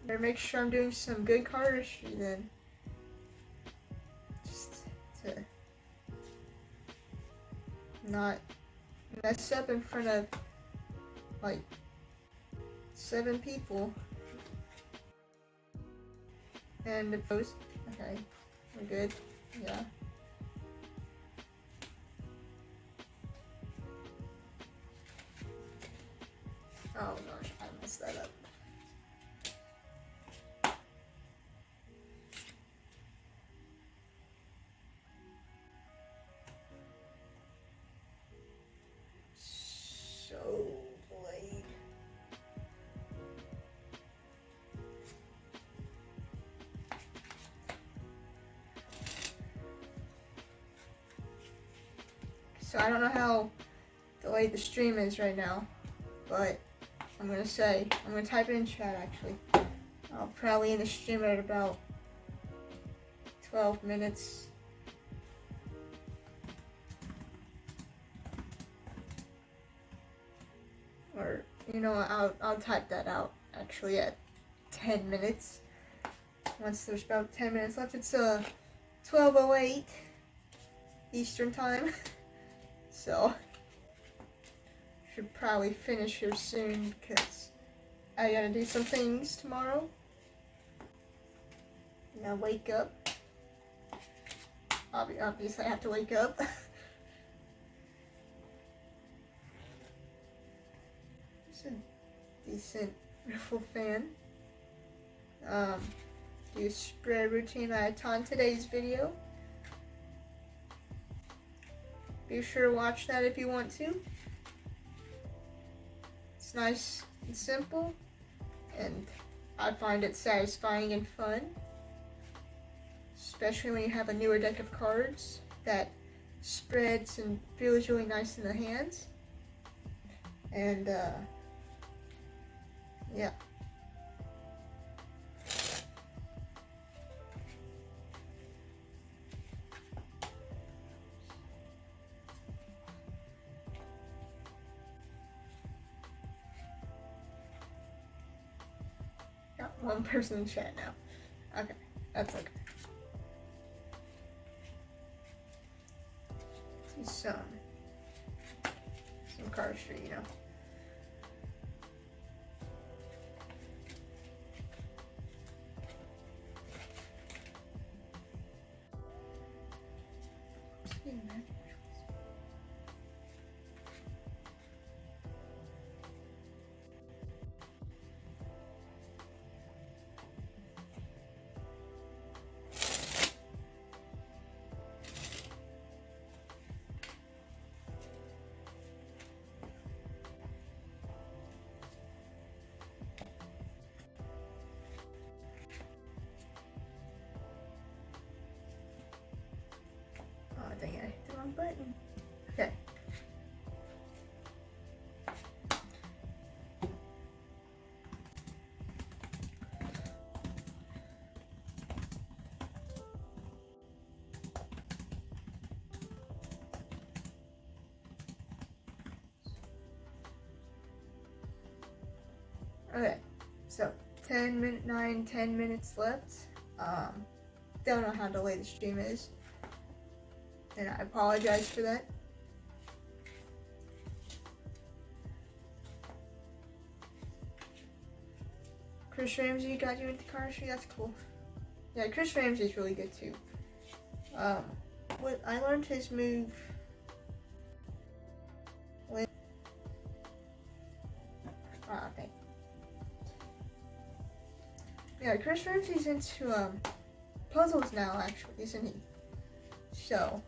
Better make sure I'm doing some good cardistry then. Just to not mess up in front of, like, 7 people. And the post, okay, we're good, yeah. Oh gosh, I messed that up. So late. So I don't know how delayed the stream is right now, but I'm gonna type it in chat actually. I'll probably end the stream at about 12 minutes. Or, you know, I'll type that out actually at 10 minutes. Once there's about 10 minutes left. It's 12:08 Eastern time. So should probably finish here soon because I gotta do some things tomorrow. And I wake up. Obviously I have to wake up. It's a decent riffle fan. Do a spread routine that I taught in today's video. Be sure to watch that if you want to. It's nice and simple, and I find it satisfying and fun. Especially when you have a newer deck of cards that spreads and feels really nice in the hands. And, yeah. Got one person in chat now. Okay, that's okay. Some cardistry, you know. Oh, dang it, I hit the wrong button. Okay. Okay, so 10 minutes left. Don't know how delayed the stream is, and I apologize for that. Chris Ramsey got you into Cardistry, that's cool. Yeah, Chris Ramsey's really good too. What I learned his move. Okay. Yeah, Chris Ramsey's into puzzles now, actually, isn't he? So.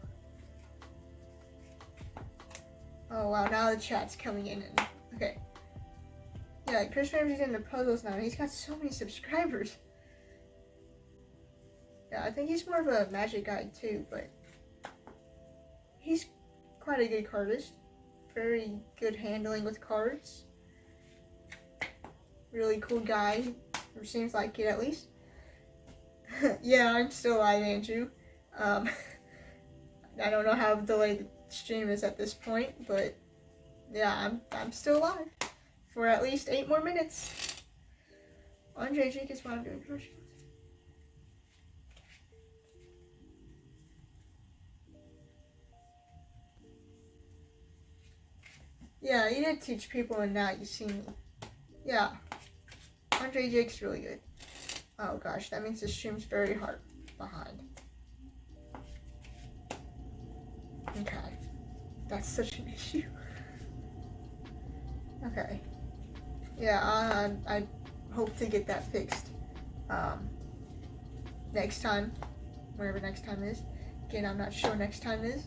Oh wow, now the chat's coming in. And, okay. Yeah, Chris Ramsey's into puzzles now. He's got so many subscribers. Yeah, I think he's more of a magic guy too, but he's quite a good cardist. Very good handling with cards. Really cool guy, or seems like it at least. Yeah, I'm still alive, Andrew. I don't know how delayed the stream is at this point, but yeah, I'm still alive for at least 8 more minutes. Andre Jake is what I'm doing commercials. Yeah, you did teach people, and now you see me. Yeah, Andre Jake's really good. Oh gosh, that means the stream's very hard behind. Okay, that's such an issue. Okay, yeah, I hope to get that fixed next time, whenever next time is. Again, I'm not sure next time is.